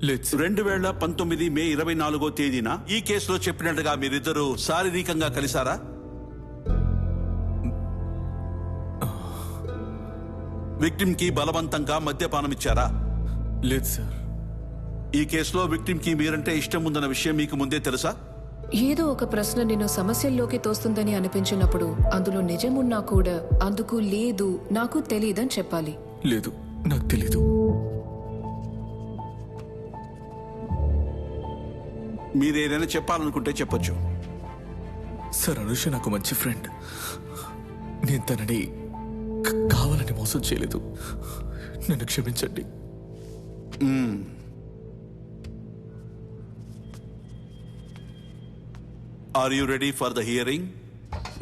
P: 2019 మే 24వ తేదీన ఈ కేసులో చెప్పినట్టుగా మీరిద్దరూ శారీరకంగా కలిసారా? విక్టిమ్ కి బలవంతంగా మద్యపానం ఇచ్చారా?
S: లేదు సార్.
P: ఈ కేసులో విక్టిమ్ కి మీరంటే ఇష్టం ఉందన్న విషయం మీకు ముందే తెలుసా?
G: ఏదో ఒక ప్రశ్న నేను సమస్యల్లోకి తోస్తుందని అనిపించినప్పుడు అందులో నిజమున్నా కూడా అందుకు లేదు, నాకు తెలియదని చెప్పాలి.
S: లేదు, నాకు తెలీదు.
P: మీరేదైనా చెప్పాలనుకుంటే చెప్పొచ్చు.
S: సార్, అనుష నాకు మంచి ఫ్రెండ్. నేను తనని కావాలని మోసం చేయలేదు. నన్ను క్షమించండి.
P: Are you ready for the hearing?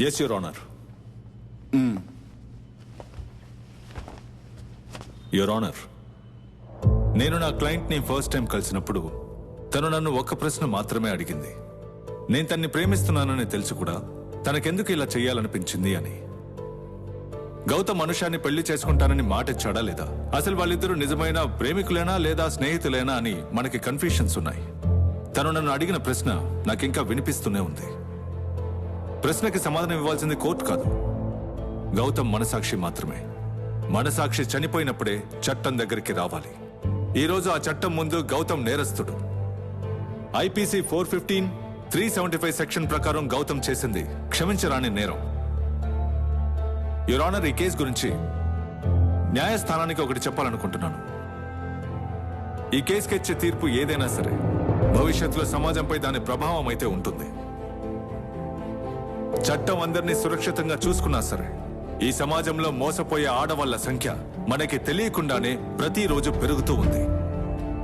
C: Yes your honour. Your honour, నేను నా క్లయింట్ ని ఫస్ట్ టైం కలిసినప్పుడు తను నన్ను ఒక్క ప్రశ్న మాత్రమే అడిగింది. నేను తన్ని ప్రేమిస్తున్నానని తెలుసు కూడా తనకెందుకు ఇలా చెయ్యాలనిపించింది అని. గౌతమ్ అనుషాన్ని పెళ్లి చేసుకుంటానని మాట ఇచ్చాడా లేదా? అసలు వాళ్ళిద్దరూ నిజమైన ప్రేమికులేనా లేదా స్నేహితులేనా అని మనకి కన్ఫ్యూషన్స్ ఉన్నాయి. తను నన్ను అడిగిన ప్రశ్న నాకింకా వినిపిస్తూనే ఉంది. ప్రశ్నకి సమాధానం ఇవ్వాల్సింది కోర్టు కాదు, గౌతమ్ మనసాక్షి మాత్రమే. మనసాక్షి చనిపోయినప్పుడే చట్టం దగ్గరికి రావాలి. ఈ రోజు ఆ చట్టం ముందు గౌతమ్ నేరస్తుడు. ఐపీసీ 415, 375 సెక్షన్ ప్రకారం గౌతమ్ చేసింది క్షమించరాని నేరం. యువర్ ఆనర్, ఈ కేసు గురించి న్యాయస్థానానికి ఒకటి చెప్పాలనుకుంటున్నాను. ఈ కేసుకి ఇచ్చే తీర్పు ఏదైనా సరే భవిష్యత్తులో సమాజంపై దాని ప్రభావం అయితే ఉంటుంది. చట్టం అందరినీ సురక్షితంగా చూసుకున్నా సరే ఈ సమాజంలో మోసపోయే ఆడవాళ్ల సంఖ్య మనకి తెలియకుండానే ప్రతిరోజు పెరుగుతూ ఉంది.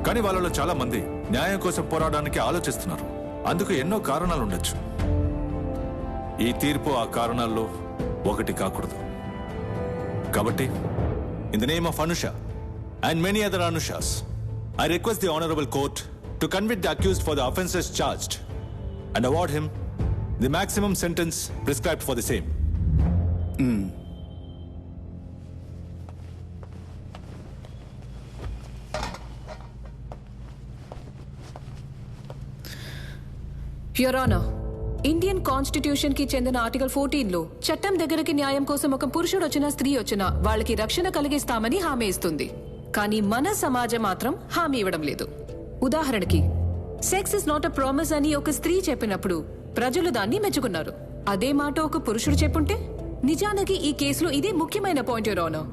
C: కానీ వాళ్ళలో చాలా మంది న్యాయం కోసం పోరాడడానికి ఆలోచిస్తున్నారు. అందుకు ఎన్నో కారణాలు ఉండొచ్చు. ఈ తీర్పు ఆ కారణాల్లో ఒకటి కాకూడదు. కాబట్టి in the name of Anusha and many other Anusha's, I request the Honorable Court to convict the accused for the offences charged and award him the maximum sentence prescribed for the same.
G: Your honour, Indian constitution కి చెందిన article 14లో చట్టం దగ్గరికి న్యాయం కోసం ఒక పురుషుడు వచ్చినా స్త్రీ వచ్చినా వాళ్ళకి రక్షణ కలిగిస్తామని హామీ ఇస్తుంది. కానీ మన సమాజం మాత్రం హామీ ఇవ్వడం లేదు. ఉదాహరణకి, sex is not a promise అని ఒక స్త్రీ చెప్పినప్పుడు ప్రజలు దాన్ని మెచ్చుకున్నారు. అదే మాట ఒక పురుషుడు చెప్పుంటే? నిజానికి ఈ కేసులో ఇదే ముఖ్యమైన పాయింట్ యువర్ ఆనర్.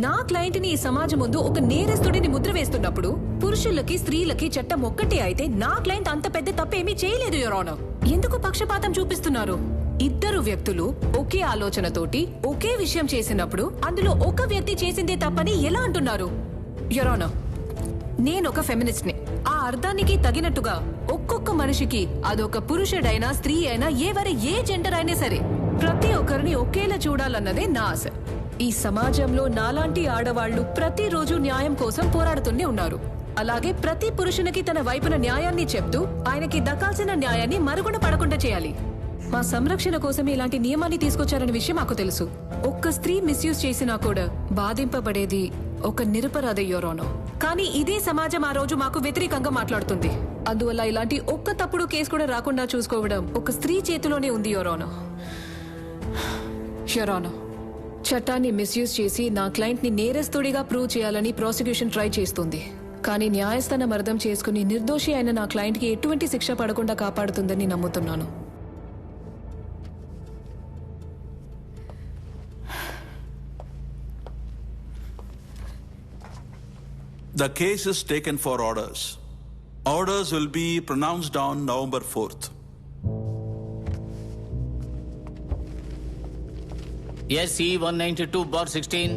G: నా క్లయింట్ ని ఈ సమాజం ముందు ఒక నేరస్తుడిని ముద్ర వేస్తున్నప్పుడు పురుషులకి స్త్రీలకి చట్టం ఒక్కటే అయితే నా క్లయింట్ అంత పెద్ద తప్పేమీ చేయలేదు యువర్ ఆనర్. ఎందుకు పక్షపాతం చూపిస్తున్నారు? ఇద్దరు వ్యక్తులు ఒకే ఆలోచనతోటి ఒకే విషయం చేసినప్పుడు అందులో ఒక వ్యక్తి చేసిందే తప్పని ఎలా అంటున్నారు? యువర్ ఆనర్, నేనొక ఫెమినిస్ట్ ని. ఆ అర్థానికి తగినట్టుగా ఒక్కొక్క మనిషికి అదొక పురుషుడైనా స్త్రీ అయినా ఏ జెండర్ అయినా సరే ప్రతి ఒక్కరిని ఒకేలా చూడాలన్నదే నా ఆశ. ఈ సమాజంలో నాలాంటి ఆడవాళ్లు ప్రతిరోజు న్యాయం కోసం పోరాడుతూనే ఉన్నారు. అలాగే ప్రతి పురుషునికి తన వైపున న్యాయాన్ని చెప్తూ ఆయనకి దక్కాల్సిన న్యాయాన్ని మరుగున పడకుండా చేయాలి. మా సంరక్షణ కోసం ఇలాంటి నియమాన్ని తీసుకొచ్చారనే విషయం మాకు తెలుసు. ఒక్క స్త్రీ మిస్యూజ్ చేసినా కూడా బాధింపబడేది ఒక నిరపరాధి యువర్ ఆనర్. కానీ ఇదే సమాజం ఆ రోజు మాకు వ్యతిరేకంగా మాట్లాడుతుంది. అందువల్ల ఇలాంటి ఒక్క తప్పుడు కేసు కూడా రాకుండా చూసుకోవడం ఒక స్త్రీ చేతిలోనే ఉంది యువర్ ఆనర్. యువర్ ఆనర్, చట్టాన్ని మిస్యూజ్ చేసి నా క్లయింట్ ని నేరస్తుడిగా ప్రూవ్ చేయాలని ప్రాసిక్యూషన్ ట్రై చేస్తుంది. కానీ న్యాయస్థానం అర్థం చేసుకుని నిర్దోషి అయిన నా క్లయింట్ కి ఎటువంటి శిక్ష పడకుండా కాపాడుతుందని నమ్ముతున్నాను.
P: The case is taken for orders. Orders will be pronounced on November 4th.
A: SC 192/16.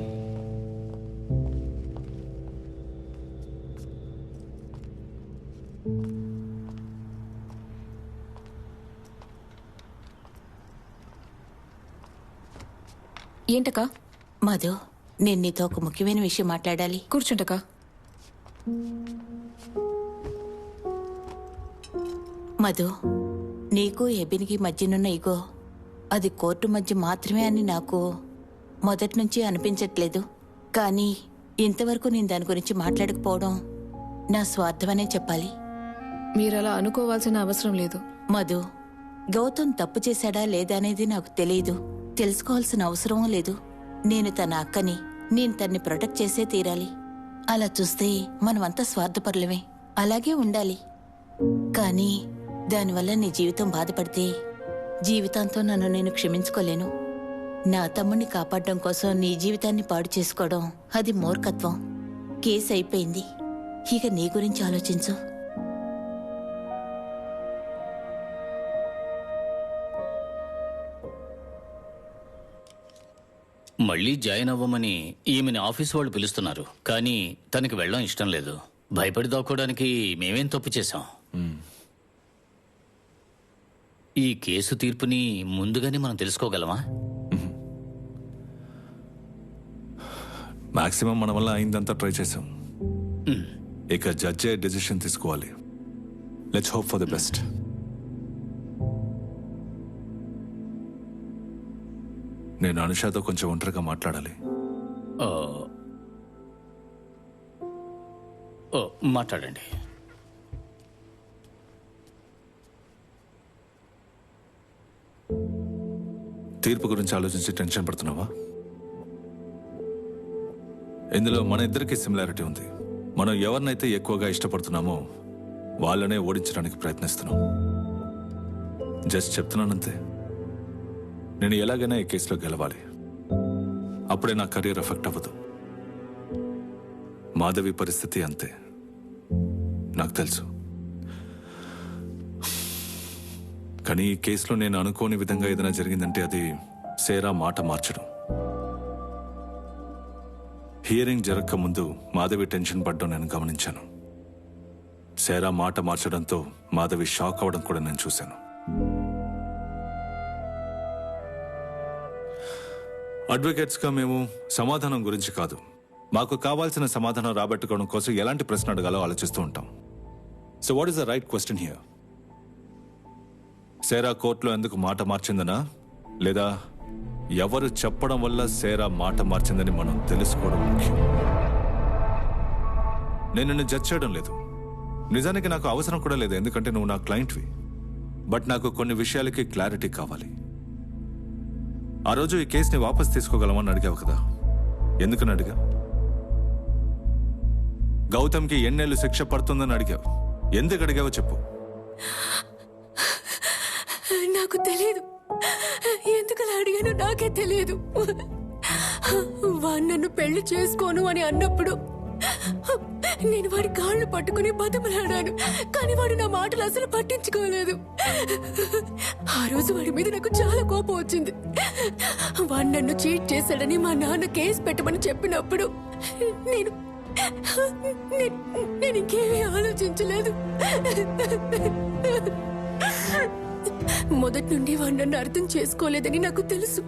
L: ఏంటకా? Madhu, నేను నీతో ఒక ముఖ్యమైన విషయం మాట్లాడాలి.
G: కూర్చుంటకా.
L: మధు, నీకు ఎబిన్కి మధ్యనున్న ఇగో అది కోర్టు మధ్య మాత్రమే అని నాకు మొదటి నుంచి అనిపించట్లేదు. కానీ ఇంతవరకు నేను దాని గురించి మాట్లాడకపోవడం నా స్వార్థమనే చెప్పాలి.
G: మీరలా అనుకోవాల్సిన అవసరం లేదు.
L: మధు, గౌతమ్ తప్పు చేశాడా లేదా అనేది నాకు తెలియదు. తెలుసుకోవాల్సిన అవసరం లేదు. నేను తన అక్కని, నేను తన్ని ప్రొటెక్ట్ చేసే తీరాలి. అలా చూస్తే మనమంతా స్వార్థపరులమే. అలాగే ఉండాలి. కానీ దానివల్ల నీ జీవితం బాధపడితే జీవితాంతో నన్ను నేను క్షమించుకోలేను. నా తమ్ముడిని కాపాడడం కోసం నీ జీవితాన్ని పాడు చేసుకోవడం అది మూర్ఖత్వం. కేసు అయిపోయింది. ఇక నీ గురించి ఆలోచించు.
A: మళ్ళీ జాయిన్ అవ్వమని ఈమెని ఆఫీస్ వాళ్ళు పిలుస్తున్నారు. కానీ తనకి వెళ్ళడం ఇష్టం లేదు. భయపడి దాక్కోవడానికి మేమేం తప్పు చేశాం? ఈ కేసు తీర్పుని ముందుగానే మనం తెలుసుకోగలమా?
C: మాక్సిమం మన వల్ల అయిందంతా ట్రై చేసాం. ఇక జడ్జే డెసిషన్ తీసుకోవాలి. Let's hope for the best. నేను అనుషాతో కొంచెం ఒంటరిగా మాట్లాడాలి.
A: మాట్లాడండి.
C: తీర్పు గురించి ఆలోచించి టెన్షన్ పడుతున్నావా? ఇందులో మన ఇద్దరికి సిమిలారిటీ ఉంది. మనం ఎవరినైతే ఎక్కువగా ఇష్టపడుతున్నామో వాళ్ళనే ఓడించడానికి ప్రయత్నిస్తున్నాం. జస్ట్ చెప్తున్నానంతే. నేను ఎలాగైనా ఈ కేసులో గెలవాలి. అప్పుడే నా కెరీర్ ఎఫెక్ట్ అవ్వదు. మాధవి పరిస్థితి అంతే, నాకు తెలుసు. కానీ ఈ కేసులో నేను అనుకోని విధంగా ఏదైనా జరిగిందంటే అది సేరా మాట మార్చడం. హియరింగ్ జరగక ముందు మాధవి టెన్షన్ పడ్డం నేను గమనించాను. సేరా మాట మార్చడంతో మాధవి షాక్ అవడం కూడా నేను చూశాను. అడ్వకేట్స్గా మేము సమాధానం గురించి కాదు, మాకు కావాల్సిన సమాధానం రాబట్టుకోవడం కోసం ఎలాంటి ప్రశ్న అడగాలో ఆలోచిస్తూ ఉంటాం. So what is the right question here? Sarah కోర్టులో ఎందుకు మాట మార్చిందనా, లేదా ఎవరు చెప్పడం వల్ల సేరా మాట మార్చిందని మనం తెలుసుకోవడం ముఖ్యం. నేను నిన్ను జడ్జ్ చేయడం లేదు. నిజానికి నాకు అవసరం కూడా లేదు, ఎందుకంటే నువ్వు నా క్లయింట్వి. బట్ నాకు కొన్ని విషయాలకి క్లారిటీ కావాలి. ఆ రోజు ఈ కేసుని వాపస్ తీసుకోగలమని అడిగావు కదా, ఎందుకని అడిగా? గౌతమ్కి ఎన్నేళ్ళు శిక్ష పడుతుందని అడిగావు. ఎందుకు అడిగావో చెప్పు.
R: నాకు తెలియదు. ఎందుకలా అడిగానో నాకే తెలియదు. వాడు నన్ను పెళ్లి చేసుకోను అని అన్నప్పుడు నేను వాడి కాళ్ళు పట్టుకుని బతిమలాడాను. కానీ వాడు నా మాటలు అసలు పట్టించుకోలేదు. ఆ రోజు వాడి మీద నాకు చాలా కోపం వచ్చింది. వాడు నన్ను చీట్ చేశాడని మా నాన్న కేసు పెట్టమని చెప్పినప్పుడు నేను ఇంకేమీ ఆలోచించలేదు. మొదటి నుండి వాడు నన్ను అర్థం చేసుకోలేదని నాకు తెలుసు.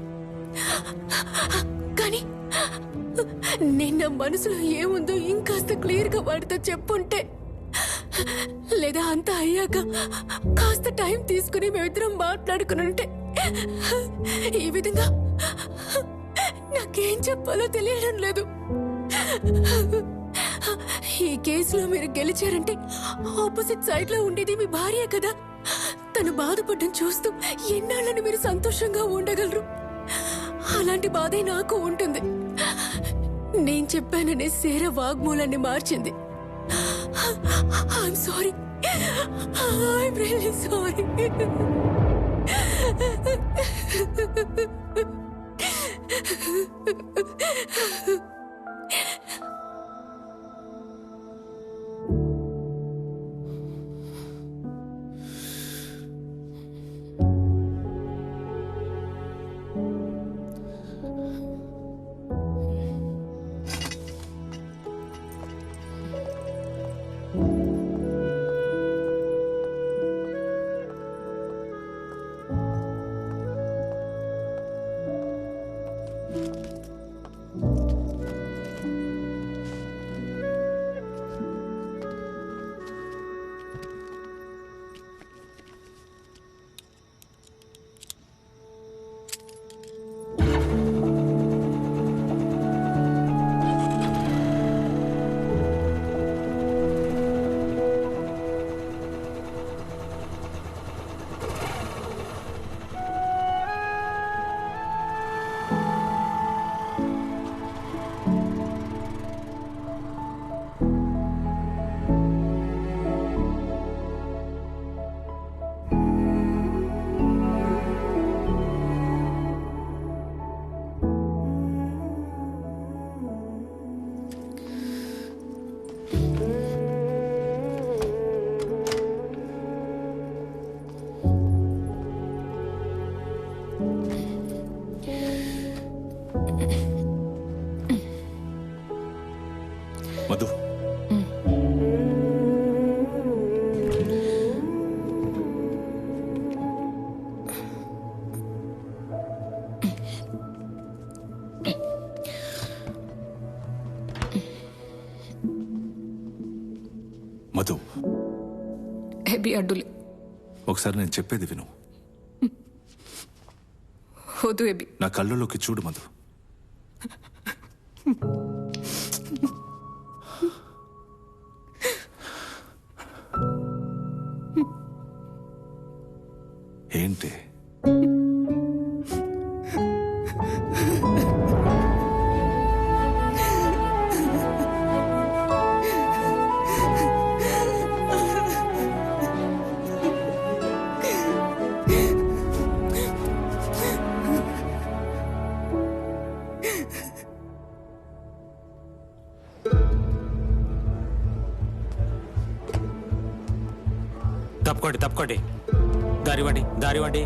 R: కానీ నేను నా మనసులో ఏముందో ఇంకాస్త క్లియర్ గా వాడితో చెప్పుంటే, లేదా అంతా అయ్యాక కాస్త టైం తీసుకుని మేమిద్దరం మాట్లాడుకుని ఉంటే, ఈ విధంగా నాకేం చెప్పాలో తెలియడం లేదు. ఈ కేసులో మీరు గెలిచారంటే ఆపోజిట్ సైడ్ లో ఉండేది మీ భార్య కదా. తను బాధపడ్డం చూస్తూ ఎన్నాళ్ళని మీరు సంతోషంగా ఉండగలరు? అలాంటి బాధే నాకు ఉంటుంది. నేను చెప్పాననే సేర వాగ్మూలాన్ని మార్చింది. I'm sorry, I'm really sorry.
C: Madhu, Madhu,
G: హెబీ అడ్డులే.
C: ఒకసారి నేను చెప్పేది విను.
G: వద్దు ఎబి.
C: నా కళ్ళలోకి చూడు మధు. ఏంటి?
E: తప్పుకోండి, తప్పుకోండి. దారివ్వండి, దారివ్వండి.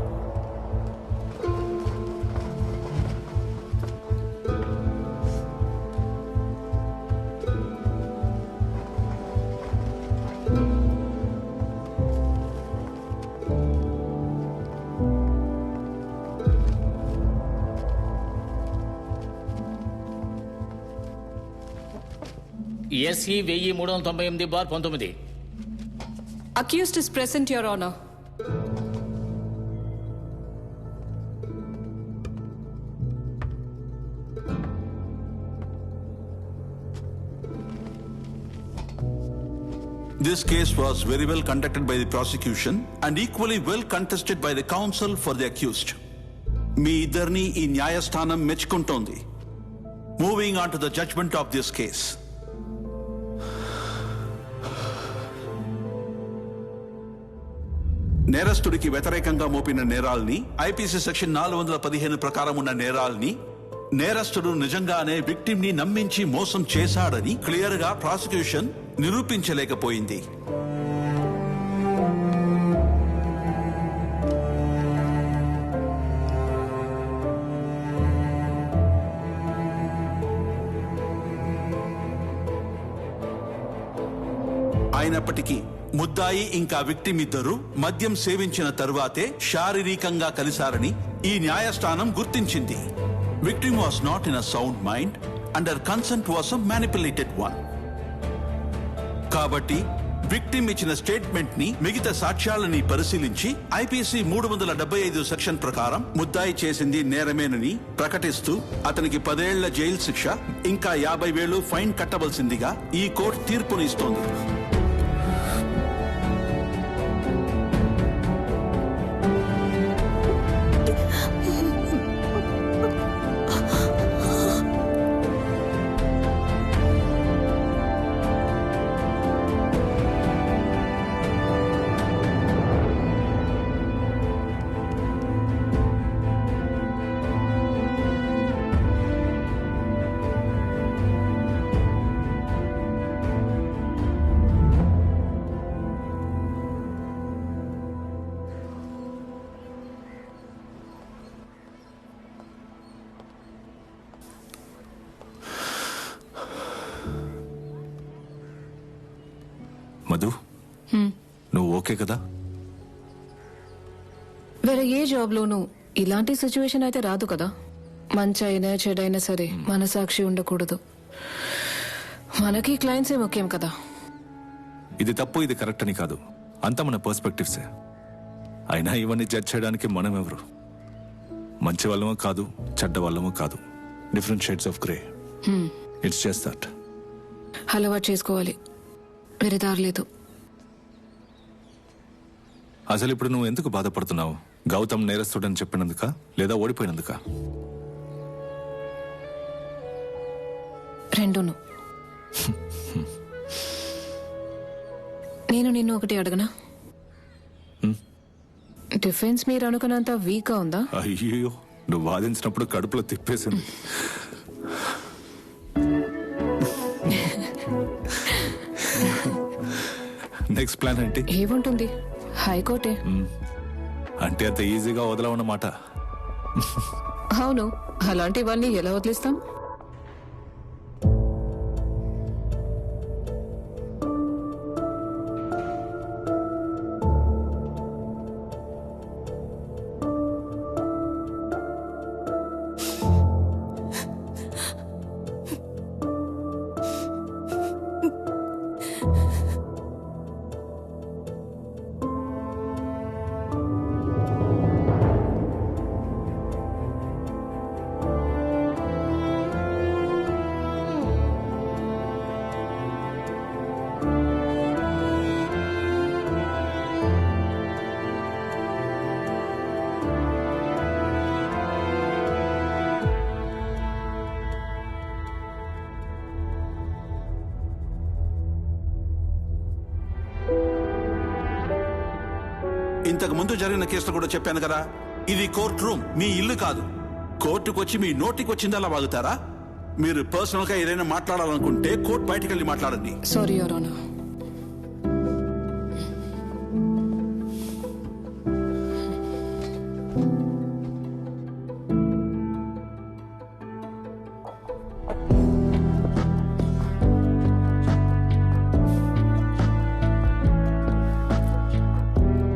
A: SE 1398/19.
G: Accused is present, Your Honor.
P: This case was very well conducted by the prosecution and equally well contested by the counsel for the accused. మీ ఇద్దరిని ఈ న్యాయస్థానం మెచ్చుకుంటోంది. Moving on to the judgment of this case. నేరస్తుడికి వ్యతిరేకంగా మోపిన నేరాల్ని, IPC section 415 ప్రకారం ఉన్న నేరాల్ని నేరస్తుడు నిజంగానే victim ని నమ్మించి మోసం చేశాడని క్లియర్ గా ప్రాసిక్యూషన్ నిరూపించలేకపోయింది. అయినప్పటికీ ముద్దాయి ఇంకా విక్టిమ్ ఇద్దరు మద్యం సేవించిన తరువాతే శారీరకంగా కలిశారని ఈ న్యాయస్థానం గుర్తించింది. Victim was not in a sound mind and her consent was a manipulated one. కాబట్టి విక్టిమ్ ఇచ్చిన స్టేట్మెంట్ ని, మిగతా సాక్ష్యాలని పరిశీలించి ఐపీసీ 375 సెక్షన్ ప్రకారం ముద్దాయి చేసింది నేరమేనని ప్రకటిస్తూ అతనికి 10 ఏళ్ల జైలు శిక్ష ఇంకా 50,000 ఫైన్ కట్టవలసిందిగా ఈ కోర్టు తీర్పునిస్తోంది.
C: మధు, నువ్వు ఓకే కదా?
G: వేరే ఏ జాబ్లోనూ ఇలాంటి సిచ్యువేషన్ అయితే రాదు కదా. మంచి అయినా చెడైనా సరే మనసాక్షి ఉండకూడదు. మనకి క్లయింట్సే ముఖ్యం కదా.
C: ఇది తప్పు, ఇది కరెక్ట్ అని కాదు, అంతా మన పర్స్పెక్టివ్సే. అయినా ఇవన్నీ జడ్జ్ చేయడానికి మనం ఎవరు? మంచి వాళ్ళమో కాదు, చెడ్డ వాళ్ళమో కాదు. Different shades of grey. It's just that.
G: అలవాటు చేసుకోవాలి, వేరే దారి లేదు.
C: అసలు ఇప్పుడు నువ్వు ఎందుకు బాధపడుతున్నావు? గౌతమ్ నేరస్తుడని చెప్పినందుక, లేదా ఓడిపోయినందుక?
G: రెండును. నేను నిన్ను ఒకటి అడగనా? డిఫెన్స్ మీరు అనుకున్నంత వీక్గా ఉందా?
C: అయ్యో, నువ్వు వాదించినప్పుడు కడుపులో తిప్పేసింది. నెక్స్ట్ ప్లాన్ ఏంటి?
G: ఏముంటుంది, హైకోర్టే.
C: అంటే అంత ఈజీగా వదలవన్నమాట.
G: అవును, అలాంటివన్నీ ఎలా వదిలిస్తాం?
P: ఇంతకు ముందు జరిగిన కేసులో కూడా చెప్పాను కదా, ఇది కోర్ట్ రూమ్, మీ ఇల్లు కాదు. కోర్టుకు వచ్చి మీ నోటికి వచ్చిందలా వాగుతారా? మీరు పర్సనల్ గా ఏదైనా మాట్లాడాలనుకుంటే కోర్టు బయటకు వెళ్ళి మాట్లాడండి.
G: Sorry your honour.